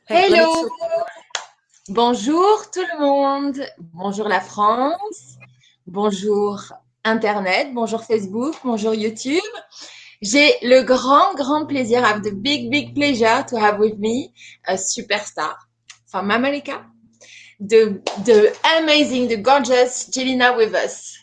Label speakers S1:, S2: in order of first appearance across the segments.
S1: Hey, let me.
S2: Hello, bonjour tout le monde, bonjour la France, bonjour Internet, bonjour Facebook, bonjour YouTube. J'ai le grand plaisir, I have the big pleasure to have with me a superstar from America, the amazing, the gorgeous Jillina with us.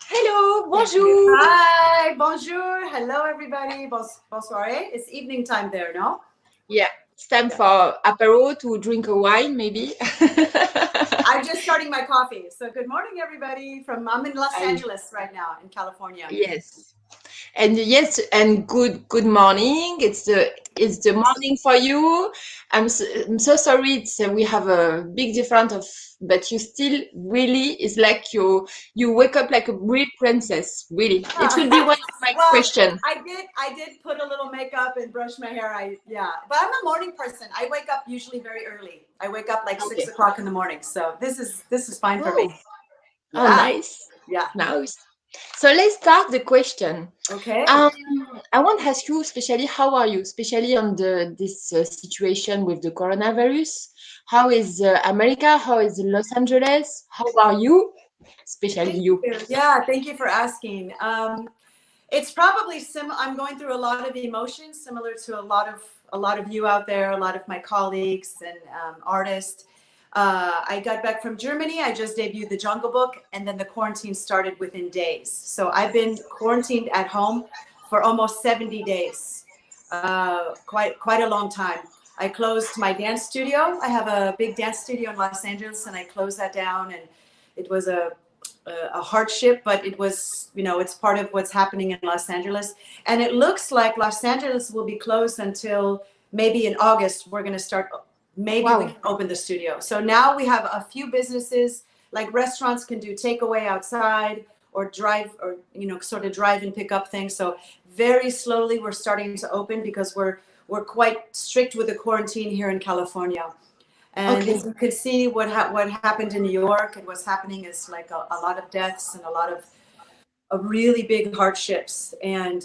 S2: Hello, bonjour.
S1: Hi, bonjour, hello everybody. Bonsoir. It's evening time there, no?
S2: Yeah, it's time for apero to drink a wine, maybe.
S1: I'm just starting my coffee. So good morning, everybody. I'm in Los
S2: I,
S1: Angeles right now, in California.
S2: yes. And yes, and good morning. It's the morning for you. I'm so sorry. We have a big difference of, but you still really is like you wake up like a real princess. Really, it will be one of my
S1: Well,
S2: questions.
S1: I did put a little makeup and brush my hair. Yeah, but I'm a morning person. I wake up usually very early. I wake up like six
S2: Okay.
S1: o'clock in the morning. So this is fine for me.
S2: Oh, oh,
S1: Yeah,
S2: nice,
S1: yeah.
S2: nice. So let's start the question.
S1: Okay.
S2: Um, I want to ask you, especially, how are you, especially on this situation with the coronavirus? How is America? How is Los Angeles? How are you, especially
S1: Thank
S2: you?
S1: you. Yeah, thank you for asking. It's probably I'm going through a lot of emotions, similar to a lot of you out there, a lot of my colleagues and artists. I got back from Germany. I just debuted the Jungle Book, and then the quarantine started within days. So I've been quarantined at home for almost 70 days. Quite a long time. I closed my dance studio. I have a big dance studio in Los Angeles, and I closed that down. And it was a hardship, but it was, it's part of what's happening in Los Angeles. And it looks like Los Angeles will be closed until maybe in August. We're going to start, maybe we
S2: Wow.
S1: can open the studio. So now we have a few businesses, like restaurants can do takeaway outside or drive, or, sort of drive and pick up things. So very slowly we're starting to open because we're quite strict with the quarantine here in California. And as
S2: Okay.
S1: you could see, what happened in New York and what's happening is like a lot of deaths and a lot of really big hardships. And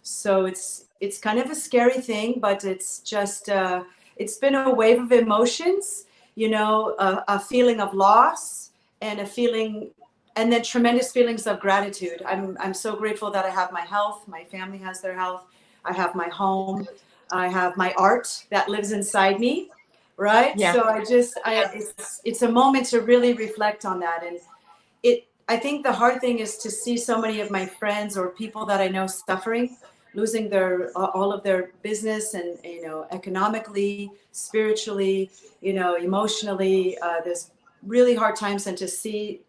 S1: so it's kind of a scary thing, but it's just it's been a wave of emotions, a feeling of loss and a feeling, and then tremendous feelings of gratitude. I'm so grateful that I have my health, my family has their health, I have my home, I have my art that lives inside me, right?
S2: Yeah.
S1: So it's a moment to really reflect on that. And I think the hard thing is to see so many of my friends or people that I know suffering, losing their all of their business, and economically, spiritually, emotionally. There's really hard times, and to see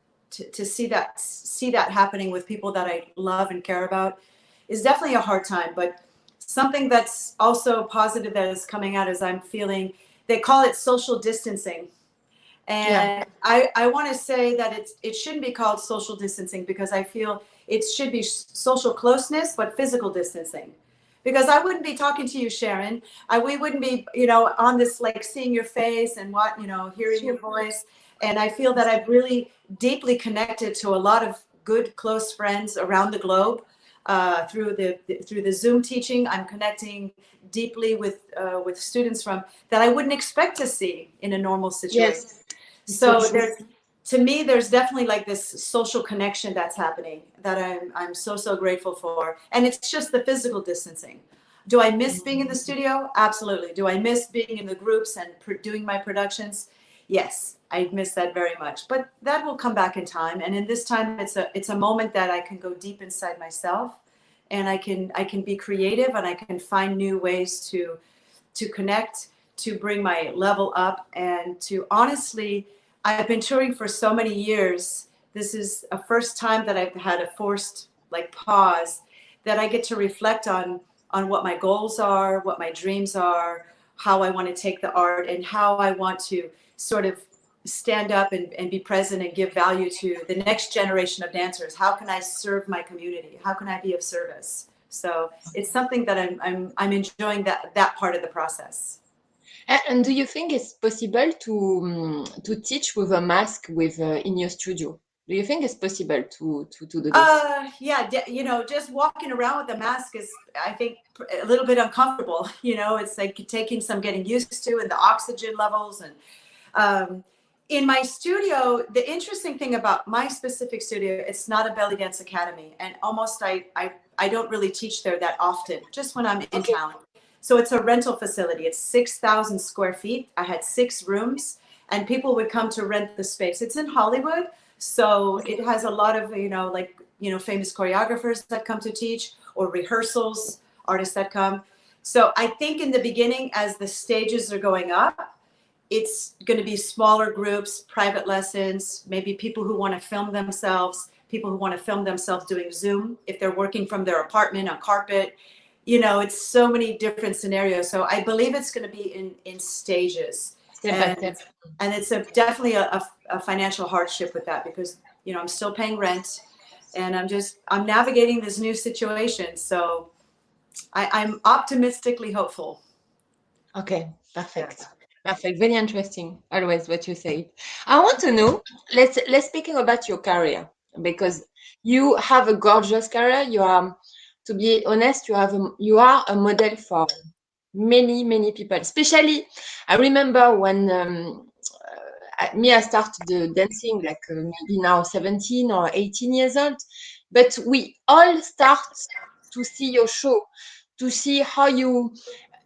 S1: that happening with people that I love and care about is definitely a hard time. But something that's also positive that is coming out is I'm feeling, they call it social distancing.
S2: Yeah.
S1: And I want to say that it shouldn't be called social distancing, because I feel it should be social closeness, but physical distancing. Because I wouldn't be talking to you, Sharon. We wouldn't be, on this, like seeing your face and hearing your
S2: Sure.
S1: voice. And I feel that I've really deeply connected to a lot of good, close friends around the globe through the Zoom teaching. I'm connecting deeply with students from that I wouldn't expect to see in a normal situation.
S2: Yes. It's so
S1: So
S2: true.
S1: to me, there's definitely like this social connection that's happening that I'm so grateful for. And it's just the physical distancing. Do I miss being in the studio? Absolutely. Do I miss being in the groups and doing my productions? Yes, I miss that very much. But that will come back in time. And in this time, it's a moment that I can go deep inside myself, and I can be creative, and I can find new ways to connect, to bring my level up, and to honestly, I've been touring for so many years. This is a first time that I've had a forced like pause, that I get to reflect on what my goals are, what my dreams are, how I want to take the art, and how I want to sort of stand up and be present and give value to the next generation of dancers. How can I serve my community? How can I be of service? So it's something that I'm enjoying that part of the process.
S2: And do you think it's possible to teach with a mask with in your studio? Do you think it's possible to do this?
S1: Yeah, you know, just walking around with a mask is, I think, a little bit uncomfortable. You know, it's like taking some getting used to, and the oxygen levels. And in my studio, the interesting thing about my specific studio, it's not a belly dance academy, and almost I don't really teach there that often, just when I'm in town. So it's a rental facility. It's 6,000 square feet. I had 6 rooms, and people would come to rent the space. It's in Hollywood. So it has a lot of, you know, like, you know, famous choreographers that come to teach, or rehearsals, artists that come. So I think in the beginning, as the stages are going up, it's going to be smaller groups, private lessons, maybe people who want to film themselves, people who want to film themselves doing Zoom, if they're working from their apartment on carpet. You know, it's so many different scenarios. So I believe it's going to be in stages. And it's definitely a financial hardship with that, because, you know, I'm still paying rent, and I'm navigating this new situation. So I'm optimistically hopeful.
S2: Okay, perfect. Perfect. Very interesting. Always what you say. I want to know, let's speaking about your career, because you have a gorgeous career. You are, to be honest, you are a model for many people. Especially, I remember when I started dancing like maybe now 17 or 18 years old, but we all start to see your show, to see how you.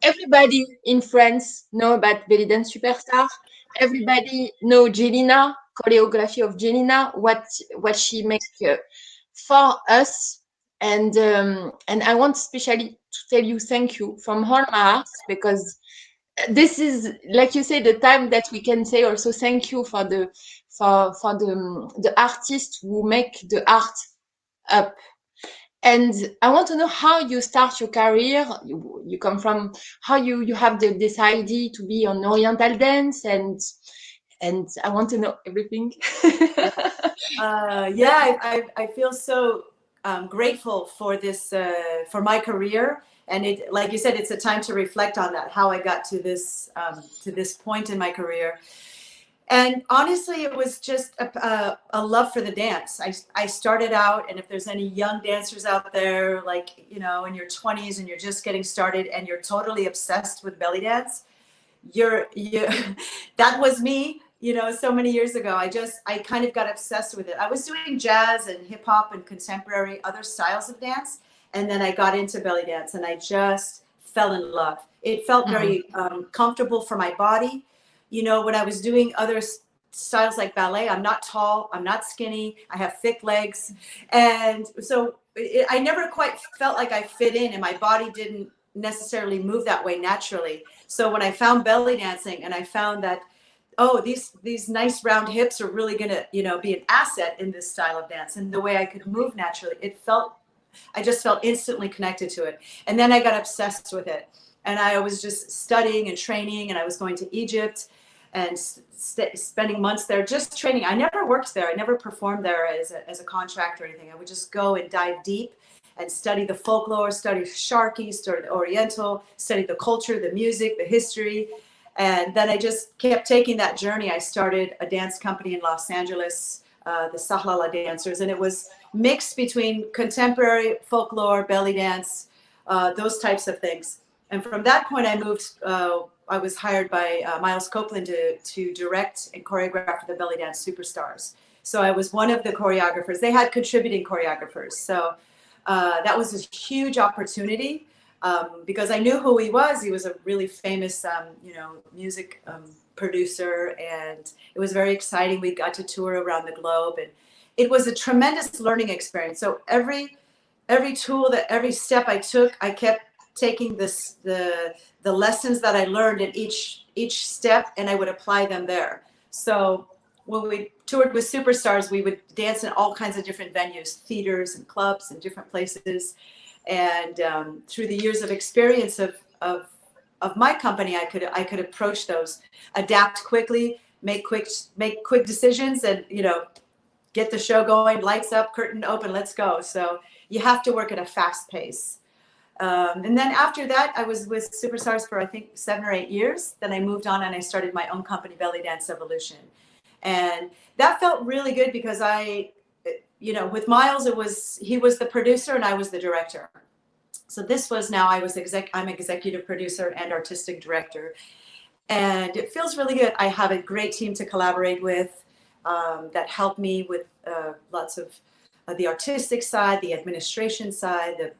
S2: Everybody in France know about belly dance superstar. Everybody know Jillina, choreography of Jillina, what she makes for us. And I want especially to tell you thank you from all my heart, because this is, like you say, the time that we can say also thank you for the artists who make the art up. And I want to know how you start your career. You come from, how you have this idea to be on Oriental dance, and I want to know everything.
S1: Yeah, I feel so grateful for this, for my career. And it, like you said, it's a time to reflect on that, how I got to this point in my career. And honestly, it was just a love for the dance. I started out, and if there's any young dancers out there, like, you know, in your 20s and you're just getting started and you're totally obsessed with belly dance, you that was me, you know, so many years ago. I kind of got obsessed with it. I was doing jazz and hip hop and contemporary, other styles of dance. And then I got into belly dance, and I just fell in love. It felt very comfortable for my body. You know, when I was doing other styles like ballet, I'm not tall, I'm not skinny, I have thick legs. And so I never quite felt like I fit in, and my body didn't necessarily move that way naturally. So when I found belly dancing, and I found that, oh, these nice round hips are really going to, you know, be an asset in this style of dance, and the way I could move naturally, I just felt instantly connected to it. And then I got obsessed with it. And I was just studying and training, and I was going to Egypt and spending months there just training. I never worked there. I never performed there as a contractor or anything. I would just go and dive deep and study the folklore, study Sharkey, study the Oriental, study the culture, the music, the history. And then I just kept taking that journey. I started a dance company in Los Angeles, the Sahlala Dancers, and it was mixed between contemporary, folklore, belly dance, those types of things. And from that point, I moved. I was hired by Miles Copeland to direct and choreograph the belly dance superstars. So I was one of the choreographers. They had contributing choreographers. So that was a huge opportunity because I knew who he was. He was a really famous, music producer, and it was very exciting. We got to tour around the globe, and it was a tremendous learning experience. So every tool, every step I took, I kept taking the lessons that I learned in each step, and I would apply them there. So when we toured with superstars, we would dance in all kinds of different venues, theaters and clubs and different places. And through the years of experience of my company, I could approach those, adapt quickly, make quick decisions, and get the show going, lights up, curtain open, let's go. So you have to work at a fast pace. And then after that, I was with Superstars for I think 7 or 8 years. Then I moved on and I started my own company, Belly Dance Evolution. And that felt really good because with Miles, he was the producer and I was the director. So this was now I'm executive producer and artistic director. And it feels really good. I have a great team to collaborate with that helped me with lots of the artistic side, the administration side, the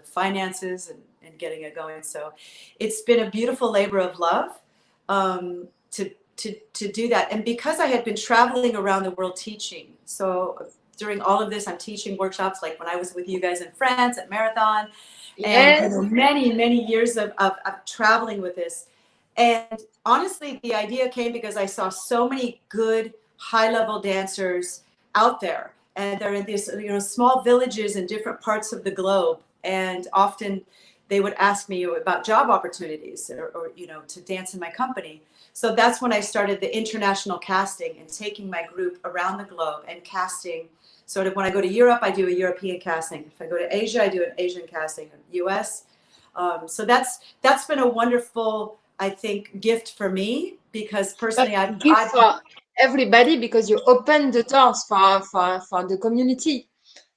S1: finances and getting it going. So it's been a beautiful labor of love to do that. And because I had been traveling around the world teaching, so during all of this, I'm teaching workshops like when I was with you guys in France at Marathon,
S2: Yes.
S1: and many years of traveling with this. And honestly, the idea came because I saw so many good high-level dancers out there, and they're in these small villages in different parts of the globe. And often they would ask me about job opportunities or to dance in my company. So that's when I started the international casting and taking my group around the globe and casting. Sort of when I go to Europe, I do a European casting. If I go to Asia, I do an Asian casting. US. So that's been a wonderful, I think, gift for me because personally, I've
S2: for everybody because you open the doors for the community.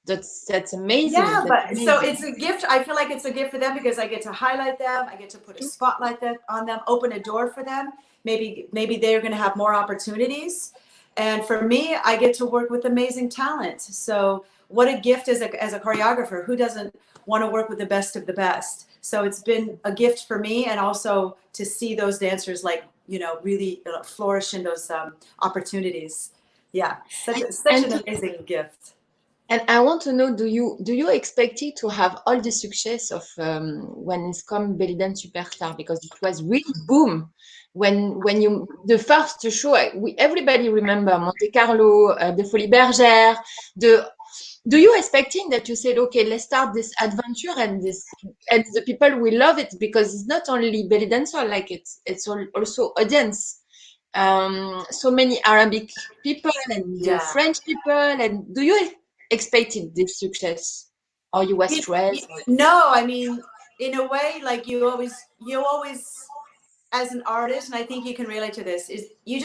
S2: That's amazing.
S1: Yeah, but so it's a gift. I feel like it's a gift for them because I get to highlight them. I get to put a spotlight on them, open a door for them. Maybe they're going to have more opportunities. And for me, I get to work with amazing talent. So what a gift as a choreographer. Who doesn't want to work with the best of the best? So it's been a gift for me, and also to see those dancers really flourish in those opportunities. Yeah, such an amazing gift.
S2: And I want to know, do you expect it to have all the success of when it's come Belly Dance Superstar, because it was really boom when you the first show. Everybody remember Monte Carlo, the Folies Bergère. Do you expecting that you said, okay, let's start this adventure and the people will love it because it's not only belly dancer, like it's also audience. So many Arabic people and French people, and do you expected this success, or you were stressed?
S1: No, I mean, in a way, like you always, as an artist, and I think you can relate to this, is you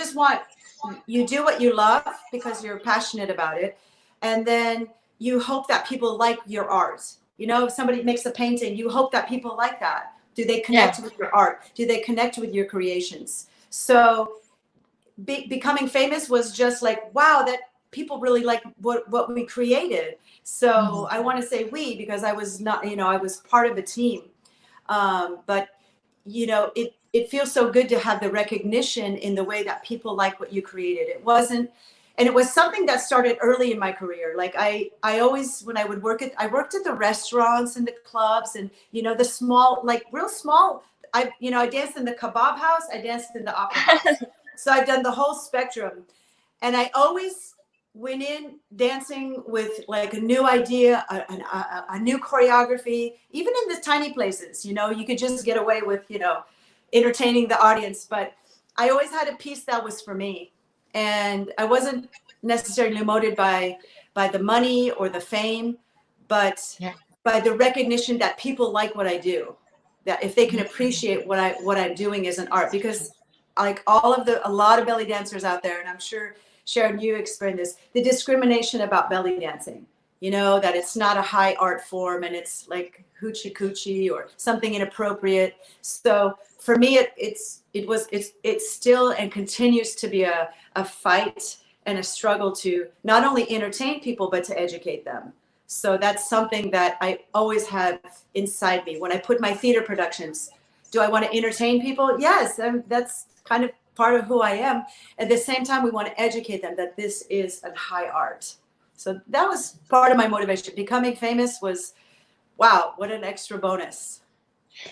S1: do what you love because you're passionate about it, and then you hope that people like your art. If somebody makes a painting, you hope that people like that. Do they connect with your art? Do they connect with your creations? So becoming famous was just like, wow, that people really like what we created. So I want to say we, because I was not, I was part of a team. But it feels so good to have the recognition in the way that people like what you created. It was something that started early in my career. Like I always, when I worked at the restaurants and the clubs and, the small, like real small, I danced in the kebab house. I danced in the opera house. So I've done the whole spectrum. And I always went in dancing with like a new idea, a new choreography, even in the tiny places, you could just get away with, entertaining the audience. But I always had a piece that was for me. And I wasn't necessarily motivated by the money or the fame, but by the recognition that people like what I do, that if they can appreciate what I'm doing as an art. Because like a lot of belly dancers out there, and I'm sure, Sharon, you experienced this, the discrimination about belly dancing, that it's not a high art form and it's like hoochie coochie or something inappropriate. So for me, it's still and continues to be a fight and a struggle to not only entertain people, but to educate them. So that's something that I always have inside me. When I put my theater productions, do I want to entertain people? Yes, that's kind of part of who I am. At the same time, we want to educate them that this is a high art. So that was part of my motivation. Becoming famous was, wow, what an extra bonus.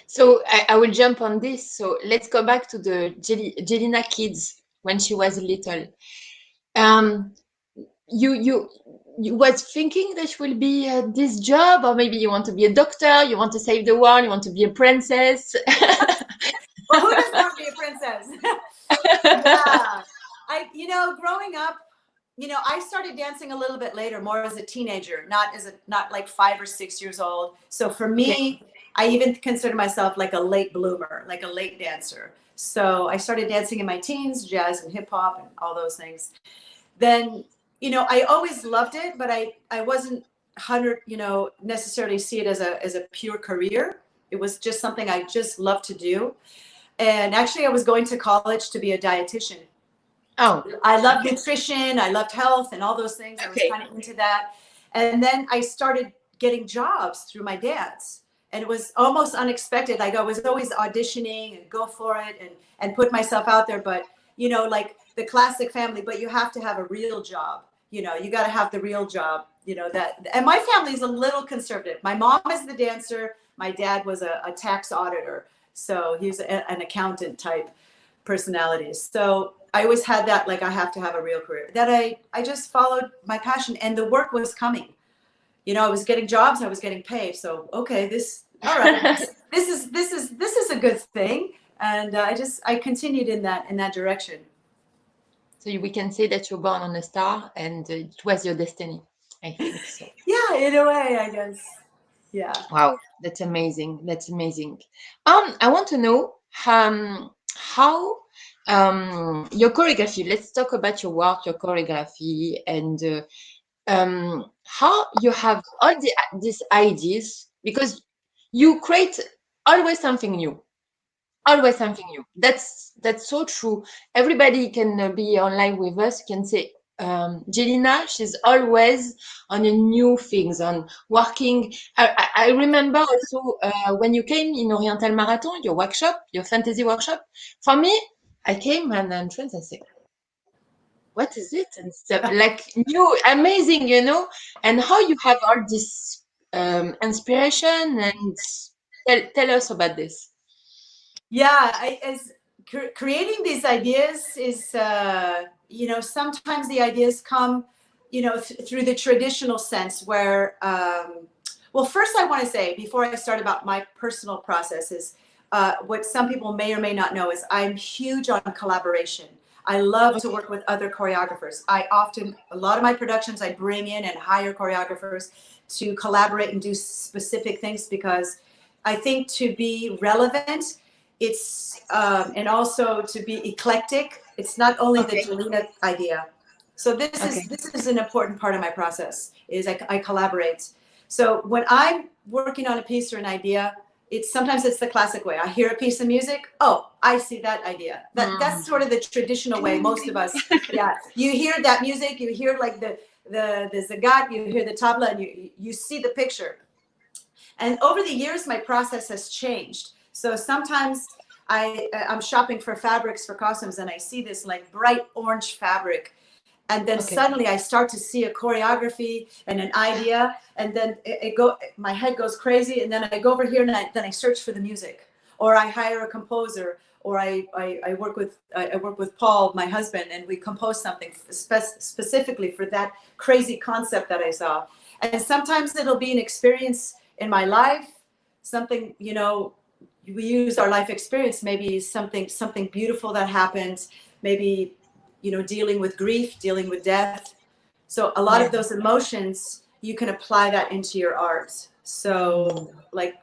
S2: So I will jump on this. So let's go back to the Jillina kids when she was little. You was thinking that will be this job, or maybe you want to be a doctor, you want to save the world, you want to be a princess.
S1: Well, who doesn't want to be a princess? Yeah, growing up, I started dancing a little bit later, more as a teenager, not like 5 or 6 years old. So for me, I even consider myself like a late bloomer, like a late dancer. So I started dancing in my teens, jazz and hip hop and all those things. Then, I always loved it, but I wasn't 100, necessarily see it as a pure career. It was just something I just loved to do. And actually I was going to college to be a dietitian.
S2: Oh,
S1: I loved nutrition, I loved health and all those things. I was kind of into that. And then I started getting jobs through my dance. And it was almost unexpected. Like I was always auditioning and go for it and put myself out there. But, like the classic family, but you have to have a real job. You got to have the real job, that. And my family's a little conservative. My mom is the dancer. My dad was a tax auditor. So he's an accountant type personality. So I always had that, like, I have to have a real career. That I just followed my passion, and the work was coming. I was getting jobs, I was getting paid. So okay, all right, this is a good thing, and I continued in that direction.
S2: So we can say that you're born on a star, and it was your destiny. I think so.
S1: Yeah, in a way, I guess. Yeah.
S2: Wow, that's amazing. That's amazing. I want to know how your choreography. Let's talk about your work, your choreography, and how you have all these ideas, because you create always something new. Always something new. That's so true. Everybody can be online with us, can say, Jillina, she's always on a new things, on working. I remember also when you came in Oriental Marathon, your workshop, your fantasy workshop. For me, I came and entrance, I said, what is it? And stuff like new, amazing, and how you have all this inspiration, and tell us about this.
S1: Yeah, creating these ideas is, sometimes the ideas come, through the traditional sense where, well, first I want to say, before I start about my personal processes, what some people may or may not know is I'm huge on collaboration. I love to work with other choreographers. A lot of my productions, I bring in and hire choreographers to collaborate and do specific things, because I think to be relevant, it's and also to be eclectic. It's not only the Jillina idea. So this is an important part of my process. Is I collaborate. So when I'm working on a piece or an idea, sometimes it's the classic way. I hear a piece of music. Oh, I see that idea. That's sort of the traditional way. Most of us, yeah. You hear that music. You hear like the zagat. You hear the tabla, and you see the picture. And over the years, my process has changed. So sometimes I'm shopping for fabrics for costumes, and I see this like bright orange fabric. And then suddenly I start to see a choreography and an idea, and then my head goes crazy, and then I go over here and then I search for the music, or I hire a composer, or I work with Paul, my husband, and we compose something specifically for that crazy concept that I saw. And sometimes it'll be an experience in my life, something, we use our life experience, maybe something beautiful that happened, maybe, dealing with grief, dealing with death. So a lot of those emotions, you can apply that into your art. So like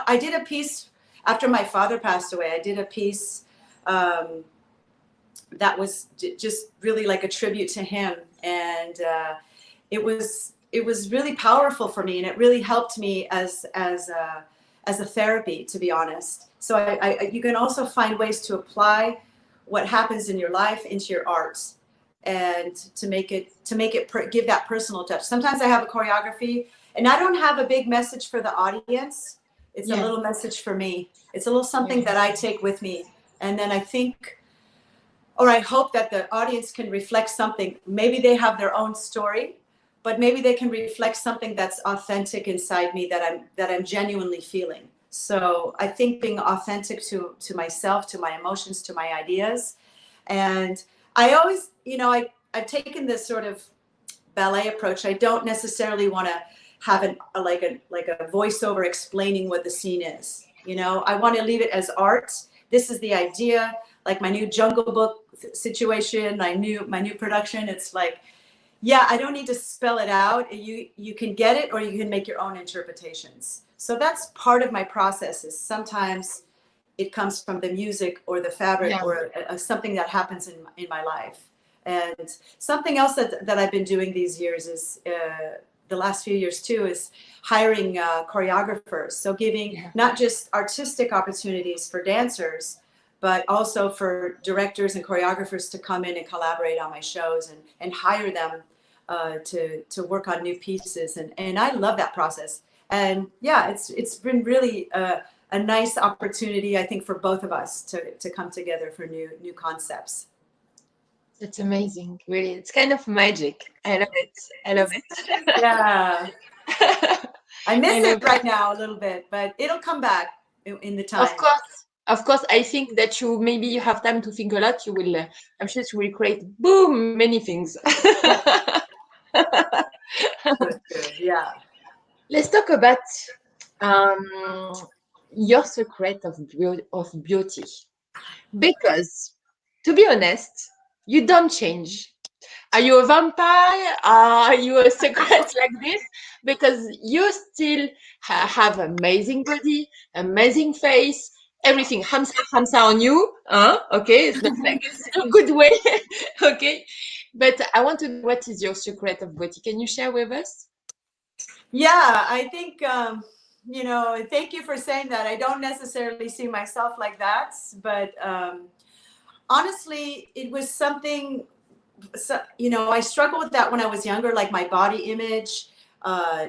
S1: I did a piece after my father passed away. I did a piece that was just really like a tribute to him. And it was really powerful for me, and it really helped me as a therapy, to be honest. So you can also find ways to apply what happens in your life into your art, and to make it give that personal touch. Sometimes I have a choreography, and I don't have a big message for the audience. It's a little message for me. It's a little something that I take with me, and then I think, or I hope that the audience can reflect something. Maybe they have their own story, but maybe they can reflect something that's authentic inside me that I'm genuinely feeling. So I think being authentic to myself, to my emotions, to my ideas. And I always, I've taken this sort of ballet approach. I don't necessarily want to have a voiceover explaining what the scene is. I want to leave it as art. This is the idea, like my new Jungle Book situation, my new production. It's like, Yeah, I don't need to spell it out. You can get it or you can make your own interpretations. So that's part of my process. Is sometimes it comes from the music or the fabric or something that happens in my life. And something else that I've been doing these years is the last few years too is hiring choreographers. So giving not just artistic opportunities for dancers, but also for directors and choreographers to come in and collaborate on my shows and hire them to work on new pieces. And I love that process. And yeah, it's been really a nice opportunity, I think, for both of us to come together for new concepts.
S2: It's amazing, really. It's kind of magic. I love it. I love it.
S1: Yeah. I miss
S2: love
S1: it right now a little bit, but it'll come back in the time.
S2: Of course. I think that maybe you have time to think a lot. You will. I'm sure you will create boom many things.
S1: Yeah.
S2: Let's talk about your secret of beauty, because to be honest, you don't change. Are you a vampire? Are you a secret like this? Because you still have amazing body, amazing face, everything. Hamsa on you. Huh? Okay, it's not like it's a good way. Okay. But I want to know, what is your secret of beauty? Can you share with us?
S1: Yeah, I think, thank you for saying that. I don't necessarily see myself like that, but honestly, it was something, I struggled with that when I was younger, like my body image,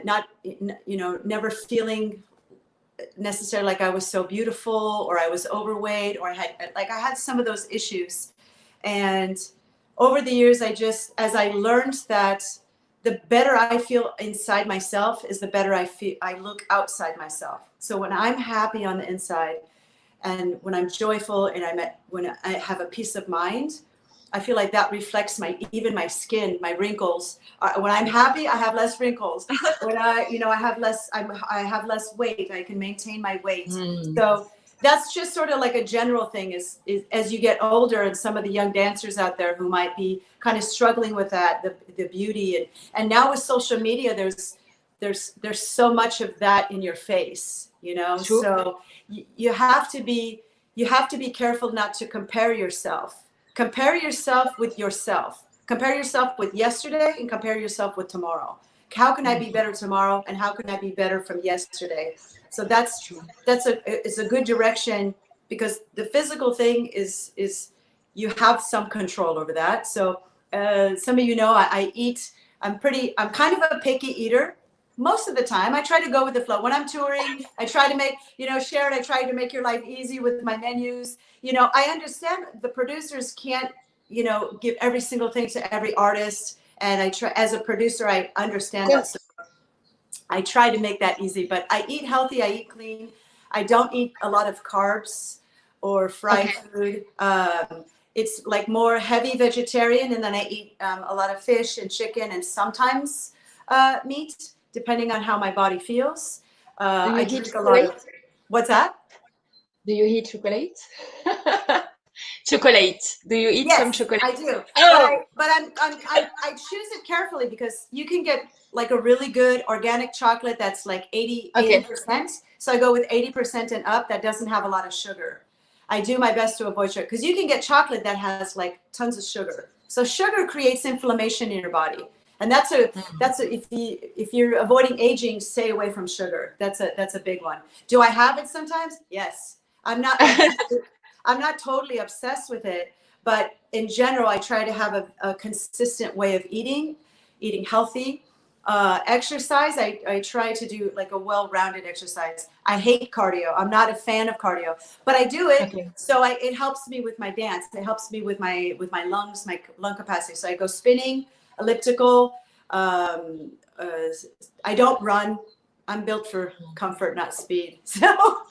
S1: never feeling necessarily like I was so beautiful or I was overweight or I had some of those issues. And over the years, as I learned that the better I feel inside myself is the better I look outside myself. So when I'm happy on the inside and when I'm joyful and when I have a peace of mind, I feel like that reflects even my skin, my wrinkles. When I'm happy, I have less wrinkles. When I have less weight. I can maintain my weight. So that's just sort of like a general thing. Is as you get older, and some of the young dancers out there who might be kind of struggling with that, the beauty, and now with social media, there's so much of that in your face.
S2: True.
S1: So you have to be careful not to compare yourself. Compare yourself with yourself. Compare yourself with yesterday and compare yourself with tomorrow. How can I be better tomorrow and how can I be better from yesterday? So it's a good direction, because the physical thing is you have some control over that. So some of I eat. I'm kind of a picky eater. Most of the time, I try to go with the flow. When I'm touring, I try to make, Sharon, I try to make your life easy with my menus. I understand the producers can't, give every single thing to every artist. And I try, as a producer, I understand that. So I try to make that easy, but I eat healthy. I eat clean. I don't eat a lot of carbs or fried food. It's like more heavy vegetarian. And then I eat a lot of fish and chicken and sometimes meat, depending on how my body feels. I drink a lot of, what's that?
S2: Do you eat chocolate? Chocolate. Do you eat some chocolate?
S1: I do. Oh. But I choose it carefully, because you can get like a really good organic chocolate that's like 80%. So I go with 80% and up that doesn't have a lot of sugar. I do my best to avoid sugar, because you can get chocolate that has like tons of sugar. So sugar creates inflammation in your body. And if you're avoiding aging, stay away from sugar. That's a big one. Do I have it sometimes? Yes. I'm not totally obsessed with it, but in general, I try to have a consistent way of eating healthy. Exercise, I try to do like a well-rounded exercise. I hate cardio. I'm not a fan of cardio, but I do it. Okay. So it helps me with my dance. It helps me with my lungs, my lung capacity. So I go spinning, elliptical. I don't run. I'm built for comfort, not speed. So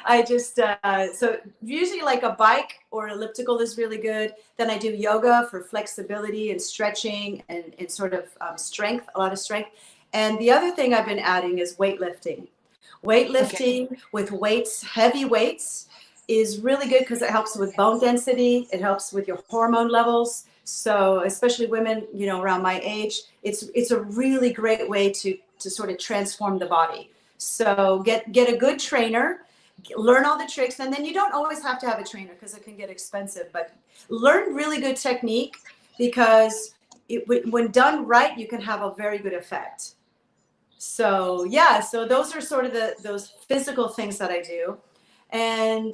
S1: I just, so usually like a bike or elliptical is really good. Then I do yoga for flexibility and stretching and sort of strength, a lot of strength. And the other thing I've been adding is weightlifting. Weightlifting with weights, heavy weights, is really good because it helps with bone density. It helps with your hormone levels. So especially women, you know, around my age, it's a really great way to sort of transform the body. So get a good trainer, learn all the tricks, and then you don't always have to have a trainer because it can get expensive, but learn really good technique, because when done right, you can have a very good effect. So yeah, so those are sort of those physical things that I do. And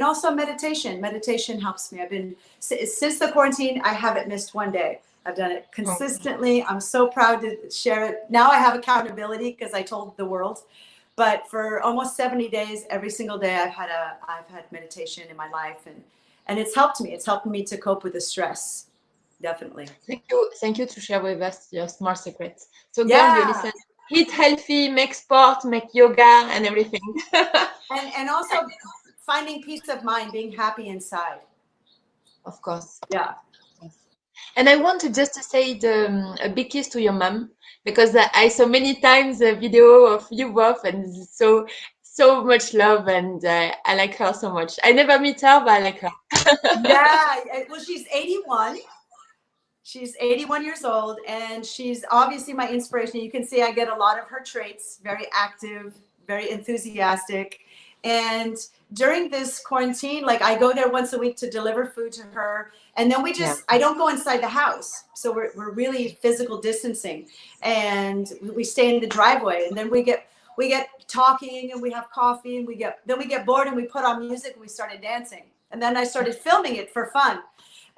S1: also meditation. Meditation helps me. I've been, since the quarantine, I haven't missed one day. I've done it consistently. I'm so proud to share it. Now I have accountability because I told the world. But for almost 70 days, every single day, I've had meditation in my life, and it's helped me. It's helped me to cope with the stress. Definitely.
S2: Thank you to share with us your small secrets. So girl, you
S1: Yeah.
S2: listen, eat healthy, make sport, make yoga and everything.
S1: And also finding peace of mind, being happy inside.
S2: Of course.
S1: Yeah.
S2: And I want to just to say a big kiss to your mom, because I saw many times a video of you both, and so much love, and I like her so much. I never meet her, but I like her.
S1: Yeah. Well, she's 81. She's 81 years old, and she's obviously my inspiration. You can see I get a lot of her traits: very active, very enthusiastic. And during this quarantine, like, I go there once a week to deliver food to her. And then I don't go inside the house. So we're really physical distancing, and we stay in the driveway, and then we get talking, and we have coffee, and we get bored, and we put on music, and we started dancing. And then I started filming it for fun,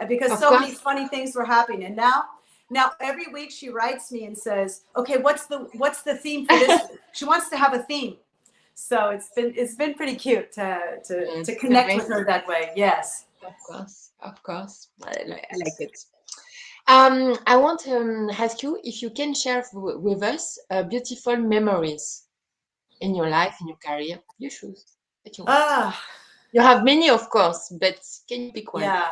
S1: because so many funny things were happening. And now every week she writes me and says, okay, what's the theme for this? She wants to have a theme. So it's been pretty cute to connect with her that way. Yes.
S2: Of course. I like it. I want to ask you if you can share with us beautiful memories in your life, in your career. You choose. You have many, of course, but can you pick one?
S1: Yeah.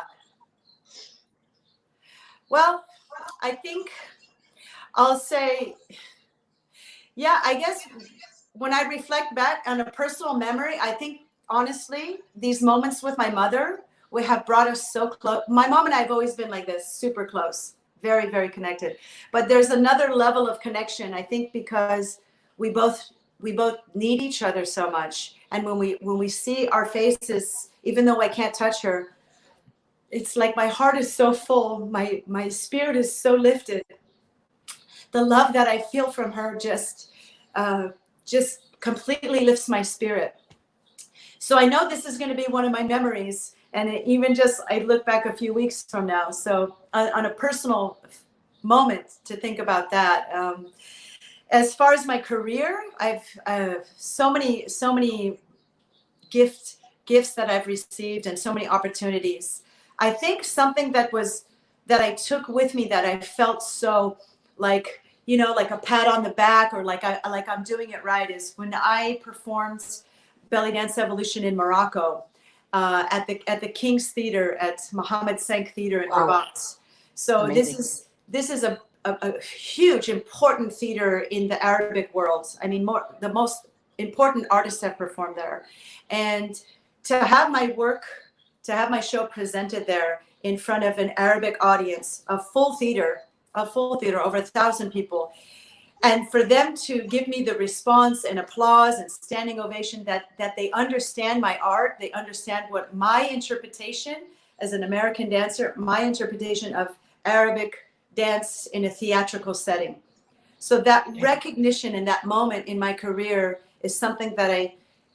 S1: Well, I think I'll say, yeah, I guess when I reflect back on a personal memory, I think honestly, these moments with my mother would have brought us so close. My mom and I have always been like this, super close, very, very connected. But there's another level of connection, I think, because we both need each other so much. And when we see our faces, even though I can't touch her, it's like my heart is so full, my spirit is so lifted. The love that I feel from her just completely lifts my spirit. So I know this is going to be one of my memories, and I look back a few weeks from now. So on a personal moment to think about that. As far as my career, I've so many gifts that I've received, and so many opportunities. I think something that I took with me, that I felt so like, you know, like a pat on the back, or like I'm doing it right, is when I performed Belly Dance Evolution in Morocco, at the King's Theater, at Mohammed V Theater in Rabat. So amazing. This is a huge, important theater in the Arabic world. I mean, the most important artists have performed there. And to have my show presented there in front of an Arabic audience, a full theater, over 1,000 people, and for them to give me the response and applause and standing ovation, that they understand my art, they understand what my interpretation as an American dancer, my interpretation of Arabic dance in a theatrical setting. So that recognition in that moment in my career is something that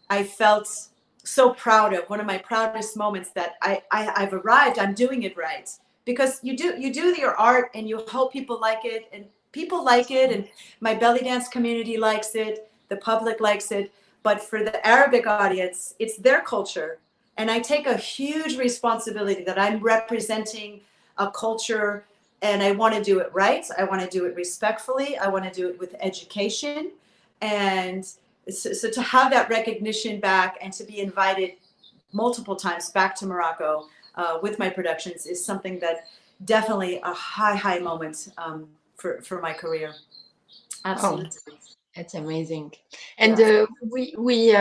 S1: I felt so proud of. One of my proudest moments, that I've arrived, I'm doing it right. Because you do your art, and you hope people like it, and people like it, and my belly dance community likes it, the public likes it. But for the Arabic audience, it's their culture. And I take a huge responsibility that I'm representing a culture, and I want to do it right. I want to do it respectfully. I want to do it with education. And so to have that recognition back, and to be invited multiple times back to Morocco with my productions, is something that definitely a high moment for my career. Absolutely.
S2: Oh, it's amazing. And we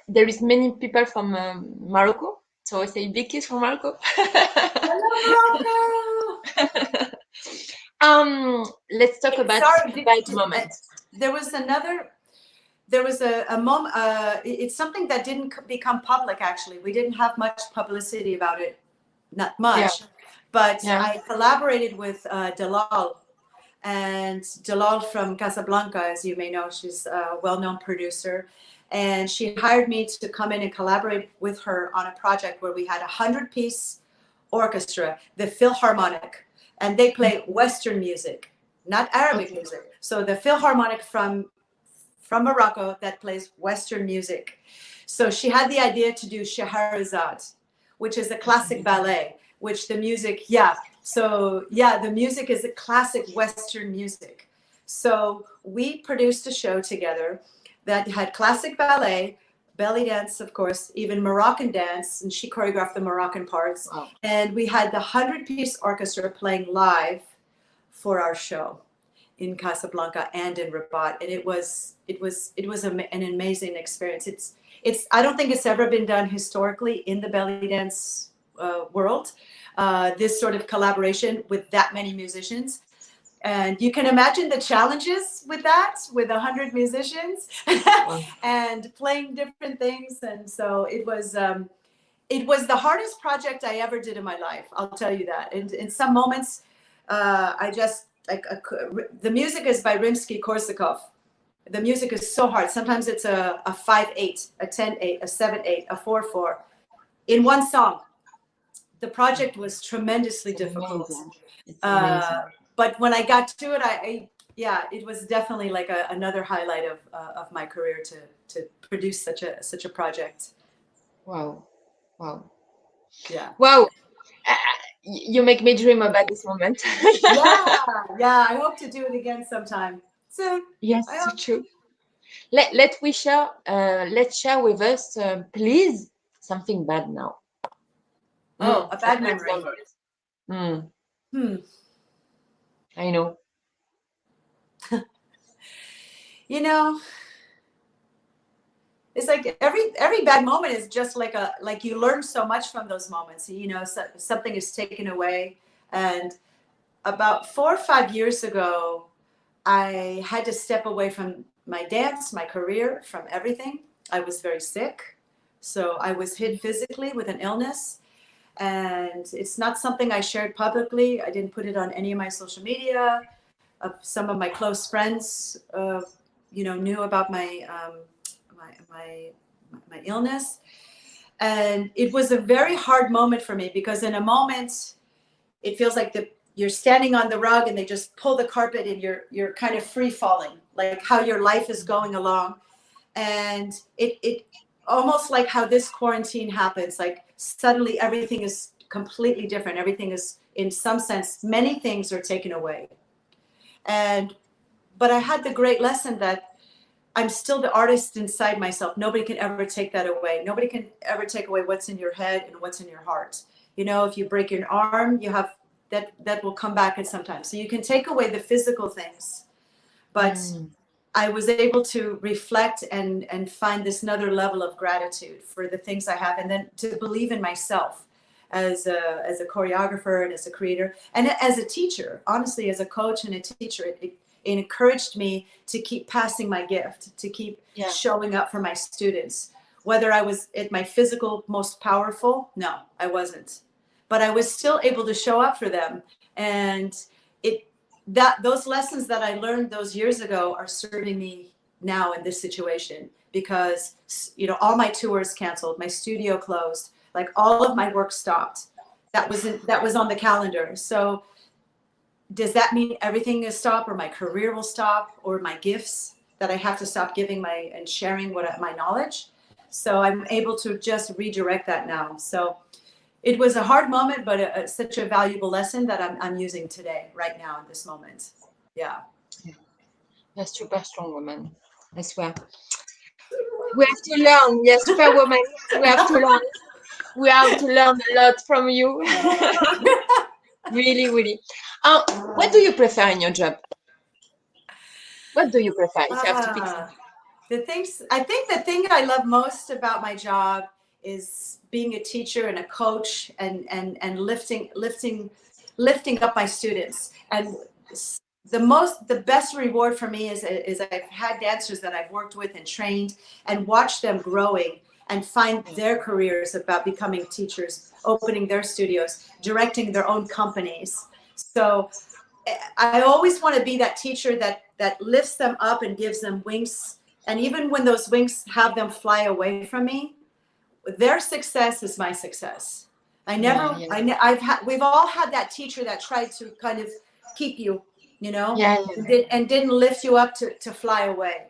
S2: there is many people from Morocco. So I say big kiss from Morocco.
S1: Hello, Morocco.
S2: Let's talk about
S1: Sorry,
S2: bad moments.
S1: there was a moment, it's something that didn't become public, actually. We didn't have much publicity about it, not much, but I collaborated with Dalal, and Dalal from Casablanca, as you may know, she's a well-known producer, and she hired me to come in and collaborate with her on a project where we had 100-piece orchestra, the Philharmonic, and they play Western music, not Arabic music. So the Philharmonic from Morocco that plays Western music. So she had the idea to do Scheherazade, which is a classic ballet, which the music, the music is a classic Western music. So we produced a show together that had classic ballet, belly dance, of course, even Moroccan dance, and she choreographed the Moroccan parts. Wow. And we had the 100-piece orchestra playing live for our show in Casablanca and in Rabat, and it was an amazing experience. It's I don't think it's ever been done historically in the belly dance world, this sort of collaboration with that many musicians, and you can imagine the challenges with that, with 100 musicians and playing different things. And so it was the hardest project I ever did in my life, I'll tell you that. And in some moments, I just the music is by Rimsky-Korsakov. The music is so hard. Sometimes it's a 5/8, a 10/8, a 7/8, a 4/4 in one song. The project was tremendously difficult. But when I got to it, it was definitely like another highlight of my career to produce such a project.
S2: Wow.
S1: Yeah.
S2: Wow. You make me dream about this moment.
S1: I hope to do it again sometime soon.
S2: Yes, it's true. Let's share with us, please, something bad now.
S1: A bad memory.
S2: I know.
S1: It's like every bad moment is just like you learn so much from those moments. Something is taken away. And about 4 or 5 years ago, I had to step away from my dance, my career, from everything. I was very sick. So I was hit physically with an illness. And it's not something I shared publicly. I didn't put it on any of my social media. Some of my close friends, knew about my illness. And it was a very hard moment for me, because in a moment, it feels like you're standing on the rug and they just pull the carpet and you're kind of free falling, like how your life is going along. And it almost like how this quarantine happens, like suddenly everything is completely different. Everything is, in some sense, many things are taken away. But I had the great lesson that I'm still the artist inside myself. Nobody can ever take that away. Nobody can ever take away what's in your head and what's in your heart. If you break your arm, you have that will come back at some time. So you can take away the physical things, but I was able to reflect and find this another level of gratitude for the things I have, and then to believe in myself as a choreographer and as a creator and as a teacher. Honestly, as a coach and a teacher, it encouraged me to keep passing my gift, to keep showing up for my students. Whether I was at my physical most powerful, no, I wasn't. But I was still able to show up for them. And those lessons that I learned those years ago are serving me now in this situation, because all my tours canceled, my studio closed, like all of my work stopped. That was on the calendar. So does that mean everything is stopped, or my career will stop, or my gifts that I have to stop giving and sharing my knowledge? So I'm able to just redirect that now. So it was a hard moment, but such a valuable lesson that I'm using today, right now, in this moment. Yeah.
S2: You're super strong woman, I swear. We have to learn. Yes, super woman. We have to learn. We have to learn a lot from you. Really, really. What do you prefer in your job? What do you prefer if you have to pick something?
S1: I think the thing I love most about my job is being a teacher and a coach and lifting lifting up my students. And the best reward for me is I've had dancers that I've worked with and trained and watched them growing and find their careers about becoming teachers, opening their studios, directing their own companies. So I always want to be that teacher that lifts them up and gives them wings. And even when those wings have them fly away from me, their success is my success. We've all had that teacher that tried to kind of keep you, and didn't lift you up to fly away.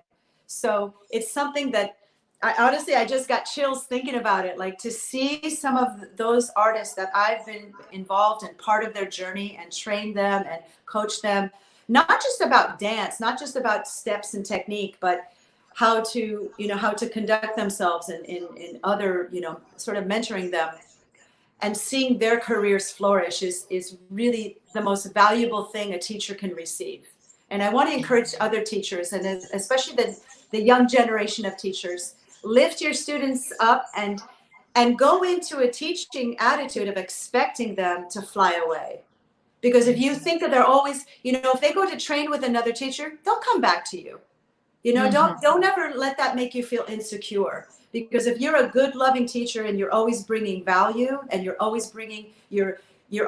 S1: So it's something that I just got chills thinking about it, like to see some of those artists that I've been involved in part of their journey and trained them and coached them, not just about dance, not just about steps and technique, but how to conduct themselves in other, sort of mentoring them and seeing their careers flourish is really the most valuable thing a teacher can receive. And I want to encourage other teachers, and especially the young generation of teachers, lift your students up and go into a teaching attitude of expecting them to fly away. Because if you think that they're always, if they go to train with another teacher, they'll come back to you. Don't ever let that make you feel insecure. Because if you're a good, loving teacher and you're always bringing value and you're always bringing you're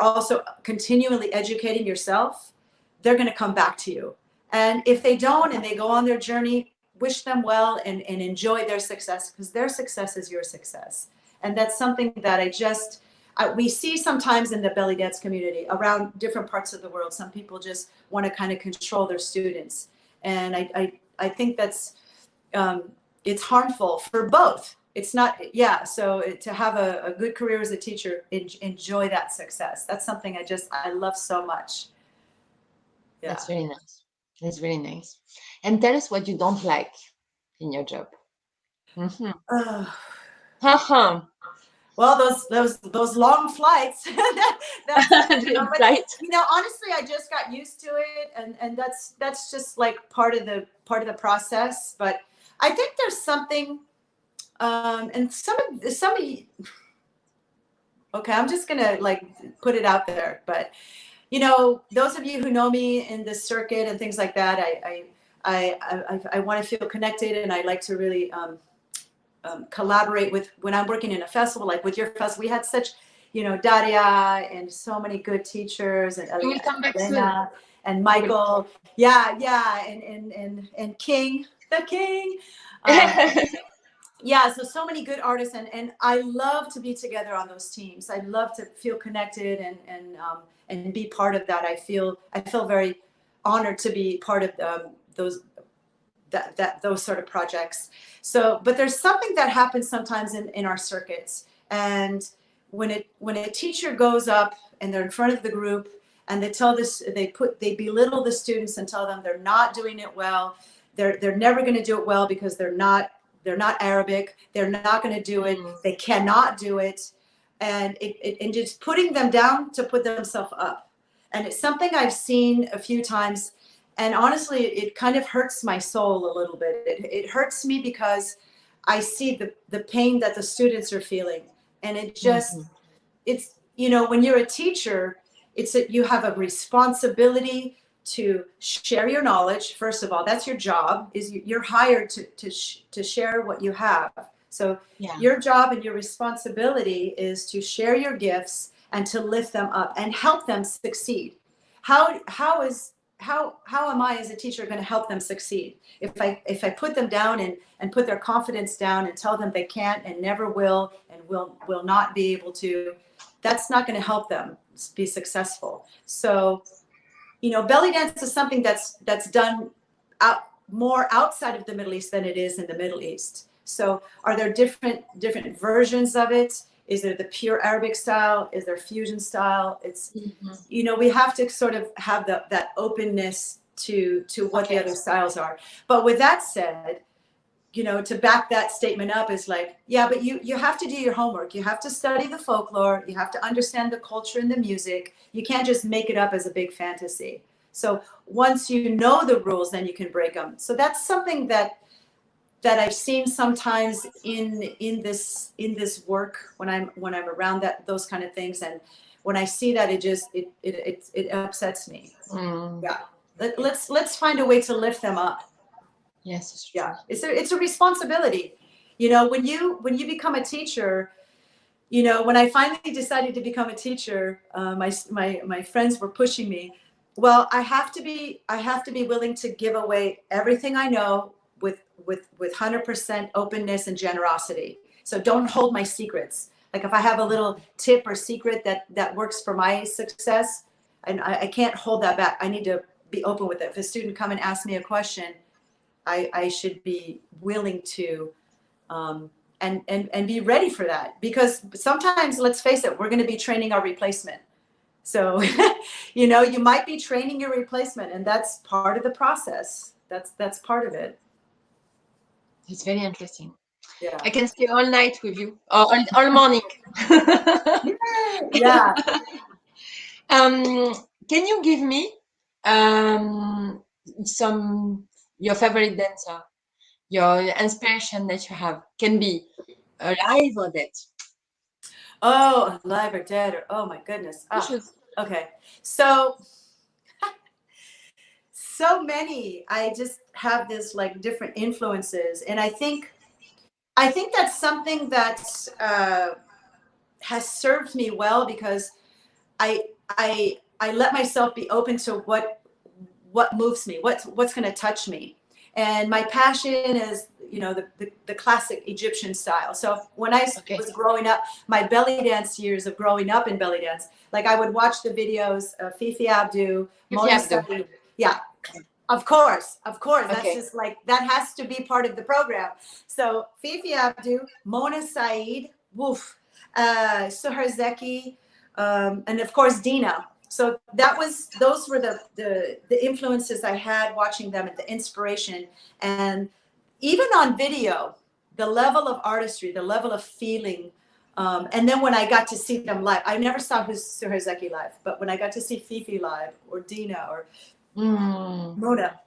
S1: also continually educating yourself, they're going to come back to you. And if they don't and they go on their journey, wish them well and enjoy their success, because their success is your success. And that's something that we see sometimes in the belly dance community around different parts of the world. Some people just want to kind of control their students. And I think that's, it's harmful for both. It's not, so to have a good career as a teacher, enjoy that success. That's something I love so much. Yeah.
S2: That's really nice. That's really nice. And tell us what you don't like in your job.
S1: Well, those long flights. Honestly, I just got used to it, and that's just like part of the process. But I think there's something, and some of you, okay, I'm just gonna like put it out there, but those of you who know me in the circuit and things like that, I want to feel connected, and I like to really collaborate with when I'm working in a festival, like with your festival. We had such, Daria and so many good teachers, and Elena and Michael, and King, the King. So many good artists, and I love to be together on those teams. I love to feel connected and be part of that. I feel very honored to be part of those sort of projects. So, but there's something that happens sometimes in our circuits, and when a teacher goes up and they're in front of the group and they belittle the students and tell them they're not doing it well, they're never going to do it well because they're not Arabic, they're not going to do it, they cannot do it, and it just putting them down to put themselves up. And it's something I've seen a few times. And honestly, it kind of hurts my soul a little bit. It hurts me because I see the pain that the students are feeling. And it just, it's, when you're a teacher, you have a responsibility to share your knowledge. First of all, that's your job, you're hired to share what you have. So your job and your responsibility is to share your gifts and to lift them up and help them succeed. How am I as a teacher going to help them succeed? If I put them down and put their confidence down and tell them they can't and never will and will not be able to, that's not going to help them be successful. So, belly dance is something that's done more outside of the Middle East than it is in the Middle East. So are there different versions of it? Is there the pure Arabic style? Is there fusion style? It's, we have to sort of have that openness to what the other styles are. But with that said, to back that statement up is like, but you have to do your homework. You have to study the folklore. You have to understand the culture and the music. You can't just make it up as a big fantasy. So once you know the rules, then you can break them. So that's something that I've seen sometimes in this work when I'm around those kind of things. And when I see that, it upsets me. Yeah. Let's find a way to lift them up.
S2: Yes, it's true.
S1: Yeah, it's a responsibility. You know, when you become a teacher, you know, when I finally decided to become a teacher, my friends were pushing me. Well, I have to be willing to give away everything I know with 100% openness and generosity. So don't hold my secrets. Like if I have a little tip or secret that works for my success, and I can't hold that back. I need to be open with it. If a student come and ask me a question, I should be willing to and be ready for that, because sometimes, let's face it, we're going to be training our replacement. So, you know, you might be training your replacement, and that's part of the process. That's part of it.
S2: It's very interesting.
S1: Yeah.
S2: I can stay all night with you, or all morning.
S1: Yeah.
S2: Can you give me some your favorite dancer, your inspiration that you have? Can be alive or dead.
S1: Oh, alive or dead, or oh my goodness. Oh, okay. So many. I just have this like different influences, and I think that's something that has served me well, because I let myself be open to what moves me, what's going to touch me. And my passion is, you know, the classic Egyptian style. So when I was growing up, my belly dance years of growing up in belly dance, like I would watch the videos of Fifi Abdu, Mona Said. Yeah, of course. That's just like, that has to be part of the program. So Fifi Abdu, Mona Said, woof, Suhar Zeki, and of course Dina. So those were the influences I had watching them, and the inspiration. And even on video, the level of artistry, the level of feeling. And then when I got to see them live, I never saw Suhar Zeki live, but when I got to see Fifi live, or Dina, or Mona,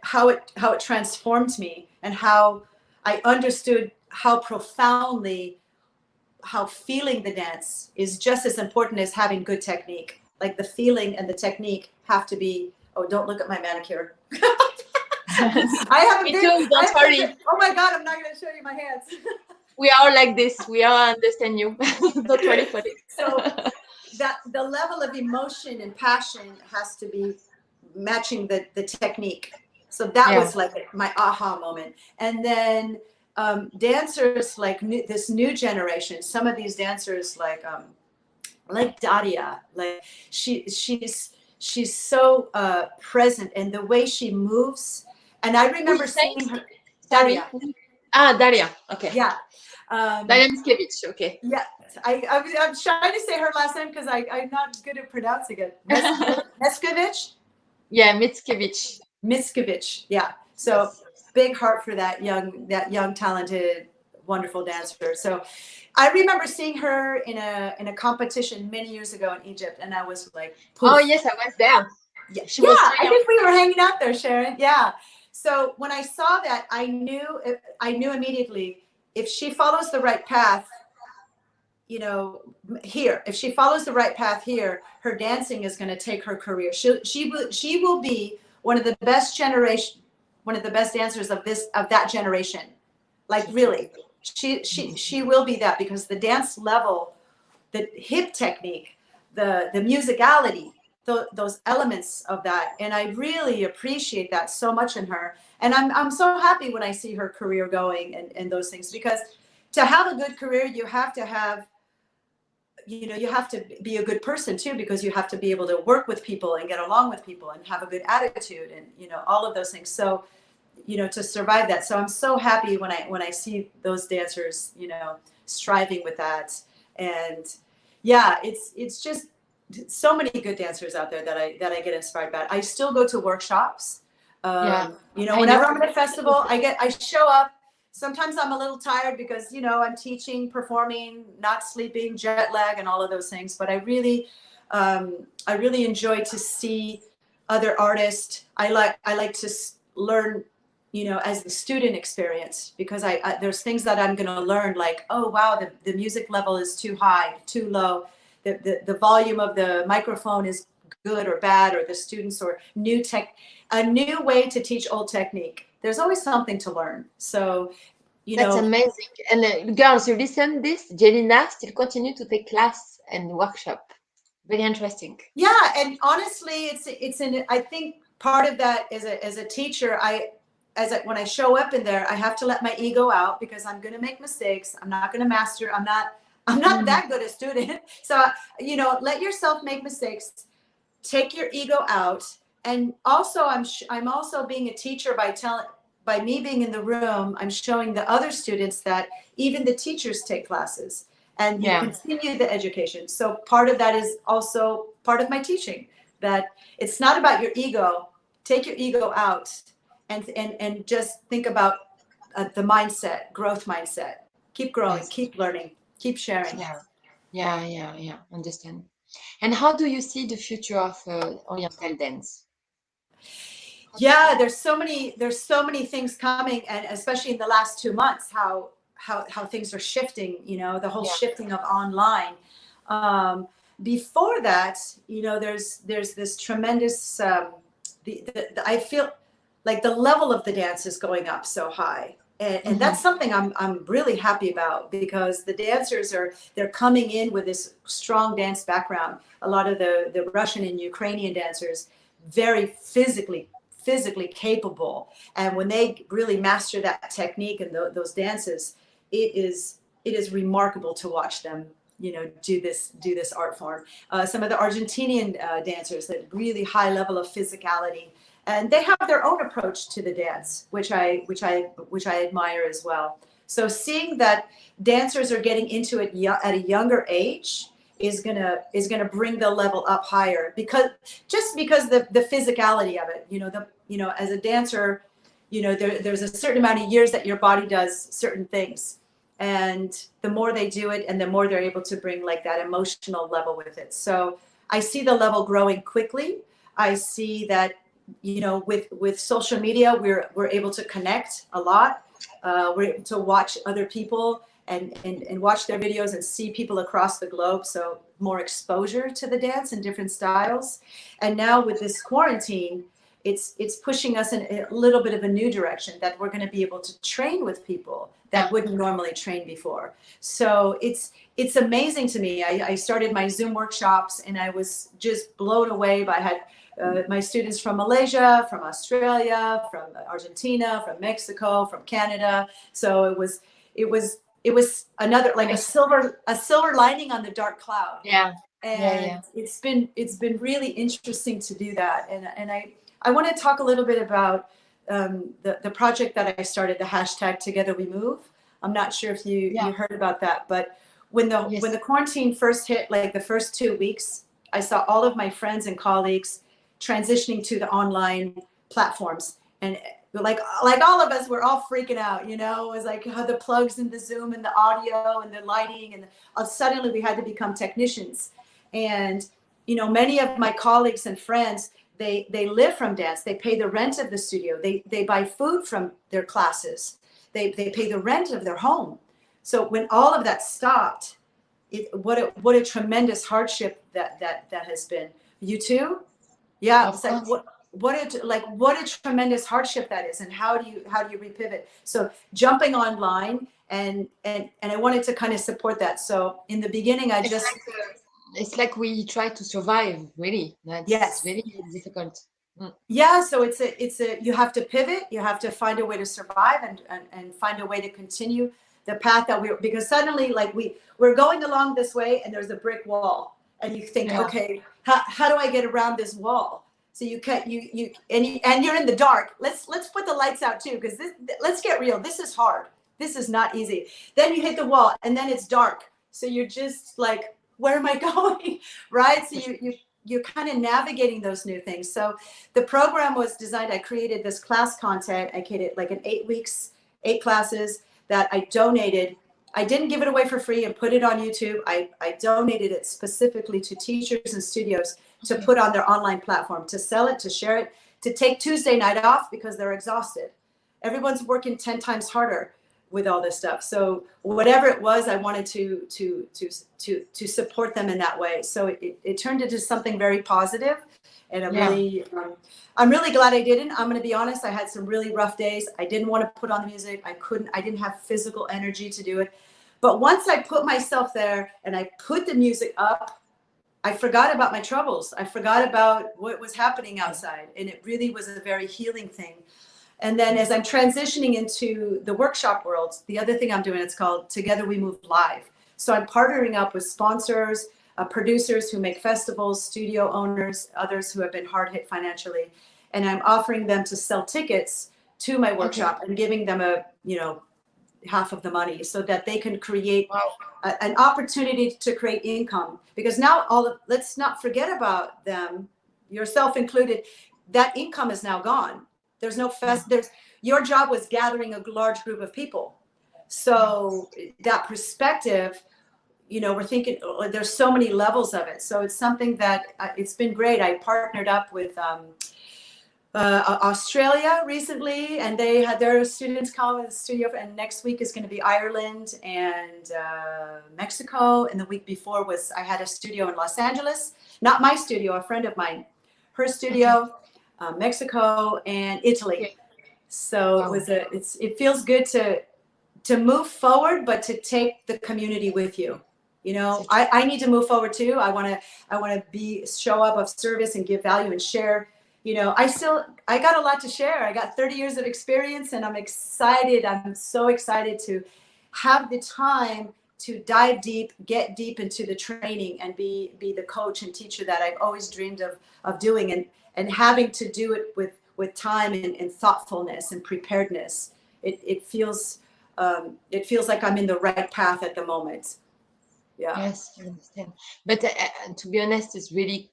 S1: how it transformed me, and how I understood how profoundly, how feeling the dance is just as important as having good technique. Like the feeling and the technique have to be. Oh, don't look at my manicure. I have a big.
S2: Don't worry.
S1: Oh my God, I'm not going to show you my hands.
S2: We are like this. We all understand you. Don't worry for it.
S1: So that the level of emotion and passion has to be matching the technique. So that was like my aha moment. And then dancers like this new generation, some of these dancers like Daria, like she's so present, and the way she moves. And I remember seeing her. Daria.
S2: Daria. Okay.
S1: Yeah.
S2: Daria Mickiewicz. Okay.
S1: Yeah. I'm trying to say her last name because I'm not good at pronouncing it. Mickiewicz?
S2: Yeah, Mickiewicz.
S1: Yeah. So big heart for that young, talented, wonderful dancer. So I remember seeing her in a competition many years ago in Egypt, and I was like, poof.
S2: Oh yes, I was there.
S1: Yeah, I think we were hanging out there, Sharon. Yeah. So when I saw that, I knew immediately, if she follows the right path, you know, if she follows the right path here, her dancing is going to take her career. She will be one of the best dancers of that generation. Like really, she will be that, because the dance level, the hip technique, the musicality, those elements of that, and I really appreciate that so much in her. And I'm so happy when I see her career going and those things, because to have a good career, you have to have, you know, you have to be a good person too, because you have to be able to work with people and get along with people and have a good attitude, and you know, all of those things. So, you know, to survive that. So I'm so happy when I see those dancers, you know, striving with that. And yeah, it's just so many good dancers out there that I get inspired by. I still go to workshops. You know, whenever I'm at a festival, I show up. Sometimes I'm a little tired because, you know, I'm teaching, performing, not sleeping, jet lag, and all of those things. But I really enjoy to see other artists. I like to learn, you know, as the student experience, because there's things that I'm going to learn, like, oh wow, the music level is too high, too low. the volume of the microphone is good or bad, or the students, or a new way to teach old technique. There's always something to learn. So,
S2: That's amazing. And girls, you listen this, Jillina still continue to take class and workshop. Very interesting.
S1: Yeah, and honestly, I think part of that as a teacher, when I show up in there, I have to let my ego out, because I'm going to make mistakes. I'm not going to master. I'm not that good a student. So, let yourself make mistakes, take your ego out. And also I'm also being a teacher by me being in the room. I'm showing the other students that even the teachers take classes, and you continue the education. So part of that is also part of my teaching, that it's not about your ego. Take your ego out and just think about the mindset, growth mindset. Keep growing, keep learning, keep sharing.
S2: Yeah. Understand. And how do you see the future of Oriental dance?
S1: Yeah, there's so many things coming, and especially in the last 2 months, how things are shifting, the whole shifting of online. Before that, there's this tremendous, I feel like the level of the dance is going up so high. And that's something I'm really happy about, because the dancers they're coming in with this strong dance background. A lot of the Russian and Ukrainian dancers, very physically capable, and when they really master that technique and those dances, it is remarkable to watch them do this art form. Some of the Argentinian dancers, that really high level of physicality, and they have their own approach to the dance, which I admire as well. So seeing that dancers are getting into it at a younger age is gonna bring the level up higher, because the physicality of it. As a dancer, there's a certain amount of years that your body does certain things, and the more they do it, and the more they're able to bring like that emotional level with it. So I see the level growing quickly. I see that with social media, we're able to connect a lot. We're able to watch other people and watch their videos and see people across the globe. So more exposure to the dance and different styles. And now with this quarantine, it's pushing us in a little bit of a new direction, that we're going to be able to train with people that wouldn't normally train before. So it's amazing to me. I started my Zoom workshops, and I was just blown away by my students from Malaysia, from Australia, from Argentina, from Mexico, from Canada. So it was another, like a silver lining on the dark cloud. It's been really interesting to do that. And I want to talk a little bit about the project that I started, the hashtag Together We Move. I'm not sure if you heard about that, but when the quarantine first hit, like the first 2 weeks, I saw all of my friends and colleagues transitioning to the online platforms, and like all of us, we're all freaking out. It was like how the plugs in the Zoom and the audio and the lighting, and suddenly we had to become technicians. And many of my colleagues and friends, they live from dance. They pay the rent of the studio. They buy food from their classes. They pay the rent of their home. So when all of that stopped, what a tremendous hardship that has been. You too? Yeah, it's like what a tremendous hardship that is, and how do you repivot? So jumping online, and I wanted to kind of support that. So in the beginning,
S2: it's like we try to survive, really. That's very difficult.
S1: Yeah, so you have to pivot, you have to find a way to survive, and find a way to continue the path because suddenly, like we're going along this way, and there's a brick wall, and you think, okay, how do I get around this wall? So and you're in the dark. Let's put the lights out too, because let's get real. This is hard. This is not easy. Then you hit the wall, and then it's dark. So you're just like, where am I going? Right? So you're kind of navigating those new things. So the program was designed. I created this class content. I created like in 8 weeks, 8 classes that I donated. I didn't give it away for free and put it on YouTube. I donated it specifically to teachers and studios to put on their online platform, to sell it, to share it, to take Tuesday night off because they're exhausted. Everyone's working 10 times harder. with all this stuff. So whatever it was, I wanted to support them in that way. So it turned into something very positive, and I'm really glad I didn't. I'm going to be honest. I had some really rough days. I didn't want to put on the music. I didn't have physical energy to do it. But once I put myself there and I put the music up, I forgot about my troubles. I forgot about what was happening outside. And it really was a very healing thing. And then as I'm transitioning into the workshop world, the other thing I'm doing, it's called Together We Move Live. So I'm partnering up with sponsors, producers who make festivals, studio owners, others who have been hard hit financially. And I'm offering them to sell tickets to my workshop and giving them half of the money so that they can create an opportunity to create income. Because now let's not forget about them, yourself included, that income is now gone. There's no your job was gathering a large group of people. So that perspective, we're thinking there's so many levels of it. So it's something that it's been great. I partnered up with Australia recently, and they had their students come to the studio, and next week is going to be Ireland and Mexico, and the week before I had a studio in Los Angeles, not my studio, a friend of mine, her studio, Mexico and Italy. So it feels good to move forward, but to take the community with you. I need to move forward too. I want to show up of service and give value and share. I got a lot to share. I got 30 years of experience, and I'm excited. I'm so excited to have the time to dive deep, get deep into the training, and be the coach and teacher that I've always dreamed of doing, and having to do it with time and thoughtfulness and preparedness. It feels like I'm in the right path at the moment. Yeah.
S2: Yes, I understand. But to be honest, it's really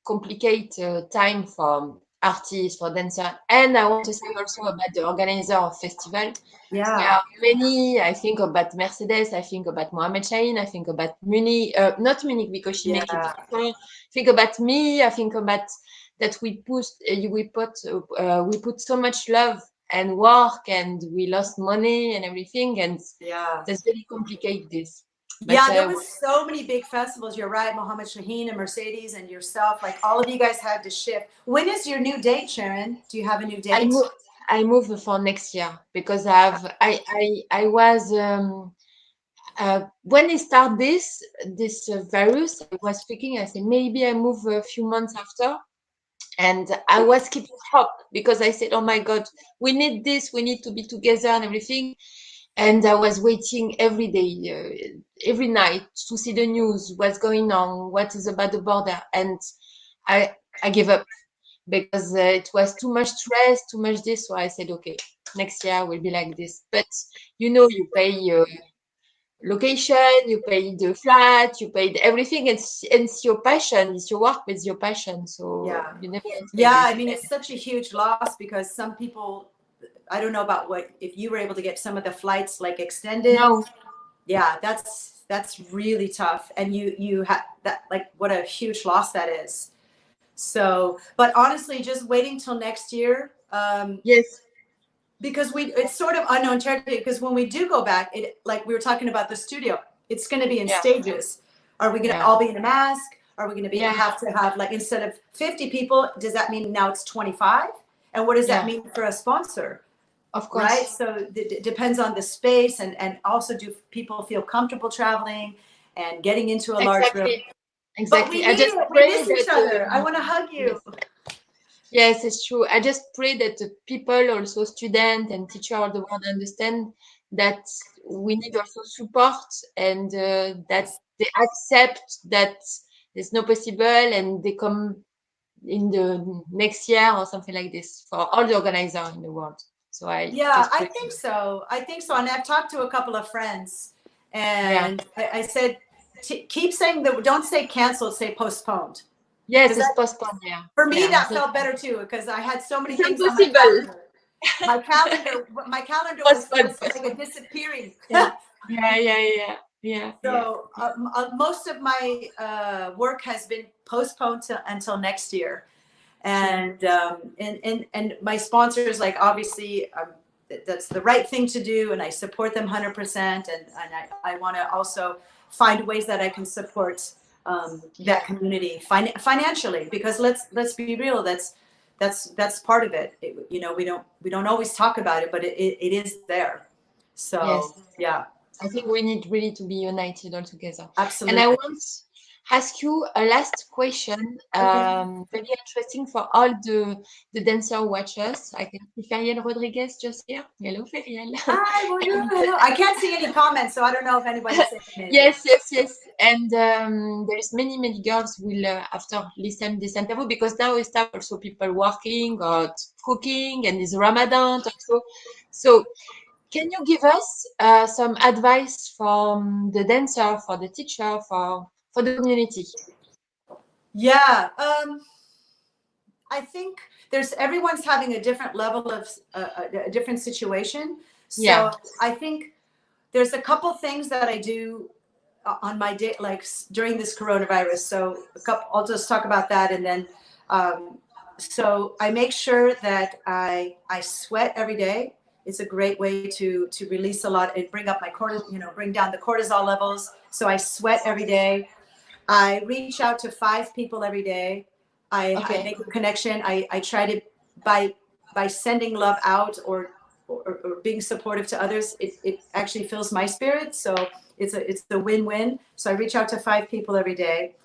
S2: complicated time for artists, for dancer. And I want to say also about the organizer of festival.
S1: Yeah.
S2: There are many. I think about Mercedes. I think about Mohamed Shahin. I think about Munich. Not Munich because she makes it before. I think about me. I think about that we put so much love and work, and we lost money and everything, and that's really complicated this. But,
S1: there was so many big festivals. You're right, Mohamed Shaheen and Mercedes and yourself. Like all of you guys had to shift. When is your new date, Sharon? Do you have a new date?
S2: I move for next year because I was when I start this virus, I was thinking. I said maybe I move a few months after. And I was keeping hope because I said, oh my God, we need this. We need to be together and everything. And I was waiting every day, every night to see the news, what's going on, what is about the border. And I gave up because it was too much stress, too much this. So I said, okay, next year will be like this. But you pay location, you paid the flat, you paid everything. It's your passion. It's your work, but it's your passion. So you never.
S1: I mean, it's such a huge loss because some people, I don't know about if you were able to get some of the flights like extended.
S2: No.
S1: Yeah, that's really tough. And you have that, like, what a huge loss that is. So, but honestly, just waiting till next year.
S2: Yes.
S1: Because it's sort of unknown territory, because when we do go back, like we were talking about the studio, it's going to be in stages. Are we going to all be in a mask? Are we going to have to have, like, instead of 50 people, does that mean now it's 25? And what does that mean for a sponsor?
S2: Of course.
S1: Right? So it depends on the space, and also, do people feel comfortable traveling and getting into a large room?
S2: Exactly.
S1: But we miss each other. I want to hug you.
S2: Yes, it's true. I just pray that the people, also students and teachers all the world, understand that we need also support, and that they accept that it's not possible, and they come in the next year or something like this for all the organizers in the world. So I
S1: think so. And I've talked to a couple of friends, and I said, keep saying that. Don't say canceled, say postponed.
S2: Yes, it's postponed. Yeah.
S1: For me, that felt better too, because I had so many things on my calendar. My calendar was like a disappearing.
S2: Yeah.
S1: So most of my work has been postponed until next year, and my sponsors, like, obviously, that's the right thing to do, and I support them 100%. And I want to also find ways that I can support that community financially, because let's be real, that's part of it. You know, we don't always talk about it, but it is there. So yeah,
S2: I think we need really to be united all together.
S1: absolutely.
S2: And I want to ask you a last question, very interesting for all the dancer watchers. I can see Feriel Rodriguez just here. Hello, Feriel.
S1: Hi, bonjour, hello. I can't see any comments, so I don't know if anybody's saying anything.
S2: Yes. And there's many girls will after listen this interview, because now we start also people working or cooking, and it's Ramadan also. So can you give us some advice from the dancer, for the teacher, for the community?
S1: Yeah, I think everyone's having a different level of a different situation. So I think there's a couple things that I do on my day, like during this coronavirus. So I'll just talk about that, and then so I make sure that I sweat every day. It's a great way to release a lot and bring up my bring down the cortisol levels. So I sweat every day. I reach out to 5 people every day. I make a connection. I try to, by sending love out or being supportive to others, it actually fills my spirit. So it's a win-win. So I reach out to 5 people every day.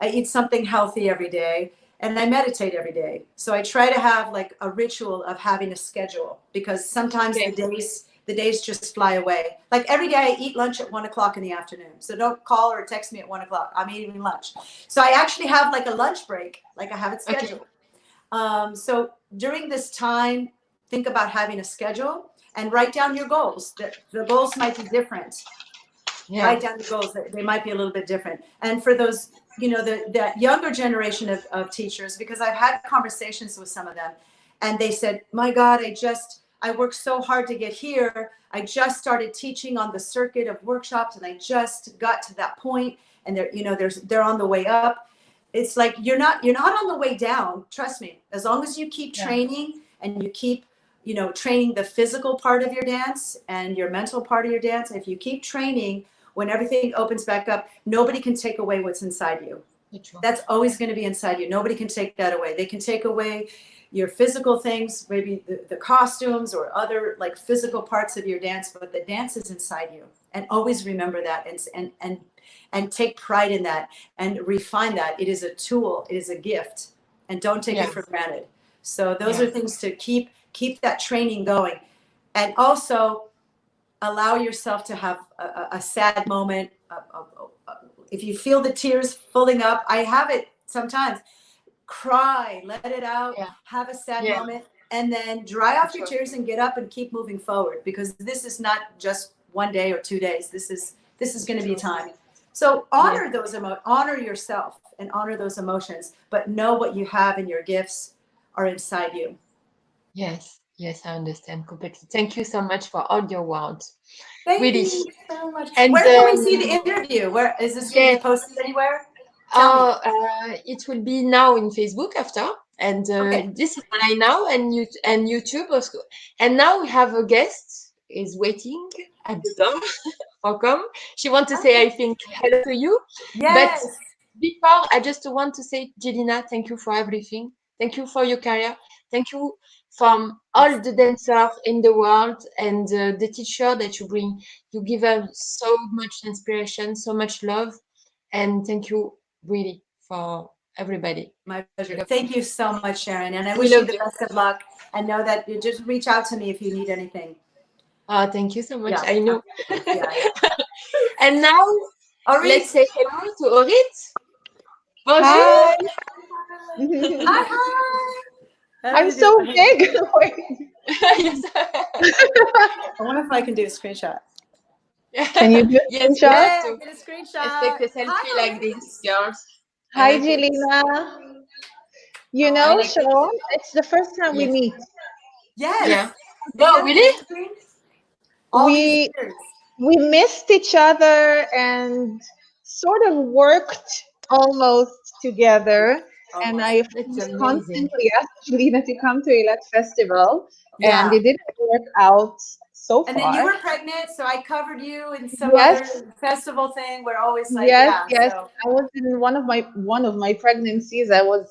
S1: I eat something healthy every day, and I meditate every day. So I try to have like a ritual of having a schedule, because sometimes the days just fly away. Like every day I eat lunch at 1:00 in the afternoon. So don't call or text me at 1:00. I'm eating lunch. So I actually have like a lunch break, like I have it scheduled. So during this time, think about having a schedule and write down your goals. The goals might be different. Write down the goals. They might be a little bit different. And for those, that younger generation of teachers, because I've had conversations with some of them, and they said, my God, I worked so hard to get here. I just started teaching on the circuit of workshops, and I just got to that point, and they're on the way up. It's like you're not on the way down. Trust me. As long as you keep training and you keep training the physical part of your dance and your mental part of your dance, if you keep training, when everything opens back up, nobody can take away what's inside you. That's always going to be inside you. Nobody can take that away. They can take away your physical things, maybe the costumes or other like physical parts of your dance, but the dance is inside you. And always remember that, and take pride in that, and refine that. It is a tool. It is a gift, and don't take it for granted. So those are things to keep that training going. And also allow yourself to have a sad moment. If you feel the tears filling up, I have it sometimes. Cry, let it out, have a sad moment, and then dry off your tears and get up and keep moving forward, because this is not just 1 day or 2 days. This is going to be time. So honor honor yourself and honor those emotions, but know what you have and your gifts are inside you.
S2: Yes, I understand completely. Thank you so much for all your words.
S1: Thank you so much.
S2: And
S1: where can we see the interview? Where is this going to be posted anywhere?
S2: It will be now in Facebook after, and this is online now, and YouTube also. And now we have a guest is waiting at the door for come. She wants to say, I think, hello to you.
S1: Yes.
S2: But before, I just want to say, Jillina, thank you for everything. Thank you for your career. Thank you from all the dancers in the world, and the teacher that you bring. You give us so much inspiration, so much love, and thank you really for everybody.
S1: My pleasure. Thank you so much, Sharon. And I wish you the best of luck, and know that you just reach out to me if you need anything.
S2: Thank you so much. I know. And now, let's say hello to Orit. Bonjour.
S3: Hi.
S1: Hi.
S3: I'm so big.
S2: Yes.
S1: I wonder if I can do a screenshot.
S3: Can you do a screenshot?
S1: Yeah, get a screenshot.
S2: Let's take a selfie like this, girls.
S3: Hi, Jillina. You know, Sharon, it's the first time we meet.
S1: Yes.
S2: Yeah. No, really?
S3: We missed each other and sort of worked almost together.
S1: Oh,
S3: and
S1: wow.
S3: I
S2: That's amazing.
S3: constantly asked Jillina to come to Eilat Festival, and
S1: Yeah.
S3: it didn't work out so
S1: And then you
S3: far.
S1: were pregnant, so I covered you in some
S3: Yes,
S1: other festival thing. We're always like,
S3: yes,
S1: yeah.
S3: yes.
S1: So
S3: I was in one of my pregnancies. I was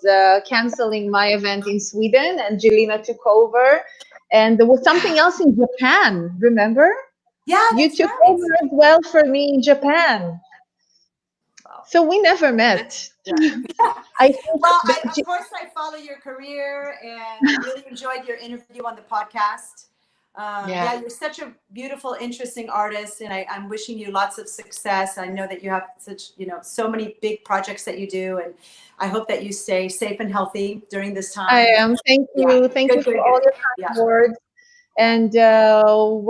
S3: canceling my event in Sweden, and Jillina took over. And there was something else in Japan. Remember?
S1: yeah,
S3: You
S1: that's
S3: took
S1: right.
S3: over as well for me in Japan.
S1: Wow.
S3: So we never met.
S1: Yeah.
S3: I think
S1: Well,
S3: that
S1: of course, I follow your career, and I really enjoyed your interview on the podcast.
S2: Yeah.
S1: Yeah, you're such a beautiful, interesting artist, and I'm wishing you lots of success. I know that you have such, so many big projects that you do, and I hope that you stay safe and healthy during this
S3: I
S1: time.
S3: am. Thank
S1: Yeah,
S3: you. Thank you
S1: good,
S3: for
S1: good,
S3: all
S1: good.
S3: your
S1: Yeah,
S3: kind words. And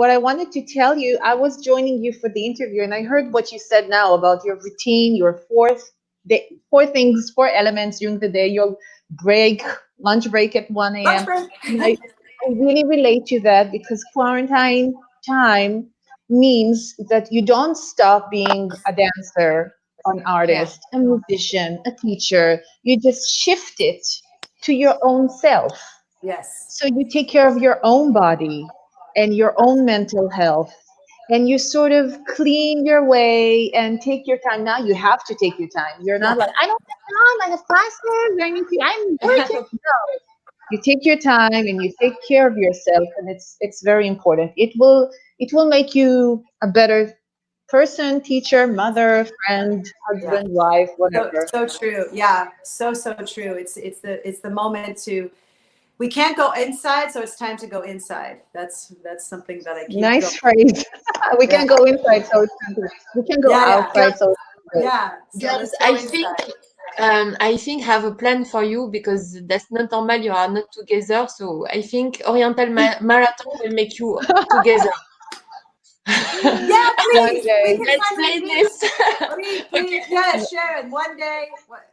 S3: what I wanted to tell you, I was joining you for the interview, and I heard what you said now about your routine, your four things, four elements during the day, your break, lunch break at 1
S1: lunch
S3: a.m.
S1: break.
S3: And I really relate to that because quarantine time means that you don't stop being a dancer, an
S2: Yeah.
S3: artist, a musician, a teacher. You just shift it to your own self.
S1: Yes.
S3: So you take care of your own body and your own mental health, and you sort of clean your way and take your time. Now you have to take your time. You're not
S1: Yeah.
S3: like, I don't have time, I have classes, I'm working. No. You take your time and you take care of yourself, and it's very important. It will make you a better person, teacher, mother, friend,
S1: Yeah.
S3: husband, wife,
S1: So
S3: whatever.
S1: so true. Yeah. So true. It's the moment to. We can't go inside, so it's time to go inside. That's something that I keep going.
S3: Nice phrase. We
S1: Yeah.
S3: can go inside, so it's good. We can go
S1: Yeah. Yeah.
S3: outside, so it's good.
S1: Yeah. So
S2: Girls,
S1: let's go
S2: I
S1: inside.
S2: think I have a plan for you because that's not normal. You are not together, so I think Oriental Marathon will make you together.
S1: Yeah,
S3: One
S1: please. We
S3: day.
S1: can
S2: Let's
S1: finally
S2: play
S1: meet.
S2: this.
S1: Please,
S2: Okay.
S1: please. Yes, Sharon. One day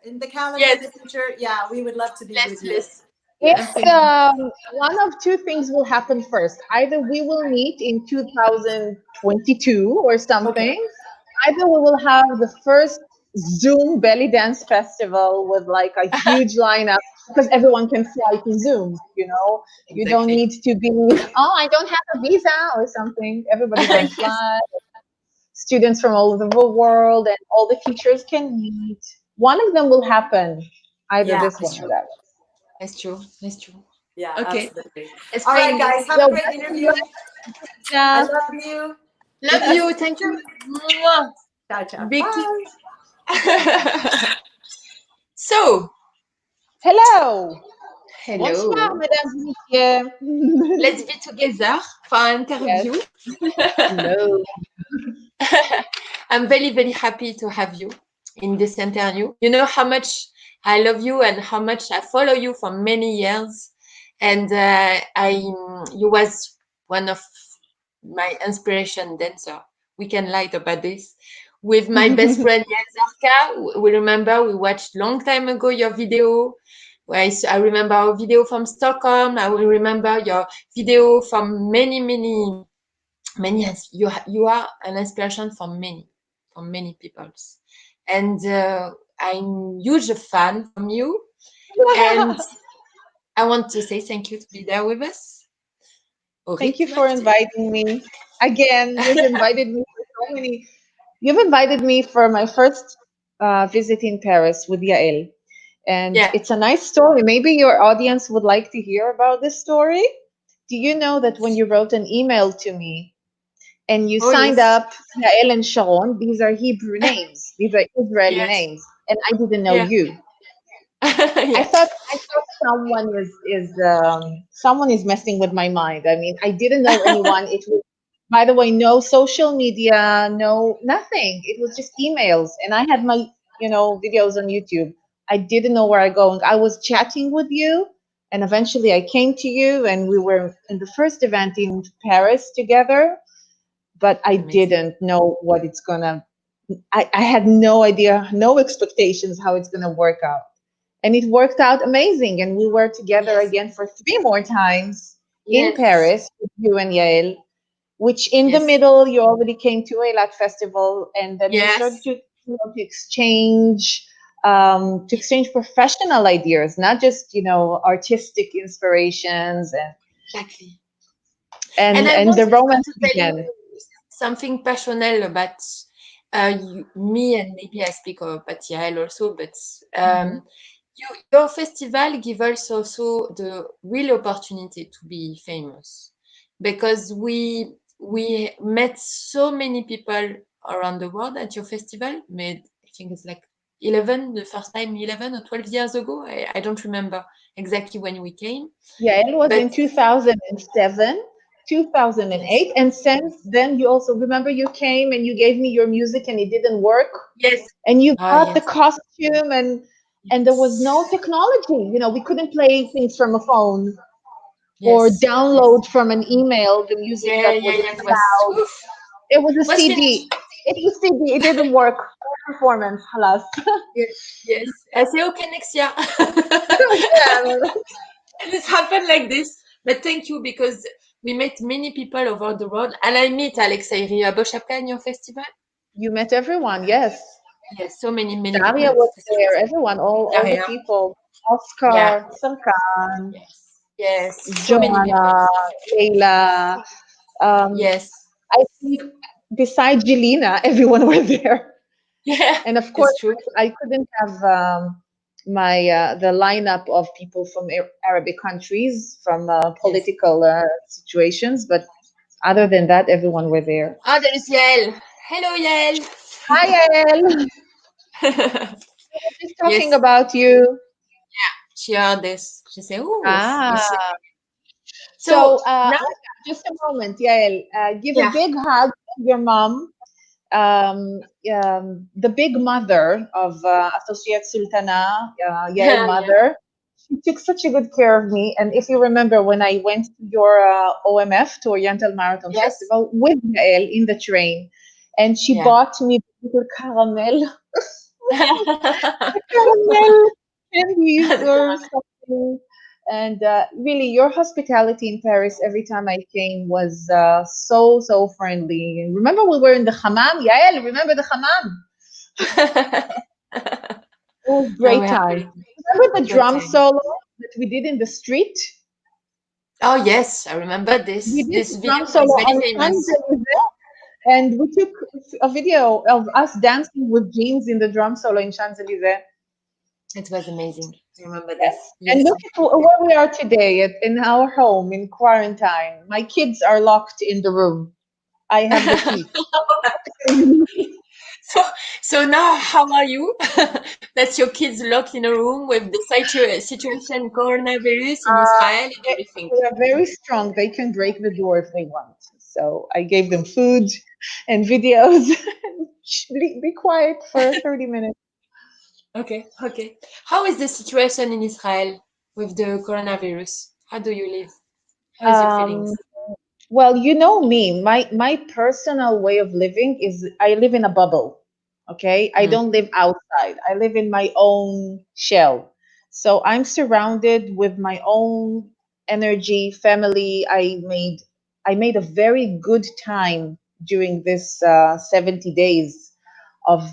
S1: in the calendar in
S2: Yes.
S1: the future. Yeah, we would love to be with you.
S2: Let's.
S1: Yes.
S3: It's
S2: Definitely.
S3: one of two things will happen first. Either we will meet in 2022 or
S1: Okay.
S3: something. Either we will have the first Zoom belly dance festival with like a huge lineup because everyone can fly to Zoom, you know. You don't
S2: Exactly.
S3: need to be, oh, I don't have a visa or something. Everybody can
S2: Yes.
S3: fly. Students from all over the world and all the teachers can meet. One of them will happen, either
S1: Yeah.
S3: this
S2: That's
S3: one or
S2: true.
S3: that.
S2: That's true. That's true.
S1: Yeah,
S2: Okay.
S1: absolutely.
S2: Let's
S1: All right,
S2: plan
S1: guys.
S2: this.
S1: Have a
S3: So
S1: great
S3: best of
S1: interview.
S3: luck,
S1: I
S3: Gina.
S1: love you. Big
S2: Love
S1: kisses.
S2: you. Thank you. Mwah.
S1: Ciao, ciao.
S2: Big
S1: Bye.
S2: kiss. So,
S3: Hello. Bonsoir,
S2: hello.
S3: mesdames et messieurs.
S2: Let's be together for our
S3: Yes.
S2: interview.
S3: Hello.
S2: I'm very, very happy to have you in this interview. You know how much I love you and how much I follow you for many years. And you was one of my inspiration dancer. We can lie about this. With my best friend Zarka, we remember we watched long time ago your video. I remember our video from Stockholm. I will remember your video from many, many, many. You are an inspiration for many people. And I'm huge fan from you. And I want to say thank you to be there with us.
S3: Thank
S2: Orit
S3: you for
S2: Maftsir.
S3: inviting me. Again, you've invited me for so many. You've invited me for my first visit in Paris with Yael. And
S2: Yeah.
S3: it's a nice story. Maybe your audience would like to hear about this story. Do you know that when you wrote an email to me and you
S2: Oh,
S3: signed
S2: yes.
S3: up Yael and Sharon, these are Hebrew names, these are Israeli
S2: Yes.
S3: names, and I didn't know
S2: Yeah.
S3: you. I
S2: Yeah.
S3: thought someone is messing with my mind. I mean, I didn't know anyone. It was, by the way, no social media, no nothing. It was just emails, and I had my videos on YouTube. I didn't know where I going. I was chatting with you, and eventually I came to you, and we were in the first event in Paris together. But I
S2: Amazing.
S3: didn't know what it's gonna. I had no idea, no expectations how it's gonna work out, and it worked out amazing. And we were together
S2: Yes.
S3: again for three more times in
S2: Yes.
S3: Paris with you and Yael, which in the
S2: Yes.
S3: middle you already came to Eilat Festival, and then we started
S2: Yes.
S3: to exchange to exchange professional ideas, not just, artistic inspirations,
S2: Exactly. And I
S3: and
S2: want
S3: the
S2: also
S3: romance
S2: to tell
S3: began.
S2: you something personal about me, and maybe I speak about Yael also, but
S3: Mhm.
S2: your festival gives us also the real opportunity to be famous, because we met so many people around the world at your festival. Made, I think it's like 11, the first time 11 or 12 years ago. I don't remember exactly when we came,
S3: Yeah, it was
S2: but
S3: in 2007,
S2: yes,
S3: 2008. And since then, you also remember you came and you gave me your music and it didn't work.
S2: yes,
S3: And you
S2: ah,
S3: bought the
S2: yes,
S3: costume, and there was no technology. We couldn't play things from a phone or
S2: yes, yes.
S3: download from an email the music
S2: Yeah,
S3: that
S2: yeah,
S3: was in
S2: yeah.
S3: the
S2: It was,
S3: cloud.
S2: oof,
S3: It was a
S2: was finished.
S3: CD. It was CD. It didn't work. No performance. Halas.
S2: Yes, yes. I say okay next year.
S3: Yeah.
S2: This happened like this. But thank you, because we met many people over the world, and I meet Alexei Boshapka in your festival.
S3: You met everyone. Yes.
S2: Yes, so many people.
S3: Daria was
S2: This
S3: there.
S2: was
S3: Everyone. All the
S2: Daria.
S3: people.
S2: Yeah,
S3: Oscar, Sarkan,
S2: yes, yes. So many people.
S3: Joanna, Leila. Um,
S2: Yes.
S3: I think besides Jillina, everyone were there.
S2: Yeah,
S3: And of
S2: it's
S3: course,
S2: true.
S3: I couldn't have my the lineup of people from Arabic countries, from
S2: Yes.
S3: political situations, but other than that, everyone were there.
S2: Ah, there is Yael. Hello, Yael.
S3: Hi, Yael. Just talking
S2: Yes,
S3: about you.
S2: she heard this. She said, "Oh,
S3: Ah,
S2: is she?"
S3: so
S2: So now,
S3: just a moment, Yael. Give a
S2: yeah,
S3: big hug to your mom, the big mother of Associate Sultana, Yael
S2: yeah,
S3: mother. She took such a good care of me. And if you remember, when I went to your OMF, to Oriental Marathon
S2: yes,
S3: Festival, with Yael in the train, and she
S2: yeah.
S3: bought me little caramel, caramel candies
S2: The
S3: or
S2: caramel.
S3: something. And really, your hospitality in Paris every time I came was so friendly. And remember, we were in the hammam. Yael, remember the hammam? It was
S2: No, we
S3: great
S2: have
S3: time.
S2: great,
S3: Remember the
S2: great
S3: drum
S2: time.
S3: solo that we did in the street?
S2: Oh yes, I remember
S3: We
S2: this.
S3: did
S2: This
S3: the
S2: video
S3: drum
S2: was
S3: solo
S2: very
S3: on
S2: famous.
S3: Champs-Élysées, and we took a video of us dancing with jeans in the drum solo in Champs-Élysées.
S2: It was amazing. I remember
S3: Yes.
S2: this.
S3: And
S2: Yes.
S3: look at where we are today in our home in quarantine. My kids are locked in the room. I have the key.
S2: So, so now, how are you? That's your kids locked in a room with the situation coronavirus in Israel and
S3: They,
S2: everything.
S3: they are very strong. They can break the door if they want. So I gave them food and videos. Be quiet for 30 minutes.
S2: Okay, okay. How is the situation in Israel with the coronavirus? How do you live? How is your
S3: Um,
S2: feelings?
S3: well, you know me. My personal way of living is I live in a bubble. Okay, I
S2: Mm,
S3: don't live outside. I live in my own shell. So I'm surrounded with my own energy, family. I made a very good time during this 70 days of,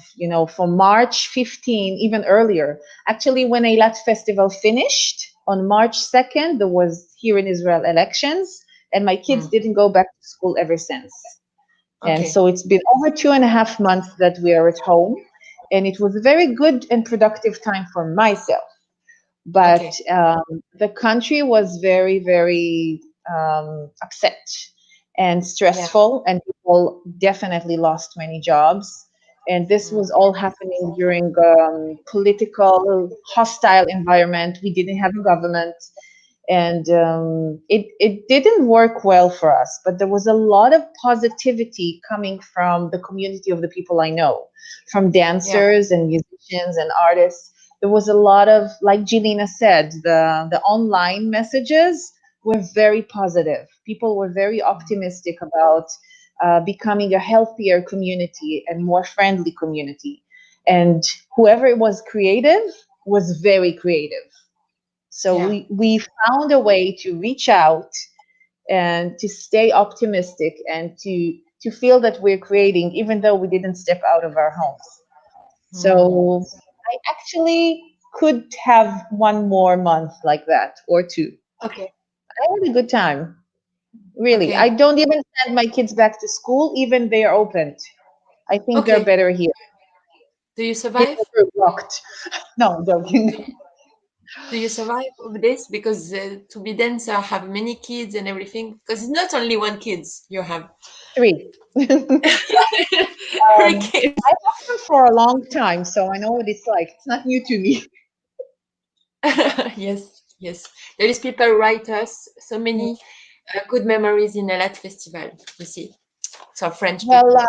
S3: from March 15, even earlier. Actually, when Eilat Festival finished on March 2nd, there was here in Israel elections, and my kids
S2: mm.
S3: didn't go back to school ever since. And
S2: Okay.
S3: so it's been over 2.5 months that we are at home, and it was a very good and productive time for myself. But
S2: Okay.
S3: the country was very upset and
S2: Yeah.
S3: stressful, and people definitely lost many jobs. And this
S2: Mm,
S3: was all happening during political hostile environment. We didn't have a government, and it didn't work well for us. But there was a lot of positivity coming from the community of the people I know, from
S2: yeah.
S3: dancers and musicians and artists. There was a lot of, like Jillina said, the online messages were very positive. People were very optimistic about becoming a healthier community and more friendly community. And whoever was creative was very creative. So
S2: Yeah.
S3: we found a way to reach out and to stay optimistic and to feel that we're creating, even though we didn't step out of our homes.
S2: Mm,
S3: So I actually could have one more month like that or two.
S2: Okay.
S3: I had a good time. Really. I
S2: Okay.
S3: don't even send my kids back to school, even they are opened. I think they're
S2: Okay.
S3: better here.
S2: Do you
S3: They
S2: survive?
S3: were blocked. No, I'm joking.
S2: Do you survive of this? Because to be dancer, have many kids and everything. Because it's not only one kids you have.
S3: 3.
S2: Three kids.
S3: I have them for a long time, so I know what it's like. It's not new to me.
S2: Yes, yes. There is people write us so many good memories in a Lat festival. You see, so French
S3: Well,
S2: people.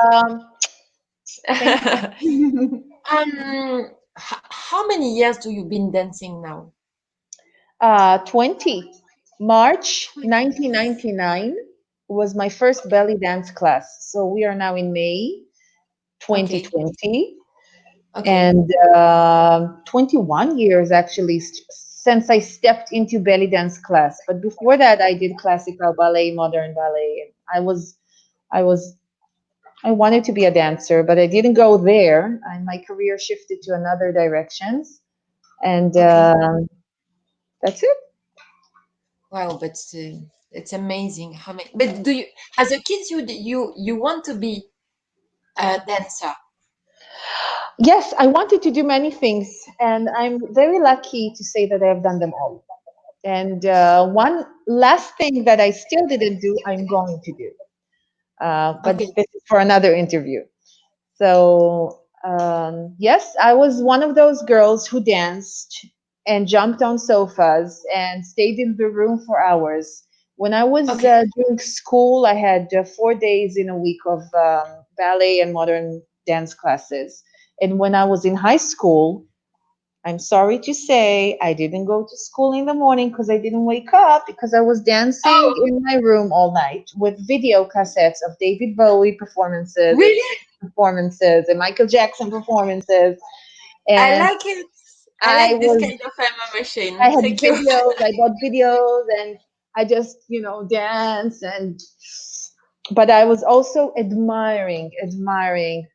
S3: thank you.
S2: How many years do you been dancing now?
S3: 20. March 1999 was my first belly dance class. So we are now in May
S2: Okay,
S3: 2020.
S2: okay,
S3: And 21 years actually since I stepped into belly dance class. But before that, I did classical ballet, modern ballet. I was, I wanted to be a dancer, but I didn't go there. And my career shifted to another directions, and
S2: okay.
S3: that's it.
S2: Wow, but it's amazing how many. But do you, as a kid, you want to be a dancer?
S3: Yes, I wanted to do many things, and I'm very lucky to say that I have done them all. And one last thing that I still didn't do, I'm going to do. But
S2: Okay,
S3: this is for another interview. So, yes, I was one of those girls who danced and jumped on sofas and stayed in the room for hours. When I was
S2: okay,
S3: doing school, I had 4 days in a week of ballet and modern dance classes. And when I was in high school, I'm sorry to say I didn't go to school in the morning because I didn't wake up because I was dancing
S2: Oh,
S3: in my room all night with video cassettes of David Bowie performances and
S2: really?
S3: Prince performances and Michael Jackson performances.
S2: I
S3: And
S2: like it. I
S3: I
S2: like this
S3: was,
S2: kind of
S3: I
S2: machine.
S3: had
S2: Thank you.
S3: videos, I bought videos and I just, dance but I was also admiring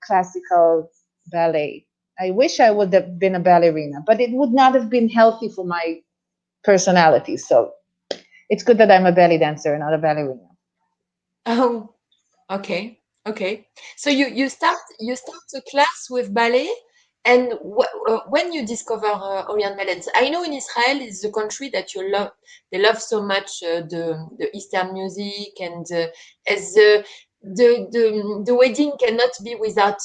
S3: classical ballet. I wish I would have been a ballerina, but it would not have been healthy for my personality. So it's good that I'm a belly dancer, not a ballerina.
S2: Oh, okay, okay. So you start a class with ballet, and when you discover Oriental dance, I know in Israel is the country that you love. They love so much the Eastern music, and as the wedding cannot be without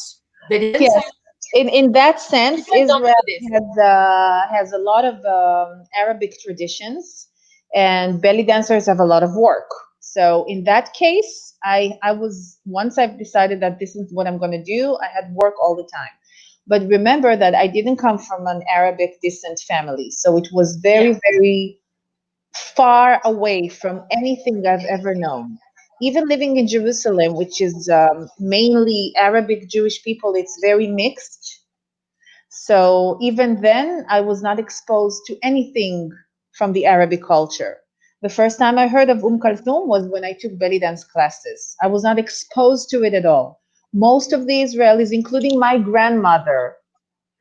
S2: belly dance.
S3: Yes, in that sense,
S2: People don't
S3: Israel
S2: know this.
S3: has a lot of Arabic traditions, and belly dancers have a lot of work. So in that case, I was once I've decided that this is what I'm going to do, I had work all the time. But remember that I didn't come from an Arabic descent family, so it was
S2: Yeah.
S3: very far away from anything I've ever known. Even living in Jerusalem, which is mainly Arabic Jewish people, it's very mixed. So even then, I was not exposed to anything from the Arabic culture. The first time I heard of Kulthum was when I took belly dance classes. I was not exposed to it at all. Most of the Israelis, including my grandmother,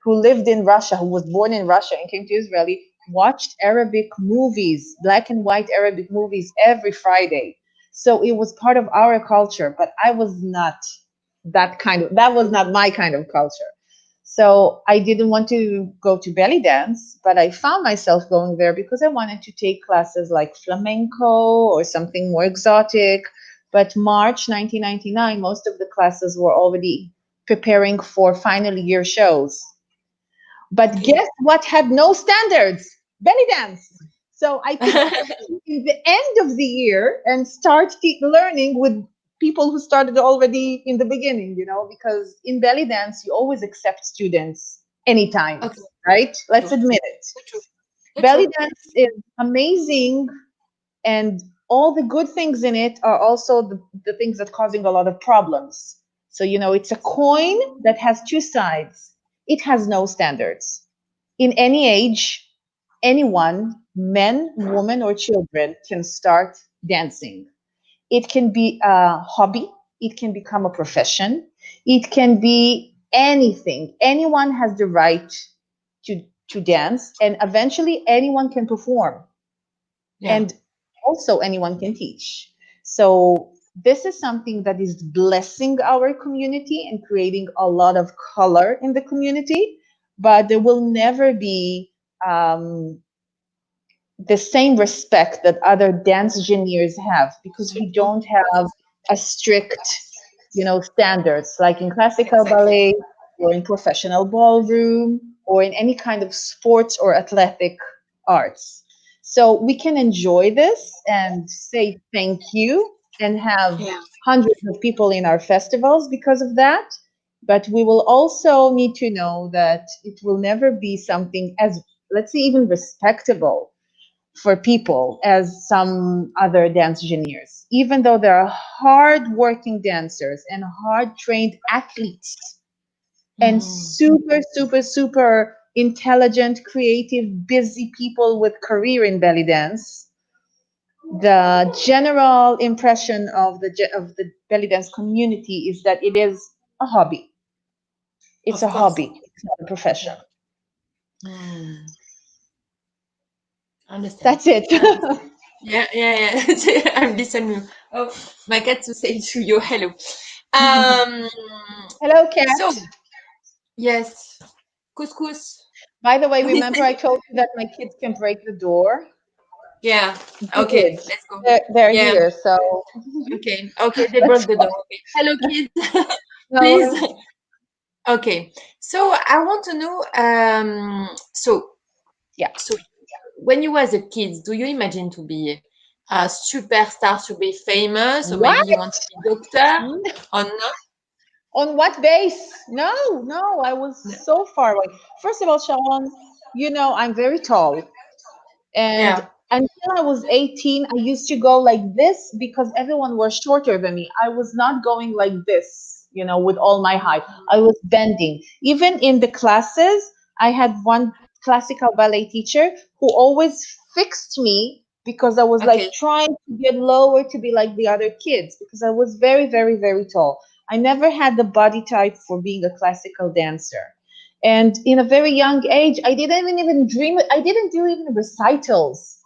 S3: who lived in Russia, who was born in Russia and came to Israel, watched Arabic movies, black and white Arabic movies every Friday. So it was part of our culture, but I was not that was not my kind of culture. So I didn't want to go to belly dance, but I found myself going there because I wanted to take classes like flamenco or something more exotic. But March 1999, most of the classes were already preparing for final year shows. But
S2: Okay.
S3: guess what had no standards? Belly dance. So I could come in the end of the year and start learning with people who started already in the beginning, because in belly dance, you always accept students anytime,
S2: Okay.
S3: right? Let's
S2: True.
S3: admit it.
S2: True.
S3: Belly
S2: True.
S3: dance is amazing, and all the good things in it are also the things that causing a lot of problems. So it's a coin that has two sides. It has no standards. In any age, anyone, men, women, or children, can start dancing. It can be a hobby, it can become a profession, it can be anything. Anyone has the right to dance, and eventually anyone can perform.
S2: Yeah.
S3: And also anyone can teach. So this is something that is blessing our community and creating a lot of color in the community, but there will never be the same respect that other dance engineers have, because we don't have a strict, standards like in classical
S2: Exactly.
S3: ballet or in professional ballroom or in any kind of sports or athletic arts. So we can enjoy this and say thank you and have
S2: Yeah.
S3: hundreds of people in our festivals because of that. But we will also need to know that it will never be something as, let's say, even respectable for people as some other dance engineers, even though there are hard working dancers and hard trained athletes and
S2: Mhm.
S3: super, super, super intelligent, creative, busy people with career in belly dance. The general impression of the belly dance community is that it is a hobby. It's
S2: Of
S3: a
S2: course.
S3: hobby. It's not a profession.
S2: Yeah. Mm. Understand.
S3: That's it.
S2: Understand. Yeah, yeah, yeah. I'm listening. Oh, my cat to say to you hello. Um,
S3: Hello, cat.
S2: so yes, couscous.
S3: By the way, remember I told you that my kids can break the door?
S2: Yeah. Okay,
S3: Good.
S2: let's go.
S3: They're
S2: Yeah.
S3: here, so
S2: Okay. Okay, they
S3: let's
S2: broke the
S3: go.
S2: door. Okay. Hello, kids. Please.
S3: No,
S2: Okay. So I want to know.
S3: yeah.
S2: So when you was a kid, do you imagine to be a superstar, to be famous, or maybe
S3: What?
S2: you want to be doctor,
S3: N-
S2: or not?
S3: On what base? No, no, I was
S2: No.
S3: so far away. First of all, Sharon, I'm very tall. And
S2: Yeah.
S3: until I was 18, I used to go like this because everyone was shorter than me. I was not going like this, with all my height. I was bending. Even in the classes, I had one classical ballet teacher who always fixed me because I was like
S2: Okay.
S3: trying to get lower to be like the other kids because I was very, very, very tall. I never had the body type for being a classical dancer. And in a very young age, I didn't even dream. I didn't do even recitals.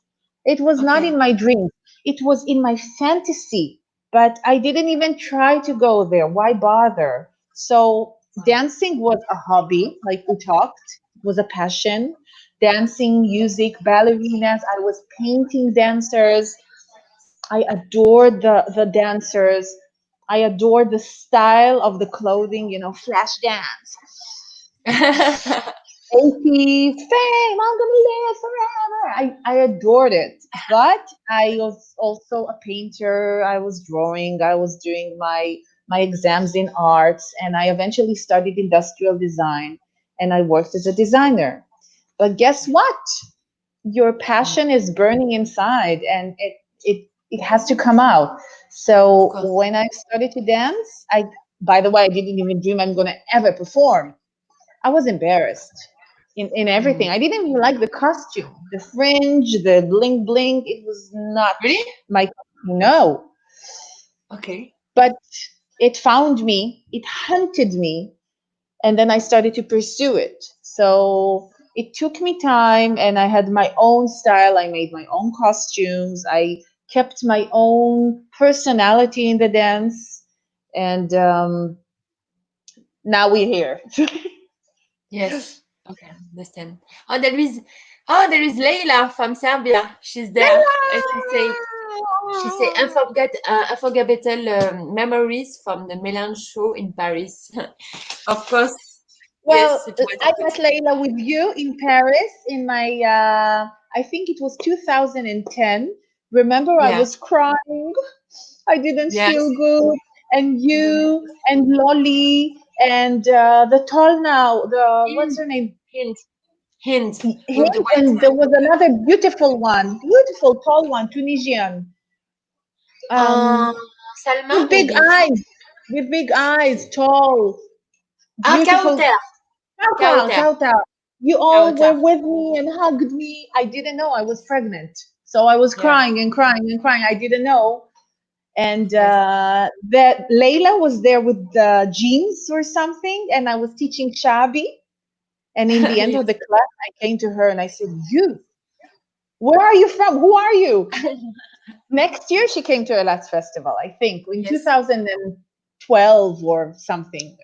S3: It was not
S2: Okay.
S3: in my dreams. It was in my fantasy. But I didn't even try to go there. Why bother? So dancing was a hobby, like we talked. It was a passion. Dancing, music, ballerinas. I was painting dancers. I adored the dancers. I adored the style of the clothing, flash dance. 80s fame, I'm gonna live forever. I adored it. But I was also a painter. I was drawing. I was doing my exams in arts, and I eventually studied industrial design and I worked as a designer. But guess what? Your passion is burning inside and it has to come out.
S2: Of
S3: So
S2: course.
S3: when I started to dance, I by the way, I didn't even dream I'm gonna ever perform. I was embarrassed in
S2: Mm.
S3: everything. I didn't even like the costume, the fringe, the bling bling. It was not
S2: Really?
S3: my no.
S2: Okay.
S3: But it found me, it hunted me, and then I started to pursue it. So it took me time, and I had my own style. I made my own costumes. I kept my own personality in the dance, and now we're here.
S2: Yes. Okay. Understand. Oh, there is Leila from Serbia. She's there, and she say unforgettable memories from the Melange show in Paris. Of course.
S3: Well,
S2: Yes, it was
S3: I met Layla with you in Paris in my, I think it was 2010. Remember, I
S2: yeah.
S3: was crying. I didn't
S2: Yes.
S3: feel good. And
S2: Yeah.
S3: you and Lolly and the tall now, what's
S2: Hint.
S3: her name?
S2: Hint. Hint.
S3: Him,
S2: With the white
S3: and there was another beautiful tall one, Tunisian,
S2: hair.
S3: um,
S2: Salma,
S3: with big
S2: maybe.
S3: eyes, tall,
S2: Ah,
S3: beautiful.
S2: Kauter.
S3: Tao,
S2: Kauter.
S3: Tao, Tao. You all were
S2: Kauter.
S3: with me and hugged me. I didn't know I was pregnant. So I was
S2: Yeah.
S3: crying and crying and crying. I didn't know. And
S2: Yes.
S3: that Layla was there with the jeans or something. And I was teaching Shabi. And in the end
S2: Yes.
S3: of the class, I came to her and I said, "You, where are you from? Who are you?" Next year, she came to a last festival, I think, in
S2: Yes.
S3: 2012 or something.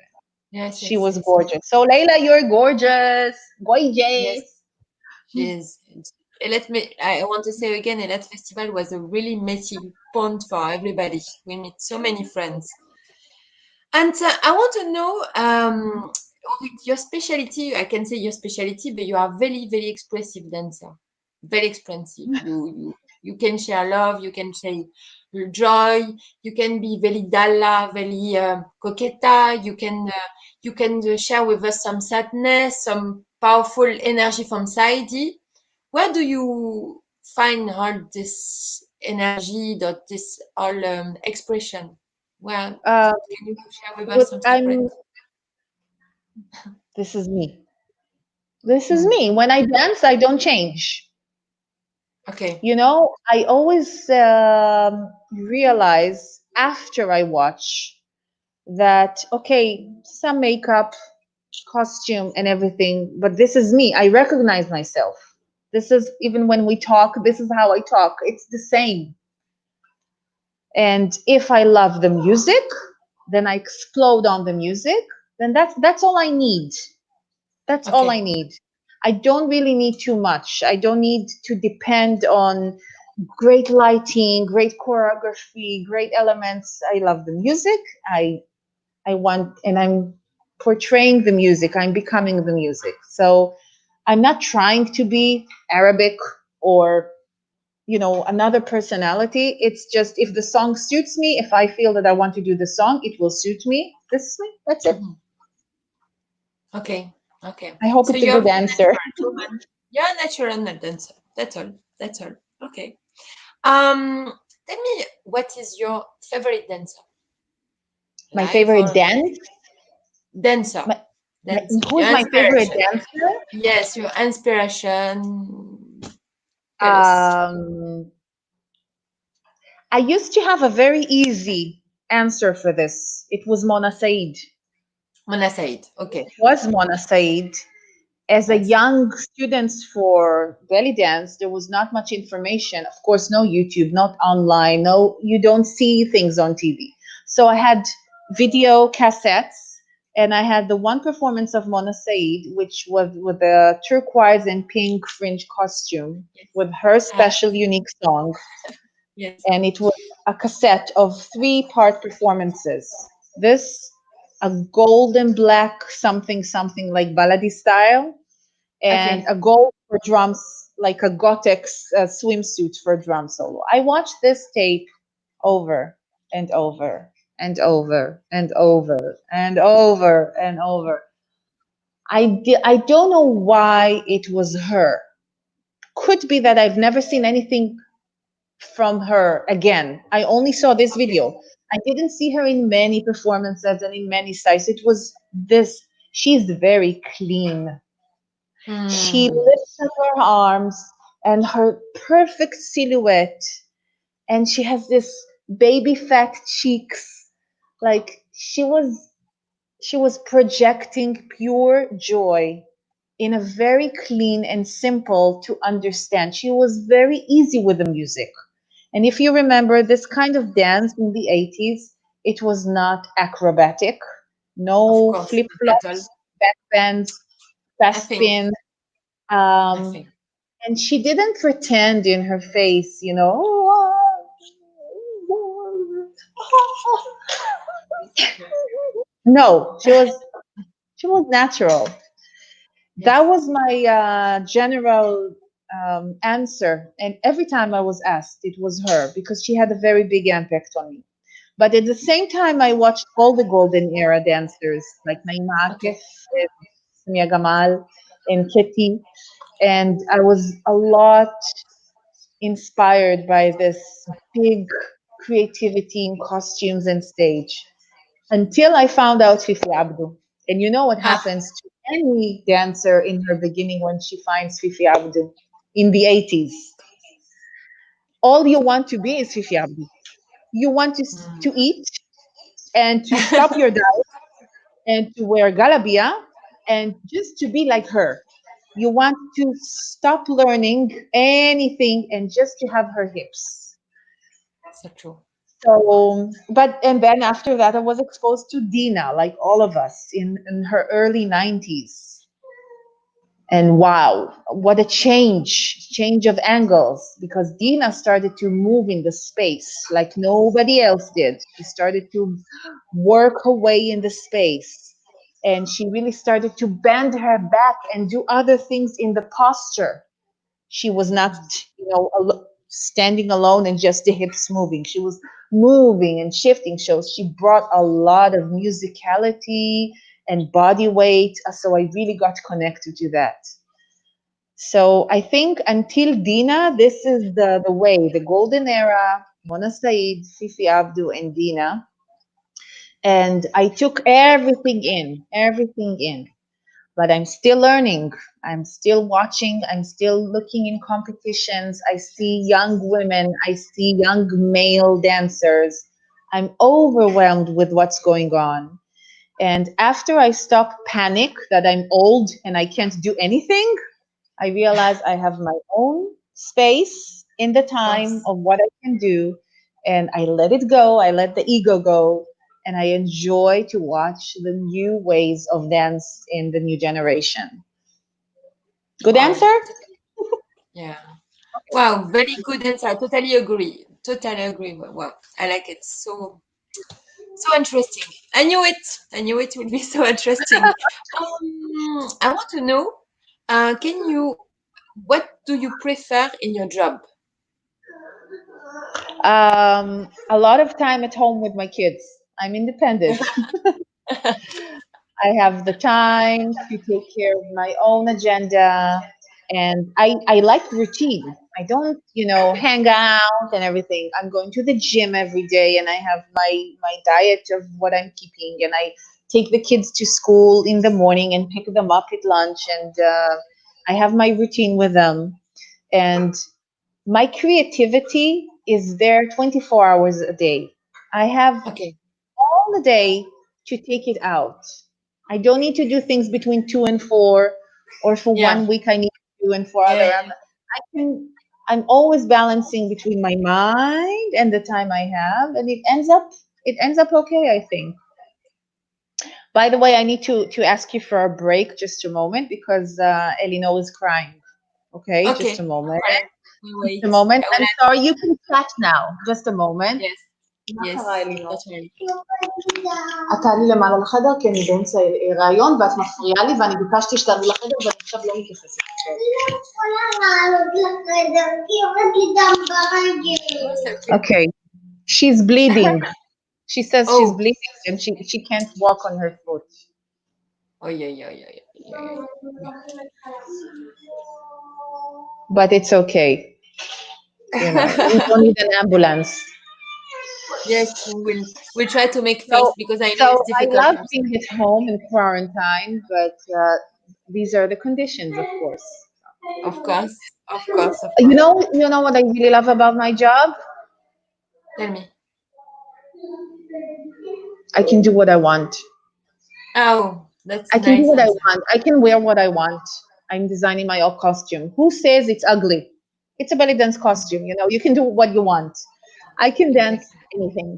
S2: Yes.
S3: She
S2: Yes.
S3: was
S2: Yes.
S3: gorgeous. So, Layla, you're gorgeous.
S2: Yes.
S3: Gorgeous.
S2: She is. I want to say again, Elat Festival was a really messy point for everybody. We meet so many friends. And I want to know, with your specialty, I can say your specialty, but you are very, very expressive dancer. Very expressive. You can share love, you can share joy, you can be very dalla, very coqueta, you can share with us some sadness, some powerful energy from Saidi. Where do you find all this energy, that this all expression? Where
S3: Uh,
S2: can you share with us
S3: but
S2: some secrets?
S3: this is me. This is
S2: Mm.
S3: me. When I dance, I don't change.
S2: Okay.
S3: I always realize after I watch that, okay, some makeup, costume, and everything, but this is me. I recognize myself. This is, even when we talk, this is how I talk. It's the same. And if I love the music, then I explode on the music. Then that's all I need. That's all I
S2: Okay.
S3: need. I don't really need too much. I don't need to depend on great lighting, great choreography, great elements. I love the music. I want, and I'm portraying the music. I'm becoming the music. So I'm not trying to be Arabic or another personality. It's just, if the song suits me, if I feel that I want to do the song, it will suit me. This is me. That's it.
S2: Mhm. Okay. Okay.
S3: I hope
S2: So
S3: it's a
S2: you're
S3: good
S2: very
S3: answer.
S2: natural woman. You're a natural dancer. That's all. That's all. Okay. Tell me, what is your favorite dancer?
S3: My
S2: Live
S3: favorite
S2: or
S3: dance.
S2: dancer?
S3: My,
S2: Dancer.
S3: who's
S2: Your
S3: my favorite
S2: inspiration.
S3: dancer?
S2: Yes, your inspiration. Tell us.
S3: Um, I used to have a very easy answer for this. It was Mona Said.
S2: Mona Said. Okay.
S3: Was Mona Said. As a
S2: Yes.
S3: young student for belly dance, there was not much information. Of course, no YouTube, not online, no, you don't see things on TV. So I had video cassettes, and I had the one performance of Mona Said, which was with a turquoise and pink fringe costume
S2: Yes.
S3: with her
S2: I have.
S3: special unique song.
S2: Yes.
S3: And it was a cassette of three-part performances. This, a golden black something something like baladi style, and
S2: Okay.
S3: a gold for drums, like a gothic swimsuit for drum solo. I watched this tape over and over and over and over and over and over. I don't know why it was her. Could be that I've never seen anything from her again. I only saw this
S2: Okay.
S3: video. I didn't see her in many performances and in many styles. It was this. She's very clean. She
S2: Hmm.
S3: lifts up her arms and her perfect silhouette, and she has this baby fat cheeks. Like she was projecting pure joy in a very clean and simple to understand. She was very easy with the music. And if you remember this kind of dance in the 80s, it was not acrobatic,
S2: Of
S3: no
S2: course.
S3: flip
S2: Not at all.
S3: flops, back bends,
S2: I
S3: fast
S2: think.
S3: spin.
S2: I
S3: Um,
S2: think.
S3: and she didn't pretend in her face. No, she was natural. That
S2: Yes.
S3: was my general answer. And every time I was asked, it was her because she had a very big impact on me. But at the same time, I watched all the golden era dancers like Naima Akif,
S2: Okay.
S3: Samia Gamal, and Kitty. And I was a lot inspired by this big creativity in costumes and stage until I found out Fifi Abdu. And you know what
S2: Ah,
S3: happens to any dancer in her beginning when she finds Fifi Abdu in the 80s? All you want to be is Fifi Abdu. You want
S2: mm.
S3: to eat and to stop your diet and to wear galabia and just to be like her. You want to stop learning anything and just to have her hips.
S2: So true.
S3: So, and then after that, I was exposed to Dina, like all of us, in her early 90s. And wow, what a change of angles, because Dina started to move in the space like nobody else did. She started to work her way in the space, and she really started to bend her back and do other things in the posture. She was not, standing alone and just the hips moving. She was moving and shifting. So she brought a lot of musicality and body weight. So I really got connected to that. So I think until Dina, this is the way, the golden era, Mona Said, Fifi Abdu, and Dina. And I took everything in. But I'm still learning. I'm still watching. I'm still looking in competitions. I see young women. I see young male dancers. I'm overwhelmed with what's going on. And after I stop panic that I'm old and I can't do anything, I realize I have my own space in the time
S2: Yes.
S3: of what I can do, and I let it go. I let the ego go, and I enjoy to watch the new ways of dance in the new generation. Good
S2: Wow.
S3: answer?
S2: Yeah. Wow. Very good answer. I totally agree. Totally agree. Wow. I like it. So interesting. I knew it. I knew it would be so interesting. I want to know, what do you prefer in your job?
S3: A lot of time at home with my kids. I'm independent. I have the time to take care of my own agenda, and I like routine. I don't, hang out and everything. I'm going to the gym every day, and I have my diet of what I'm keeping, and I take the kids to school in the morning and pick them up at lunch, and I have my routine with them, and my creativity is there 24 hours a day. I have
S2: Okay.
S3: all the day to take it out. I don't need to do things between 2 and 4, or for
S2: Yeah.
S3: 1 week I need to do and for
S2: Yeah.
S3: other.
S2: Yeah.
S3: I can. I'm always balancing between my mind and the time I have, and it ends up okay, I think. By the way, I need to ask you for a break, just a moment, because Elino is crying. Okay, just a
S2: Okay. No
S3: moment.
S2: problem. We
S3: Just
S2: wait.
S3: a moment.
S2: I will
S3: I'm
S2: ask.
S3: sorry, you can chat now. Just a moment.
S2: Yes.
S3: מה קרה,
S2: Yes.
S3: אלינור?
S2: Totally.
S3: את תעלי למעלה לחדר כי אני באמצע ראיון ואת מפריעה לי ואני ביקשתי שתעלי לחדר ואני עכשיו לא מתייחסת. אני לא יכולה לעלות לחדר כי יורד לי דם ברגל.
S2: Yes, okay.
S3: Okay, she's bleeding. She says she's
S2: Oh.
S3: bleeding and she can't walk on her foot.
S2: Oh, yeah, yeah, yeah, yeah, yeah, yeah. Yeah.
S3: But it's okay. We don't need an ambulance.
S2: Yes, we'll try to make
S3: So,
S2: first because I know
S3: so
S2: it's
S3: I
S2: difficult.
S3: love being at home in quarantine, but these are the conditions, of course.
S2: Of course, of course, of
S3: You
S2: course.
S3: know, you know what I really love about my job?
S2: Tell me.
S3: I can do what I want.
S2: Oh, that's
S3: I
S2: a
S3: can do
S2: nice
S3: what I
S2: answer.
S3: want. I can wear what I want. I'm designing my own costume. Who says it's ugly? It's a belly dance costume. You can do what you want. I can dance
S2: Exactly.
S3: anything.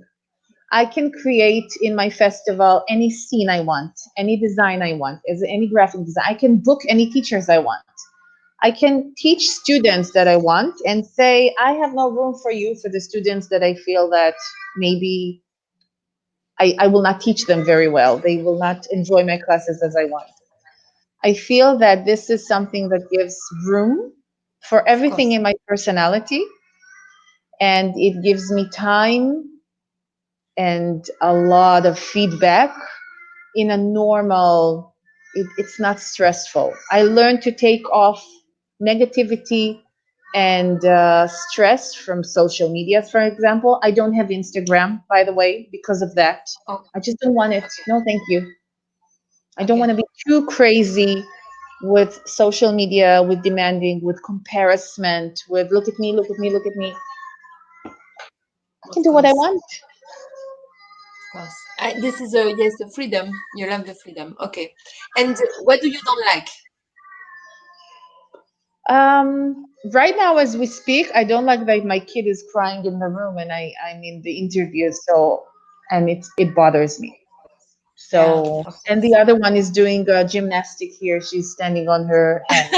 S3: I can create in my festival any scene I want, any design I want, as any graphic design. I can book any teachers I want. I can teach students that I want and say, I have no room for you for the students that I feel that maybe I will not teach them very well. They will not enjoy my classes as I want. I feel that this is something that gives room for
S2: Of
S3: everything
S2: course.
S3: in my personality, and it gives me time and a lot of feedback in a normal, it's not stressful. I learned to take off negativity and stress from social media, for example. I don't have Instagram, by the way, because of that.
S2: Oh,
S3: I just don't want it.
S2: okay.
S3: No, thank you. I don't want
S2: Okay.
S3: to be too crazy with social media, with demanding, with comparison, with look at me, look at me, look at me. I can
S2: Of
S3: do what I
S2: course.
S3: want.
S2: Of course. This is a yes, the freedom. You love the freedom. Okay. And what do you don't like?
S3: Right now, as we speak, I don't like that my kid is crying in the room and I'm in the interview, so and it bothers me.
S2: Yeah,
S3: So,
S2: of
S3: and the
S2: course.
S3: other one is doing gymnastic here. She's standing on her hands.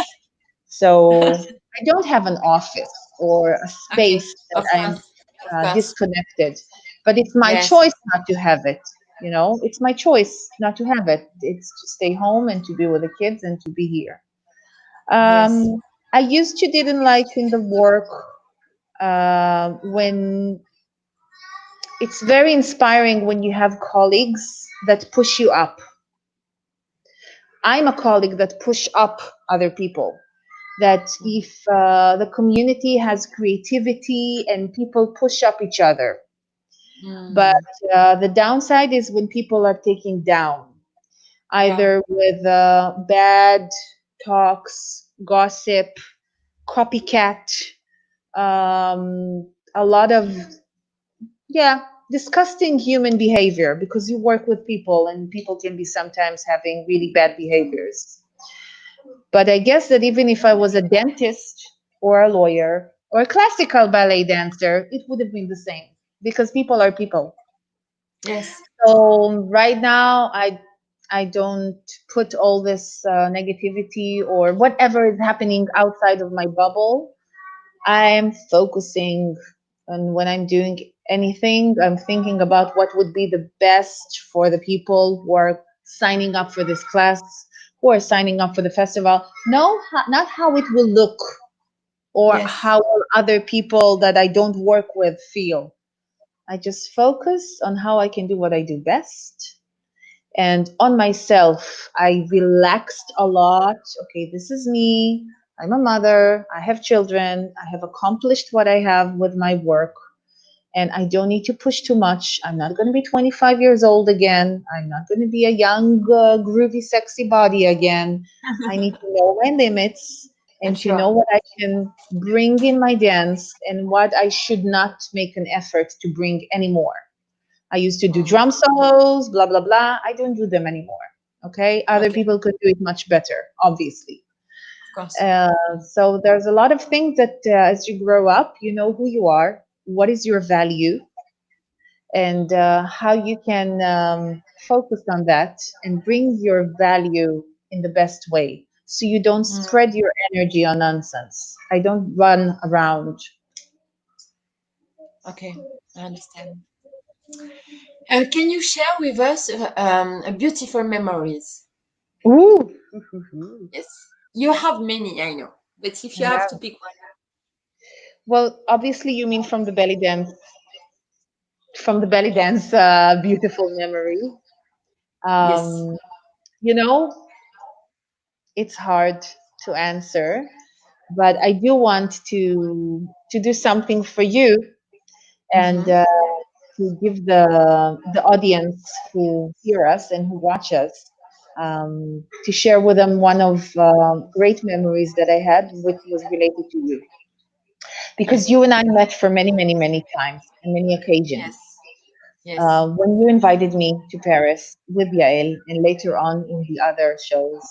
S3: So I don't have an office or a
S2: Okay,
S3: space that
S2: of
S3: I'm
S2: course, of course.
S3: disconnected. But it's my
S2: Yes,
S3: choice not to have it. You know, it's my choice not to have it. It's to stay home and to be with the kids and to be here.
S2: yes.
S3: I used to didn't like in the work when it's very inspiring when you have colleagues that push you up. I'm a colleague that push up other people. That
S2: Mm,
S3: if the community has creativity and people push up each other, but
S2: mm,
S3: the downside is when people are taking down,
S2: yeah.
S3: either with bad talks, gossip, copycat, a lot of yeah, disgusting human behavior because you work with people and people can be sometimes having really bad behaviors. But I guess that even if I was a dentist or a lawyer or a classical ballet dancer, it would have been the same because people are people.
S2: Yes.
S3: So right now, I don't put all this negativity or whatever is happening outside of my bubble. I'm focusing on when I'm doing anything, I'm thinking about what would be the best for the people who are signing up for this class, who are signing up for the festival. No, not how it will look or
S2: Yes.
S3: how other people that I don't work with feel. I just focus on how I can do what I do best and on myself. I relaxed a lot. Okay, this is me. I'm a mother. I have children. I have accomplished what I have with my work, and I don't need to push too much. I'm not going to be 25 years old again. I'm not going to be a young, groovy, sexy body again. I need to know my limits
S2: I'm
S3: and to know
S2: sure.
S3: what I can bring in my dance and what I should not make an effort to bring anymore. I used to do
S2: Mm,
S3: drum solos, blah, blah, blah. I don't do them anymore. Okay. Other
S2: okay,
S3: people could do it much better, obviously.
S2: of course.
S3: So there's a lot of things that as you grow up, you know who you are, what is your value, and how you can focus on that and bring your value in the best way. So you don't
S2: Mm,
S3: spread your energy on nonsense. I don't run around.
S2: okay, I understand. Can you share with us a beautiful memories?
S3: Ooh.
S2: Yes. You have many, I know, but if you have to pick one.
S3: Well, obviously, you mean from the belly dance, beautiful memory.
S2: Yes.
S3: Um, you know, it's hard to answer, but I do want to do something for you and
S2: Mm-hmm.
S3: to give the audience who hear us and who watch us to share with them one of great memories that I had, which was related to you, because
S2: Yes.
S3: you and I met for many, many, many times and many occasions.
S2: Yes. Yes.
S3: When you invited me to Paris with Yael and later on in the other shows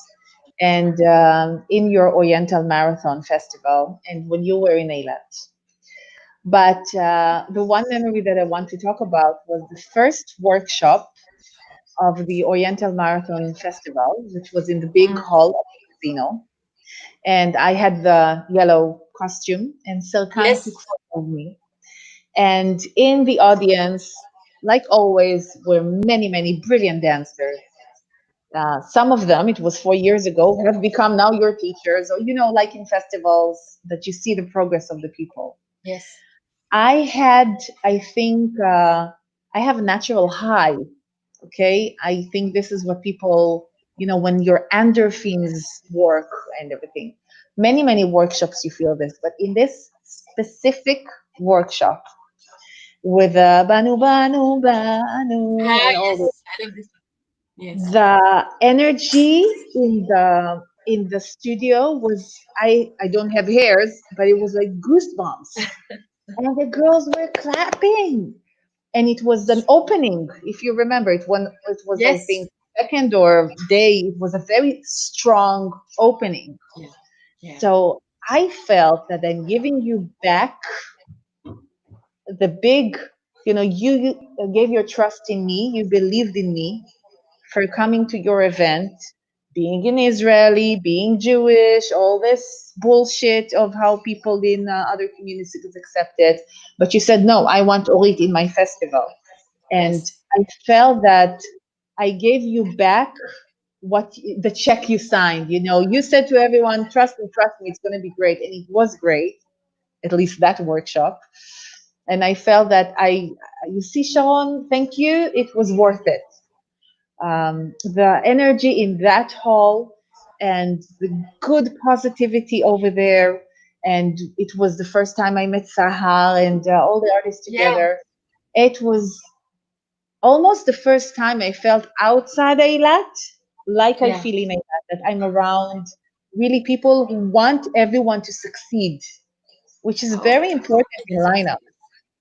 S3: and in your Oriental Marathon Festival and when you were in Eilat. But the one memory that I want to talk about was the first workshop of the Oriental Marathon Festival, which was in the big
S2: Mm,
S3: hall of the casino. And I had the yellow costume, and Serkan took
S2: yes.
S3: photo of me. And in the audience, like always, were many, many brilliant dancers. Some of them, it was 4 years ago, have become now your teachers, or like in festivals that you see the progress of the people.
S2: Yes.
S3: I had, I think, I have a natural high. Okay, I think this is what people, when your endorphins work and everything. Many, many workshops you feel this, but in this specific workshop with Banu Banu Banu
S2: Ah,
S3: and all this.
S2: yes. I love this one. Yes.
S3: The energy in the studio was I don't have hairs, but it was like goosebumps. And the girls were clapping. and it was an opening. If you remember, it was I
S2: Yes.
S3: think second or day. It was a very strong opening.
S2: Yeah. Yeah.
S3: So I felt that I'm giving you back the big, you gave your trust in me, you believed in me for coming to your event, being an Israeli, being Jewish, all this bullshit of how people in other communities accept it. But you said, no, I want Orit in my festival. And
S2: Yes.
S3: I felt that I gave you back the check you signed. You said to everyone, trust me, it's going to be great. And it was great, at least that workshop. And I felt that you see, Sharon, thank you. It was worth it. The energy in that hall and the good positivity over there. And it was the first time I met Sahar and all the artists
S2: Yeah.
S3: together. It was almost the first time I felt outside Eilat, like I
S2: Yeah.
S3: feel in Eilat, that I'm around really people who want everyone to succeed, which is
S2: Oh,
S3: very important
S2: it
S3: in
S2: is
S3: lineup.
S2: success.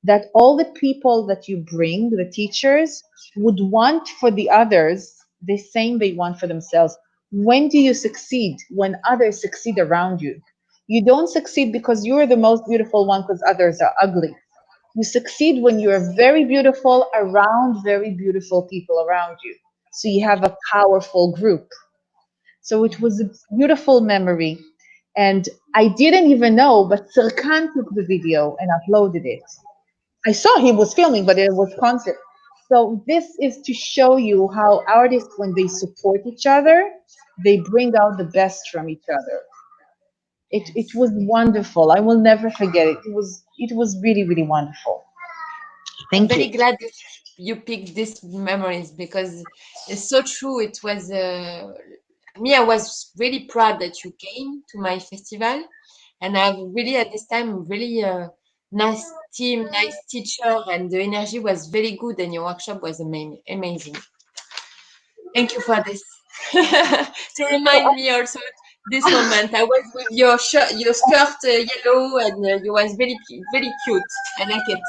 S3: That all the people that you bring, the teachers, would want for the others the same they want for themselves. When do you succeed? When others succeed around you. You don't succeed because you're the most beautiful one because others are ugly. You succeed when you're very beautiful around very beautiful people around you. So you have a powerful group. So it was a beautiful memory. And I didn't even know, but Sirkan took the video and uploaded it. I saw he was filming, but it was concert. So this is to show you how artists, when they support each other, they bring out the best from each other. It
S2: Yes.
S3: was wonderful. I will never forget it. It was really, really wonderful.
S2: I'm
S3: Thank
S2: very
S3: you.
S2: glad that you picked these memories because it's so true. It was me. I was really proud that you came to my festival, and I really at this time really nice team, nice teacher, and the energy was very good. And your workshop was amazing. Thank you for this. To
S3: So
S2: remind me also this moment. I was with your shirt, your skirt yellow, and you was very cute. I like it.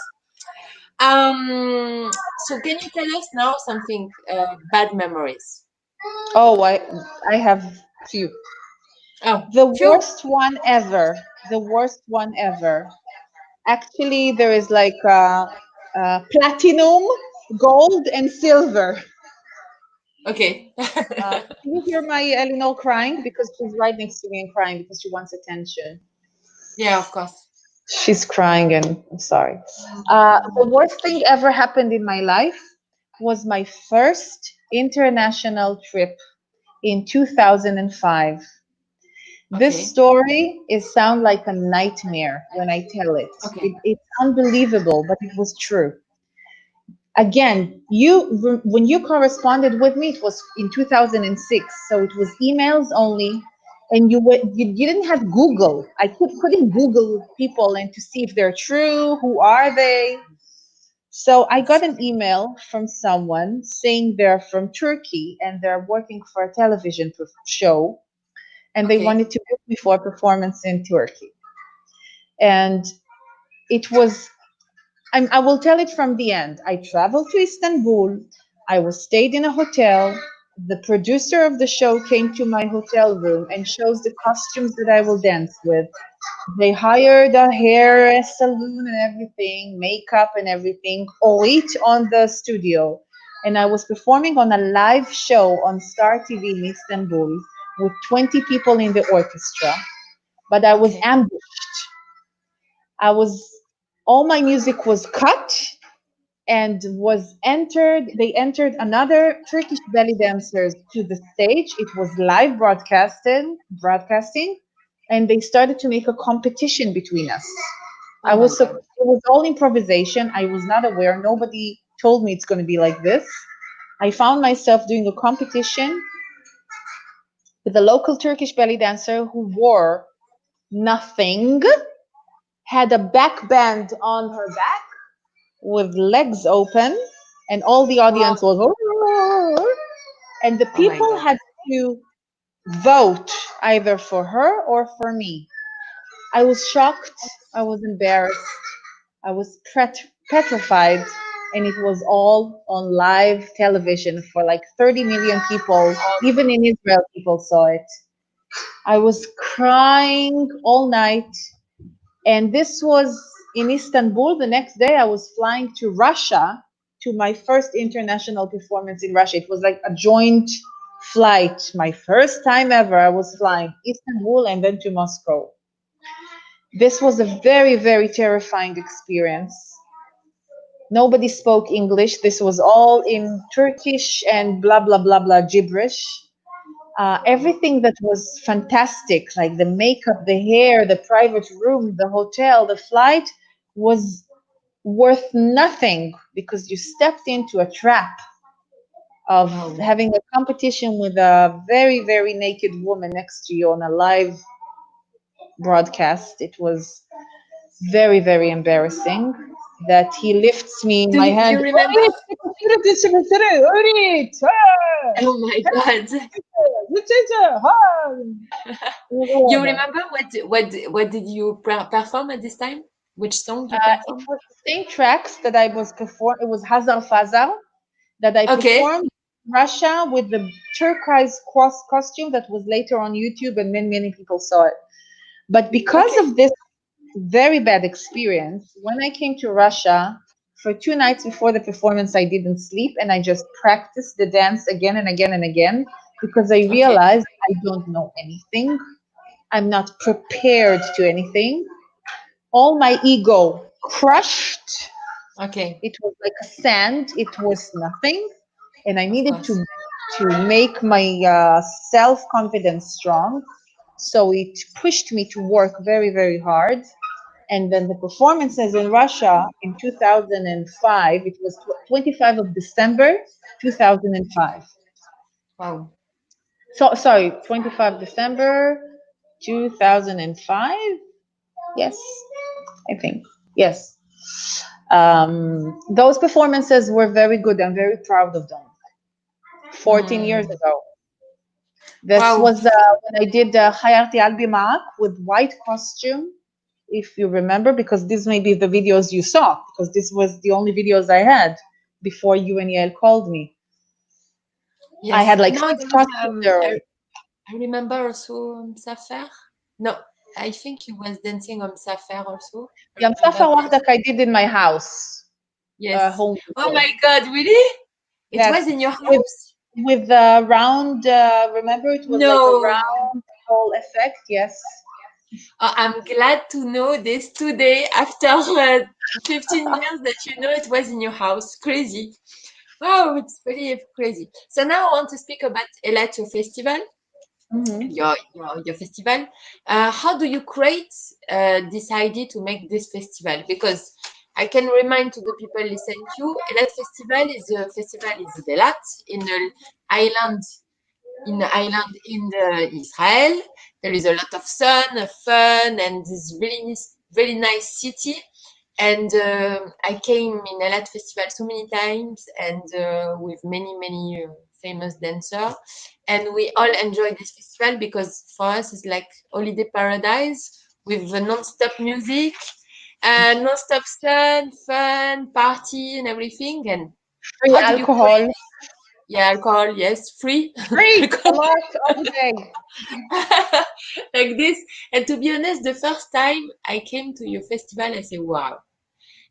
S2: So can you tell us now something bad memories?
S3: oh, I have few.
S2: Oh,
S3: The
S2: few.
S3: worst one ever. The worst one ever. Actually, there is like platinum, gold, and silver.
S2: Okay.
S3: Can you hear my Eleanor crying? Because she's right next to me and crying because she wants attention.
S2: Yeah, of course.
S3: She's crying, and I'm sorry. The
S2: Mm,
S3: worst thing ever happened in my life was my first international trip in 2005. This
S2: okay.
S3: story is sound like a nightmare when I tell it.
S2: Okay.
S3: It's unbelievable, but it was true. Again, when you corresponded with me, it was in 2006, so it was emails only, and you didn't have Google. I couldn't Google people and to see if they're true, who are they. So I got an email from someone saying they're from Turkey and they're working for a television show, and they
S2: Okay.
S3: wanted to book me for a performance in Turkey. And it was I will tell it from the end. I traveled to Istanbul. I was stayed in a hotel. The producer of the show came to my hotel room and shows the costumes that I will dance with. They hired a hair salon and everything, makeup and everything, Orit on the studio. And I was performing on a live show on Star TV in Istanbul with 20 people in the orchestra. But I was
S2: Okay.
S3: ambushed. I was all my music was cut and was entered they entered another Turkish belly dancers to the stage. It was live broadcasting, and they started to make a competition between us.
S2: Oh my God.
S3: It was all improvisation. I was not aware. Nobody told me it's going to be like this. I found myself doing a competition with a local Turkish belly dancer who wore nothing, had a back band on her back with legs open, and all the
S2: Wow.
S3: audience was, "Oh," and the
S2: Oh my
S3: people
S2: God.
S3: had to vote either for her or for me. I was shocked. I was embarrassed. I was petrified. and it was all on live television for like 30 million people. Even in Israel, people saw it. I was crying all night, and this was in Istanbul. The next day, I was flying to Russia to my first international performance in Russia. It was like a joint flight. My first time ever, I was flying Istanbul and then to Moscow. This was a very, very terrifying experience. Nobody spoke English. This was all in Turkish and blah, blah, blah, blah, gibberish. Everything that was fantastic, like the makeup, the hair, the private room, the hotel, the flight, was worth nothing because you stepped into a trap of having a competition with a very, very naked woman next to you on a live broadcast. It was very, very embarrassing that he lifts me in
S2: Do
S3: my
S2: you
S3: hand.
S2: remember?
S3: Orit,
S2: Oh my God. You remember what did you perform at this time? Which song you
S3: It
S2: performed?
S3: was the same tracks that I was perform. It was Hazar Fazar that I
S2: Okay.
S3: performed in Russia with the turquoise costume that was later on YouTube, and many, many people saw it. But because
S2: Okay.
S3: of this very bad experience, when I came to Russia for 2 nights before the performance, I didn't sleep and I just practiced the dance again and again and again because I
S2: Okay.
S3: realized I don't know anything. I'm not prepared to anything. All my ego crushed.
S2: Okay.
S3: It was like a sand. It was nothing, and I
S2: Of
S3: needed
S2: course.
S3: to make my self confidence strong. So it pushed me to work very, very hard. And then the performances in Russia in 2005. It was 25 of December 2005.
S2: Wow.
S3: So sorry, 25 December 2005. Yes, I think yes. Those performances were very good. I'm very proud of them. 14 years
S2: Mm.
S3: ago. This
S2: Wow.
S3: was when I did Hayati Albi Ma'ak with white costume, if you remember, because these may be the videos you saw, because this was the only videos I had before you and Yael called me. I
S2: Yes.
S3: had like
S2: No,
S3: 6 costumes there.
S2: I remember also Maftsir. No, I think he was dancing on Maftsir also. I
S3: Yeah,
S2: remember
S3: Msafa
S2: this.
S3: Wahdak I did in my house,
S2: Yes.
S3: home
S2: Oh
S3: video.
S2: my God, really? It was
S3: Yes,
S2: in your
S3: with
S2: house?
S3: with the round. Remember, it was like a
S2: No.
S3: round whole effect. Yes.
S2: I'm glad to know this today after 15 years that you know it was in your house. Crazy. Wow, it's really crazy. So now I want to speak about Elat, your festival,
S3: Mm-hmm.
S2: your festival. How do you create this idea to make this festival? Because I can remind to the people listening to you, Elat Festival is a festival in Elat, in an island in the Israel. There is a lot of sun, fun, and this very nice city. And I came in Elat Festival so many times, and with many famous dancers, and we all enjoy this festival because for us it's like holiday paradise with the non-stop music, non-stop sun, fun, party, and everything. And
S3: Free
S2: how did you
S3: alcohol.
S2: create? Yeah, alcohol, yes, free.
S3: Free a
S2: Alcohol.
S3: lot all day.
S2: Like this. And to be honest, the first time I came to your festival, I said, wow.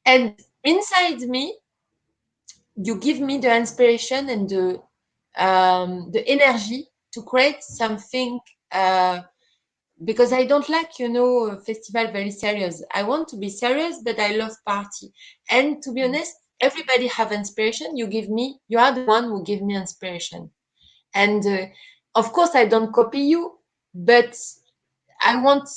S2: And inside me, you give me the inspiration and the energy to create something because I don't like, a festival very serious. I want to be serious, but I love party. And to be honest, everybody have inspiration. You are the one who give me inspiration. And of course, I don't copy you, but I want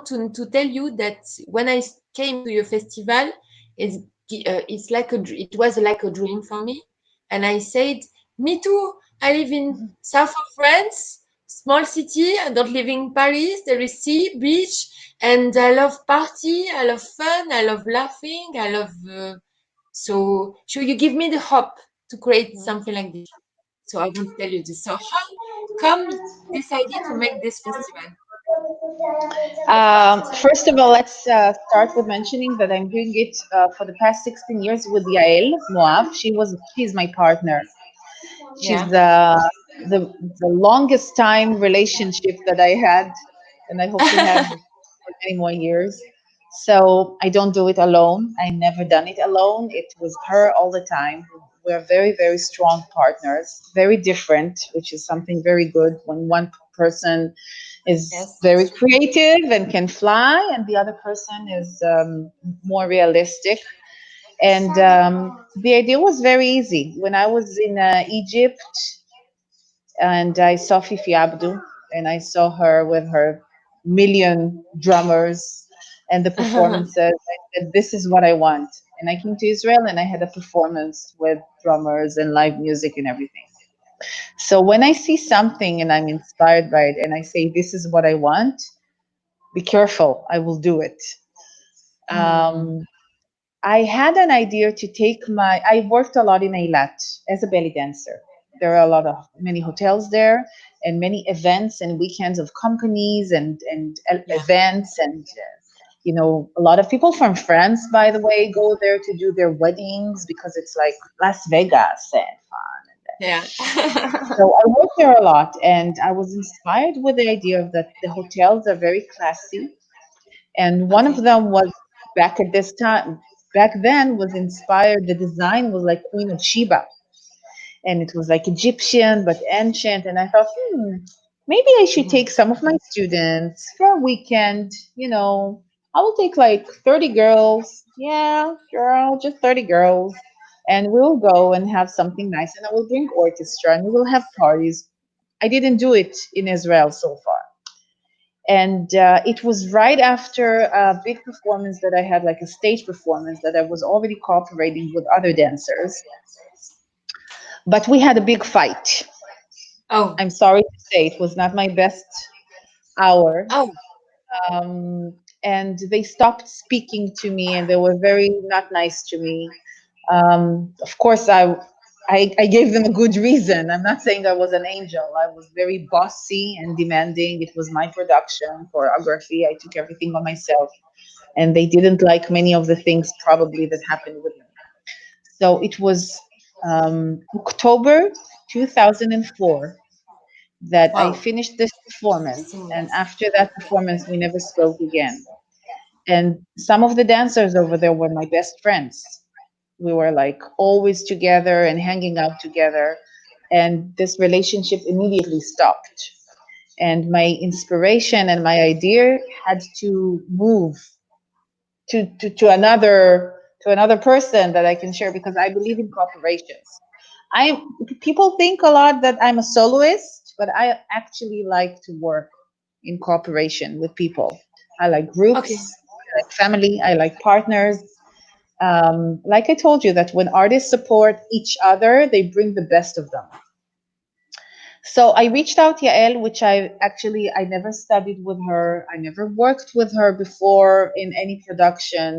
S2: to tell you that when I came to your festival, it's it was like a dream for me, and I said, me too. I live in south of France, small city. I don't live in Paris. There is sea, beach, and I love party. I love fun. I love laughing. I love. So you give me the hope to create something like this. So I want to tell you this. So how come you decided to make this festival?
S3: First of all, let's start with mentioning that I'm doing it for the past 16 years with Yael Moab. She's my partner. She's
S2: Yeah.
S3: the longest time relationship that I had, and I hope to have for many more years. So I don't do it alone. I never done it alone. It was her all the time. We're very, very strong partners, very different, which is something very good when one person is
S2: Yes.
S3: very creative and can fly, and the other person is more realistic. And the idea was very easy. When I was in Egypt and I saw Fifi Abdu and I saw her with her million drummers and the performances, I said, this is what I want. And I came to Israel and I had a performance with drummers and live music and everything. So when I see something and I'm inspired by it and I say, this is what I want, be careful, I will do it.
S2: Mm.
S3: Um, I had an idea to take I worked a lot in Eilat as a belly dancer. There are many hotels there and many events and weekends of companies and
S2: Yeah.
S3: events and a lot of people from France, by the way, go there to do their weddings because it's like Las Vegas and fun.
S2: Yeah.
S3: So I worked there a lot and I was inspired with the idea of that the hotels are very classy and one of
S2: Okay.
S3: them was back then was inspired, the design was like Queen of Sheba and it was like Egyptian but ancient, and I thought, maybe I should
S2: Mhm.
S3: take some of my students for a weekend. I will take like 30 girls, yeah, girl, just 30 girls, and we'll go and have something nice, and I will bring orchestra and we will have parties. I didn't do it in Israel so far, and it was right after a big performance that I had, like a stage performance, that I was already cooperating with other dancers. But we had a big fight.
S2: Oh.
S3: I'm sorry to say it was not my best hour.
S2: Oh.
S3: And they stopped speaking to me and they were very not nice to me. Of course, I gave them a good reason. I'm not saying I was an angel. I was very bossy and demanding. It was my production, choreography. I took everything on myself. And they didn't like many of the things probably that happened with me. So it was October 2004 that I
S2: Wow.
S3: finished this performance.
S2: 16
S3: And
S2: years.
S3: after that performance, we never spoke again. And some of the dancers over there were my best friends. We were like always together and hanging out together. And this relationship immediately stopped. And my inspiration and my idea had to move to another person that I can share because I believe in corporations. I People think a lot that I'm a soloist, but I actually like to work in cooperation with people. I like
S2: Okay.
S3: groups, I like family, I like partners. Like I told you, that when artists support each other, they bring the best of them. So I reached out Yael, which I never studied with her. I never worked with her before in any production,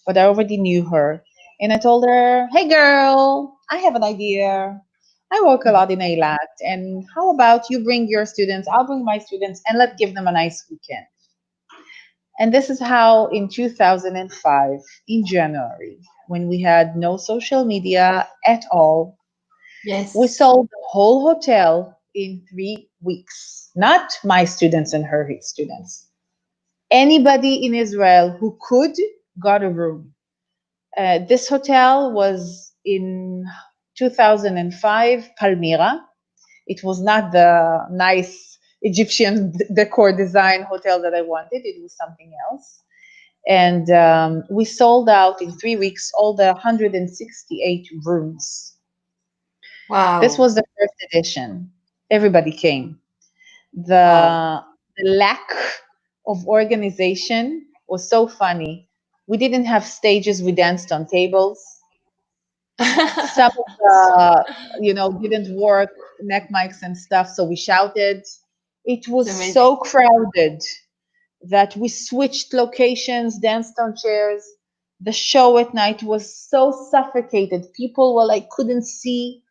S3: but I already knew her. And I told her, "Hey girl, I have an idea. I work a lot in Eilat, and how about you bring your students, I'll bring my students, and let's give them a nice weekend." And this is how in 2005, in January, when we had no social media at all, we
S2: Yes.
S3: sold the whole hotel in 3 weeks. Not my students and her students. Anybody in Israel who could got a room. This hotel was in 2005, Palmyra. It was not the nice Egyptian decor design hotel that I wanted. It was something else. And we sold out in 3 weeks all the 168 rooms. This
S2: Wow.
S3: was the first edition. Everybody came.
S2: Wow.
S3: The lack of organization was so funny. We didn't have stages, we danced on tables. Some of the, didn't work, neck mics and stuff, so we shouted. It
S2: It's
S3: was
S2: amazing.
S3: so crowded that we switched locations, danced on chairs. The show at night was so suffocated. People were like, couldn't see.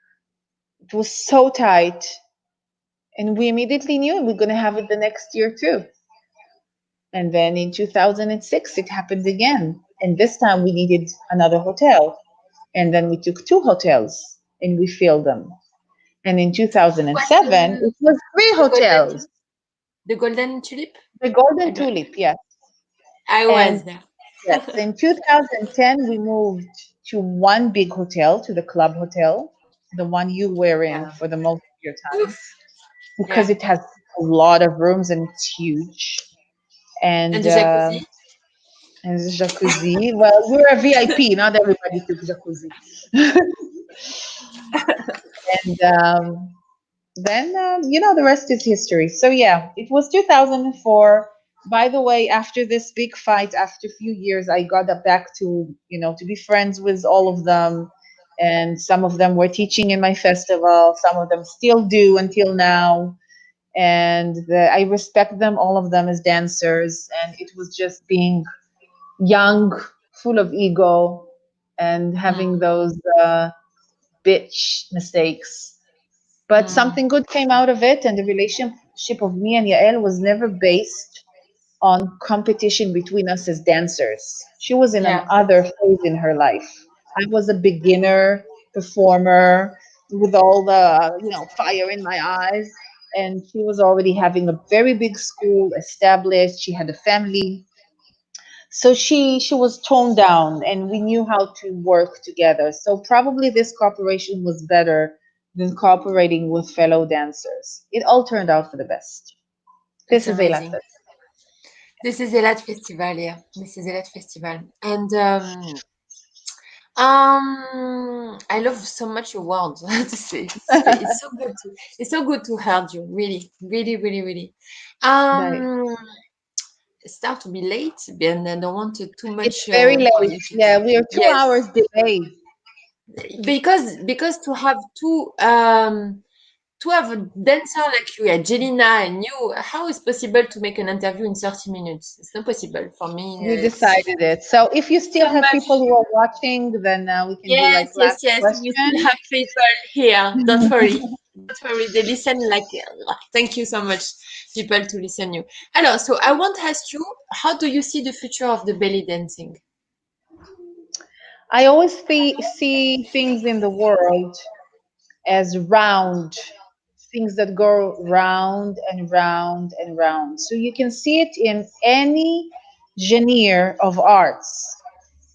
S3: It was so tight. And we immediately knew we're going to have it the next year too. And then in 2006, it happened again. And this time we needed another hotel. And then we took two hotels and we filled them. And in
S2: What
S3: 2007, it was three
S2: the golden
S3: hotels.
S2: the golden tulip?
S3: The
S2: I
S3: Golden
S2: don't.
S3: Tulip, yes.
S2: I was
S3: And
S2: there.
S3: yes, in 2010, we moved to one big hotel, to the Club Hotel, the one you were in
S2: Yeah.
S3: for the most of your time,
S2: Oof.
S3: because
S2: Yeah.
S3: it has a lot of rooms and it's huge.
S2: And
S3: And
S2: the jacuzzi.
S3: and the jacuzzi. Well, we're a VIP. Not everybody took jacuzzi. And then the rest is history. So yeah, it was 2004. By the way, after this big fight, after a few years, I got back to to be friends with all of them, and some of them were teaching in my festival. Some of them still do until now, and I respect them, all of them, as dancers. And it was just being young, full of ego, and having
S2: Mm,
S3: those bitch mistakes. But
S2: mm,
S3: something good came out of it, and the relationship of me and Yael was never based on competition between us as dancers. She was in
S2: yeah.
S3: another phase in her life. I was a beginner performer with all the, fire in my eyes. And she was already having a very big school established. She had a family. So she was toned down, and we knew how to work together. So probably this cooperation was better than cooperating with fellow dancers. It all turned out for the best.
S2: It's
S3: This is Eilat.
S2: amazing. This is Elat Festival, yeah. This is Elat Festival. And I love so much your words to say. It's so good to hear you, really, really, really, really.
S3: Right.
S2: Um, it start to be late, and I don't want too
S3: It's
S2: much
S3: very
S2: for
S3: late.
S2: you to.
S3: Yeah, we are two
S2: Yes,
S3: hours delayed.
S2: because to have to have a dancer like you, Jillina, and you, how is possible to make an interview in 30 minutes? It's not possible for me.
S3: We
S2: It's
S3: decided it. So if you still
S2: too
S3: have people
S2: much.
S3: who are watching, then we can do
S2: Yes,
S3: like
S2: yes,
S3: last
S2: yes. We still
S3: question.
S2: have people here. Don't worry. Don't worry. They listen like, thank you so much, people, to listen you. Alors, so I want to ask you, how do you see the future of the belly dancing?
S3: I always see things in the world as round, things that go round and round and round. So you can see it in any genre of arts,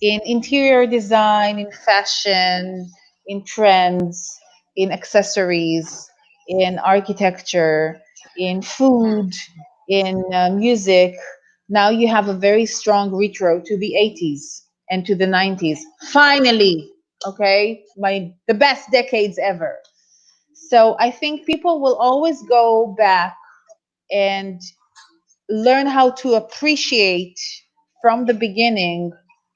S3: in interior design, in fashion, in trends, in accessories, in architecture, in food, in music. Now you have a very strong retro to the 80s and to the 90s. Finally, okay, the best decades ever. So I think people will always go back and learn how to appreciate from the beginning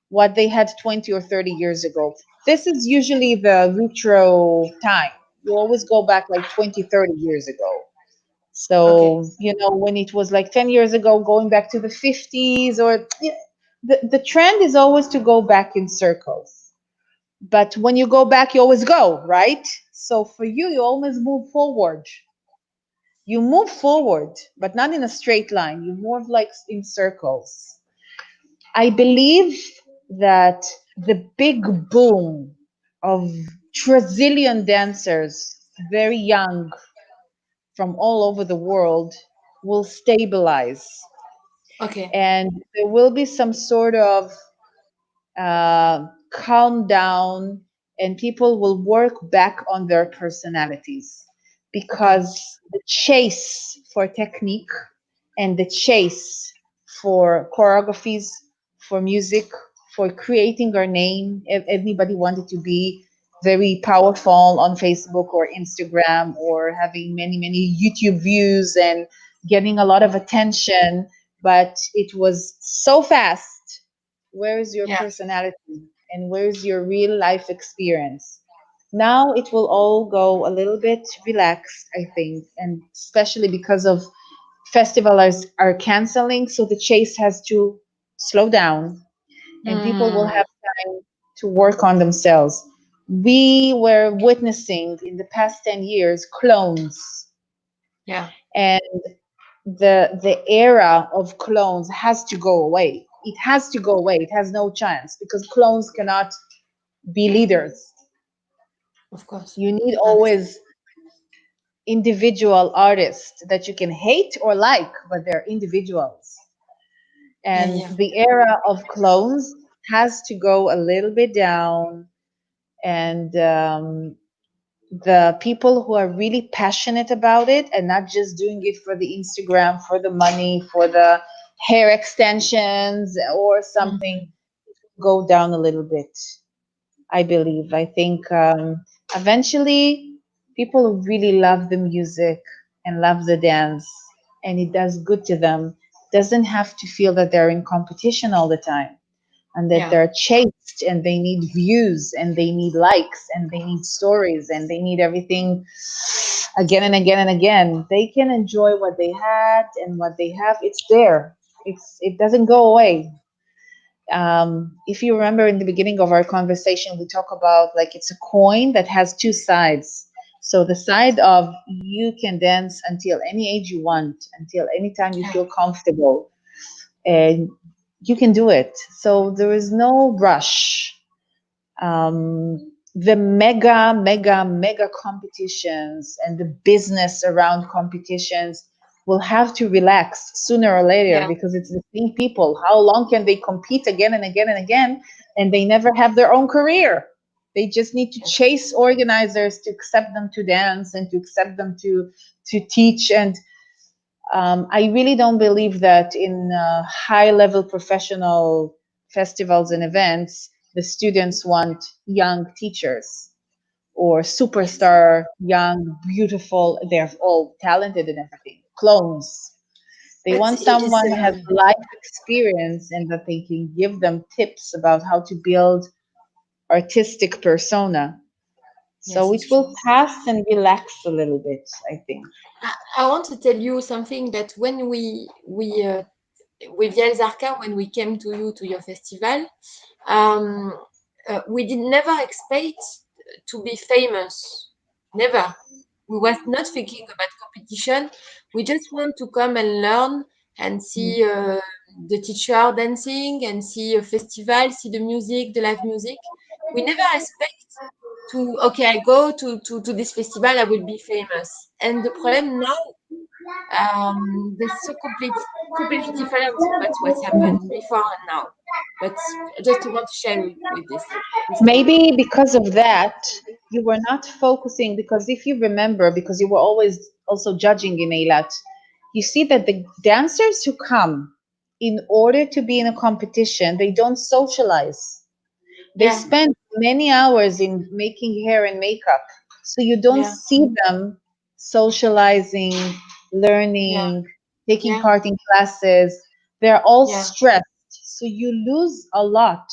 S3: what they had 20 or 30 years ago. This is usually the retro time. You always go back like 20, 30 years ago.
S2: Okay.
S3: So, when it was like 10 years ago, going back to the 50s, or yeah, the trend is always to go back in circles. But when you go back, you always go, right? So for you, you always move forward. You move forward, but not in a straight line. You move like in circles. I believe that the big boom of Brazilian dancers, very young, from all over the world, will stabilize.
S2: Okay.
S3: And there will be some sort of calm down, and people will work back on their personalities,
S2: Okay.
S3: because the chase for technique and the chase for choreographies, for music, for creating our name. Everybody wanted to be very powerful on Facebook or Instagram, or having many, many YouTube views and getting a lot of attention, but it was so fast. Where is your
S2: Yeah.
S3: personality and where's your real life experience? Now it will all go a little bit relaxed, I think, and especially because of festivals are canceling, so the chase has to slow down, and people will
S2: Hmm.
S3: have time to work on themselves. We were witnessing in the past 10 years clones,
S2: Yeah.
S3: and the era of clones has to go away. It has to go away. It has no chance because clones cannot be leaders.
S2: Of course.
S3: You need
S2: That's-
S3: always individual artists that you can hate or like, but they're individuals. And
S2: yeah.
S3: the era of clones has to go a little bit down. And the people who are really passionate about it and not just doing it for the Instagram, for the money, for the hair extensions or something, go down a little bit. I believe. I think eventually people who really love the music and love the dance and it does good to them doesn't have to feel that they're in competition all the time and that
S2: Yeah.
S3: they're chased and they need views and they need likes and they need stories and they need everything again and again and again. They can enjoy what they had and what they have. It's there. It doesn't go away. If you remember in the beginning of our conversation, we talk about like it's a coin that has two sides. So the side of you can dance until any age you want, until any time you feel comfortable, and you can do it. So there is no rush. The mega competitions and the business around competitions will have to relax sooner or later
S2: Yeah.
S3: because it's the same people. How long can they compete again and again and again and they never have their own career? They just need to chase organizers to accept them to dance and to accept them to teach. And I really don't believe that in high level professional festivals and events, the students want young teachers or superstar, young, beautiful. They're all talented and everything. Clones. They want someone who has life experience and that they can give them tips about how to build artistic persona. So it will pass and relax a little bit, I think.
S2: I want to tell you something that when we with Yael Zarka, when we came to you to your festival, we did never expect to be famous. Never. We was not thinking about competition. We just want to come and learn and see the teacher dancing and see a festival, see the music, the live music. We never expect to, okay, I go to this festival, I will be famous. And the problem now, that's so completely different. That's what's happened before and now. But I just want to share with this thing.
S3: Maybe because of that, you were not focusing because if you remember, because you were always also judging in Eilat, you see that the dancers who come in order to be in a competition, they don't socialize. They
S2: Yeah.
S3: spend many hours in making hair and makeup. So you don't
S2: Yeah.
S3: see them socializing, learning, taking
S2: Yeah.
S3: part in classes. They're all
S2: Yeah.
S3: stressed. So you lose a lot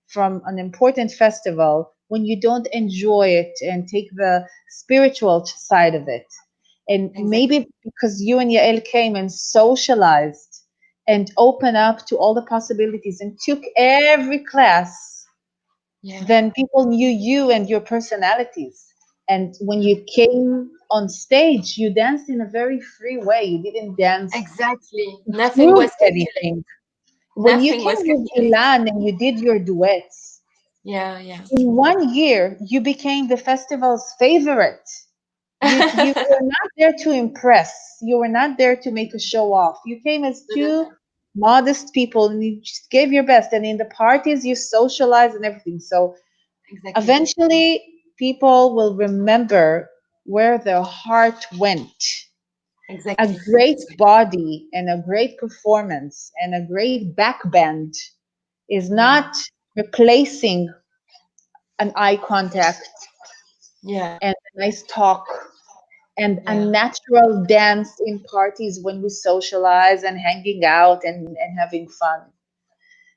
S3: from an important festival when you don't enjoy it and take the spiritual side of it. And maybe because you and Yael came and socialized and opened up to all the possibilities and took every class, then people knew you and your personalities. And when you came on stage, you danced in a very free way. You didn't dance
S2: Exactly.
S3: to
S2: Nothing
S3: prove
S2: was calculated.
S3: anything. When you
S2: Nothing
S3: came
S2: was
S3: with
S2: calculated.
S3: Ilan and you did your duets,
S2: Yeah.
S3: in 1 year, you became the festival's favorite. You were not there to impress. You were not there to make a show off. You came as two modest people and you just gave your best. And in the parties, you socialized and everything. So eventually, people will remember where their heart went. A
S2: Exactly.
S3: great body and a great performance and a great back bend is not replacing an eye contact
S2: Yeah.
S3: and a nice talk and a
S2: Yeah.
S3: natural dance in parties when we socialize and hanging out and having fun.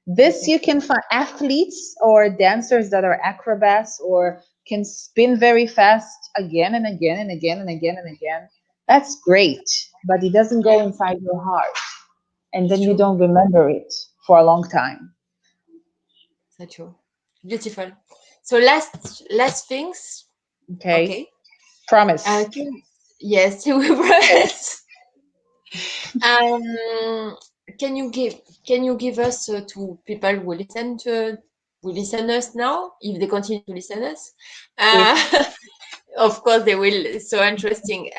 S3: This you can find athletes or dancers that are acrobats or can spin very fast again and again and again and again and again. That's great, but it doesn't go inside your heart. And then you don't remember it for a long time.
S2: So true. Beautiful. So last things.
S3: Okay.
S2: Okay.
S3: Promise.
S2: Yes, you will promise. Um, can you give us to people who listen us now, if they continue to listen us?
S3: If
S2: Of course, they will. So interesting.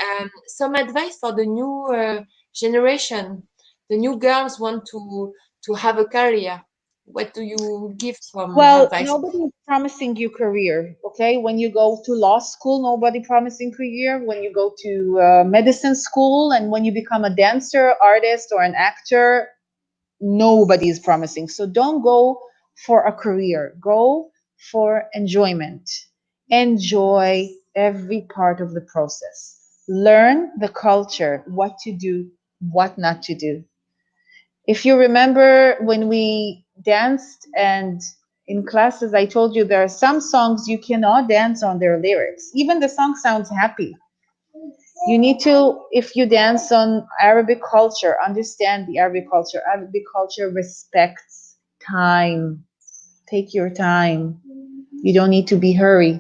S2: Some advice for the new generation. The new girls want to have a career. What do you give some
S3: Well,
S2: advice?
S3: nobody is promising you career, okay? When you go to law school, nobody promising career. When you go to medicine school and when you become a dancer, artist, or an actor, nobody is promising. So don't go for a career. Go for enjoyment. Enjoy every part of the process. Learn the culture, what to do, what not to do. If you remember when we danced and in classes, I told you there are some songs you cannot dance on their lyrics. Even the song sounds happy. You need to, if you dance on Arabic culture, understand the Arabic culture. Arabic culture respects time. Take your time. You don't need to be hurried.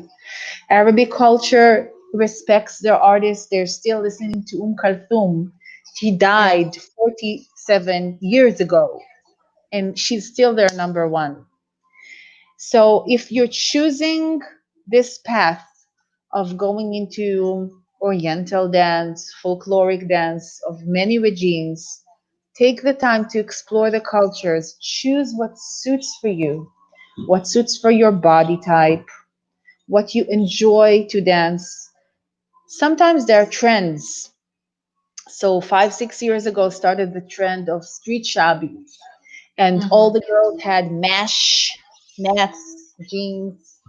S3: Arabic culture respects their artists. They're still listening to Kulthum. She
S2: Yeah.
S3: died 47 years ago and she's still their number one. So if you're choosing this path of going into Oriental dance, folkloric dance of many regimes, take the time to explore the cultures, choose what suits for you, what suits for your body type, what you enjoy to dance. Sometimes there are trends. So 5, 6 years ago started the trend of street shabby, and all
S2: Mm-hmm.
S3: the girls had mats, jeans.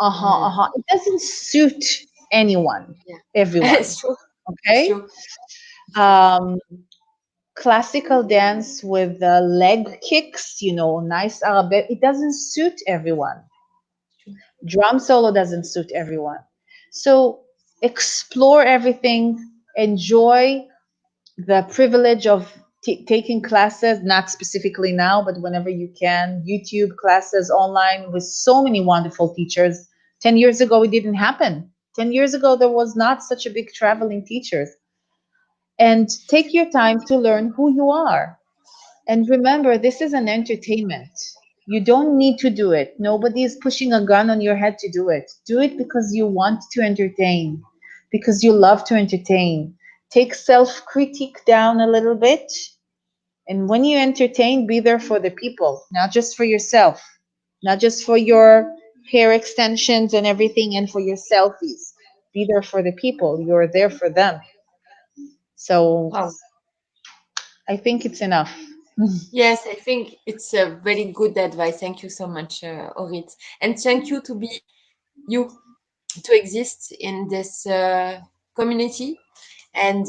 S2: Mm.
S3: It doesn't suit anyone,
S2: Yeah.
S3: everyone.
S2: It's true. It's
S3: Okay.
S2: true. It's true.
S3: Um, Classical dance with leg kicks, nice Arabic. It doesn't suit everyone. Drum solo doesn't suit everyone. So explore everything. Enjoy the privilege of taking classes, not specifically now, but whenever you can, YouTube classes online with so many wonderful teachers. 10 years ago, it didn't happen. 10 years ago, there was not such a big traveling teachers. And take your time to learn who you are. And remember, this is an entertainment. You don't need to do it. Nobody is pushing a gun on your head to do it. Do it because you want to entertain, because you love to entertain. Take self critique down a little bit. And when you entertain, be there for the people, not just for yourself, not just for your hair extensions and everything and for your selfies. Be there for the people. You're there for them. So
S2: Wow.
S3: I think it's enough.
S2: Yes, I think it's a very good advice. Thank you so much, Orit. And thank you to be you, to exist in this community. And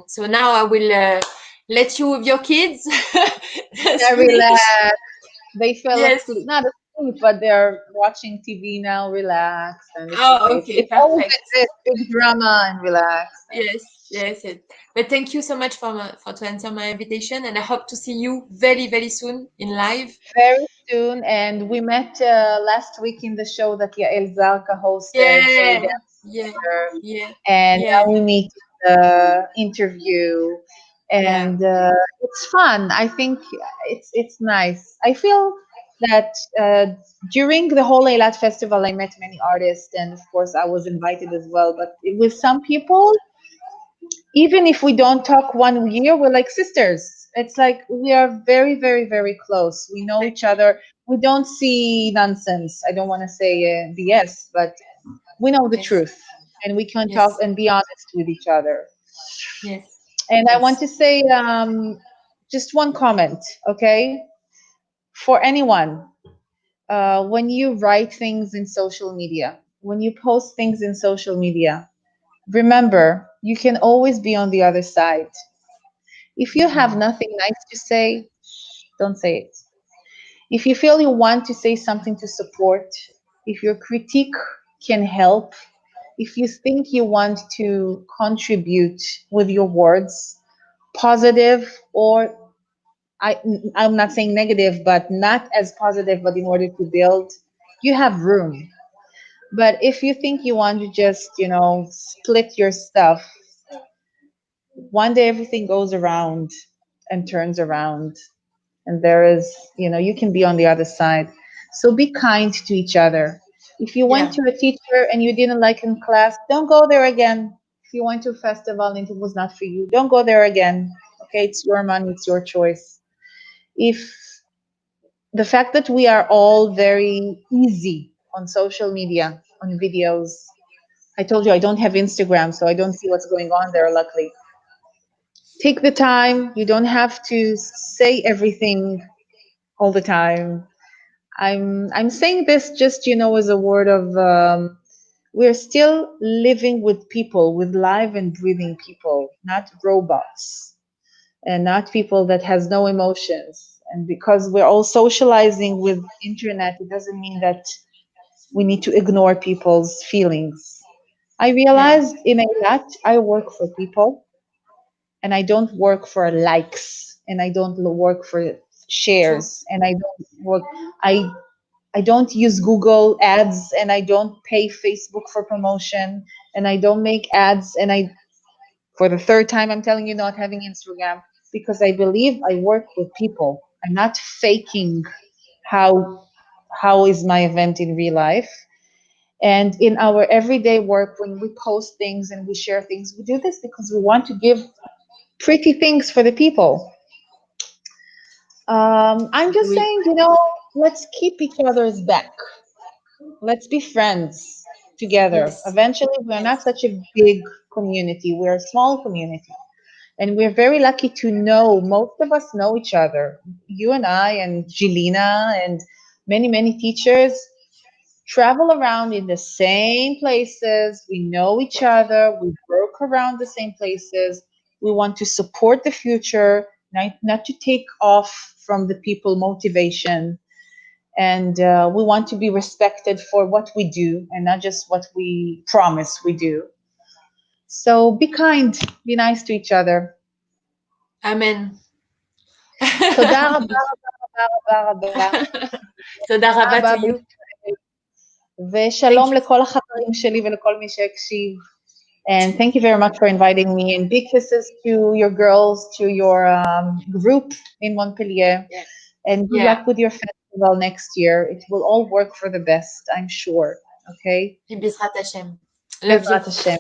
S2: so now I will let you with your kids
S3: Yeah,
S2: finish.
S3: relax. They fell
S2: Yes.
S3: asleep. Not asleep, but they're watching TV now, relaxed, and it's
S2: Oh,
S3: okay.
S2: okay,
S3: It's always like
S2: perfect.
S3: this, big drama and relax.
S2: Yes, yes, yes. But thank you so much for to answer my invitation, and I hope to see you very, very soon in live.
S3: Very soon, and we met last week in the show that Yael Zarka hosted, so we
S2: Yeah,
S3: danced
S2: yeah,
S3: together,
S2: yeah,
S3: and
S2: yeah,
S3: now we meet in the interview,
S2: yeah.
S3: and it's fun. I think it's nice. I feel that during the whole Eilat festival, I met many artists, and of course, I was invited as well. But with some people, even if we don't talk 1 year, we're like sisters. It's like we are very, very, very close. We know each other. We don't see nonsense. I don't want to say BS, but we know the
S2: Yes,
S3: truth and we can talk
S2: yes,
S3: and be honest with each other.
S2: yes,
S3: And I want
S2: yes.
S3: to say just one comment, okay? For anyone, when you write things in social media, when you post things in social media, remember you can always be on the other side. If you have
S2: Mm,
S3: nothing nice to say, don't say it. If you feel you want to say something to support, if your critique can help, if you think you want to contribute with your words, positive or I, I'm not saying negative, but not as positive, but in order to build, you have room. But if you think you want to just, split your stuff, one day everything goes around and turns around, and there is, you can be on the other side. So be kind to each other. If you went
S2: Yeah.
S3: to a teacher and you didn't like in class, don't go there again. If you went to a festival and it was not for you, don't go there again. Okay, it's your money, it's your choice. If the fact that we are all very easy on social media, on videos, I told you I don't have Instagram, so I don't see what's going on there, luckily. Take the time. You don't have to say everything all the time. I'm saying this just, as a word of we're still living with people, with live and breathing people, not robots, and not people that has no emotions. And because we're all socializing with internet, it doesn't mean that we need to ignore people's feelings. I
S2: Yeah.
S3: realized in Eilat, I work for people, and I don't work for likes, and I don't work for
S2: True.
S3: shares, and I I don't use Google ads, and I don't pay Facebook for promotion, and I don't make ads, and for the third time I'm telling you, not having Instagram, because I believe I work with people. I'm not faking how how is my event in real life. And in our everyday work, when we post things and we share things, we do this because we want to give pretty things for the people. I'm just
S2: Agree.
S3: saying, let's keep each other's back. Let's be friends together.
S2: Yes.
S3: Eventually, we're not
S2: Yes.
S3: such a big community. We're a small community. And we're very lucky to know, most of us know each other. You and I and Jillina and many, many teachers travel around in the same places. We know each other. We work around the same places. We want to support the future, not to take off from the people motivation. And we want to be respected for what we do and not just what we promise we do. So be kind, be nice to each other.
S2: Amen.
S3: תודה רבה רבה רבה רבה.
S2: תודה
S3: תודה
S2: רבה
S3: רבה
S2: to you.
S3: בישראל.
S2: Thank
S3: ושלום
S2: you.
S3: לכל החברים שלי ולכל מי שהקשיב. And thank you very much for inviting me. And big kisses to your girls, to your group in Montpellier.
S2: Yeah.
S3: And good
S2: Yeah.
S3: luck with your festival next year. It will all work for the best, I'm sure. Okay?
S2: Puis Bizrat Hashem. Love you.
S3: Bezrat Hashem.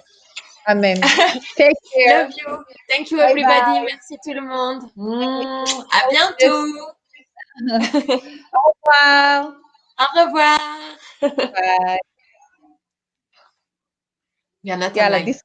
S3: Amen. Take care.
S2: Love you. Thank you
S3: Bye
S2: everybody.
S3: bye.
S2: Merci tout le monde. À
S3: Au
S2: bientôt.
S3: revoir.
S2: Au revoir.
S3: Bye.
S2: Il y en a
S3: Yalla,
S2: online.
S3: dis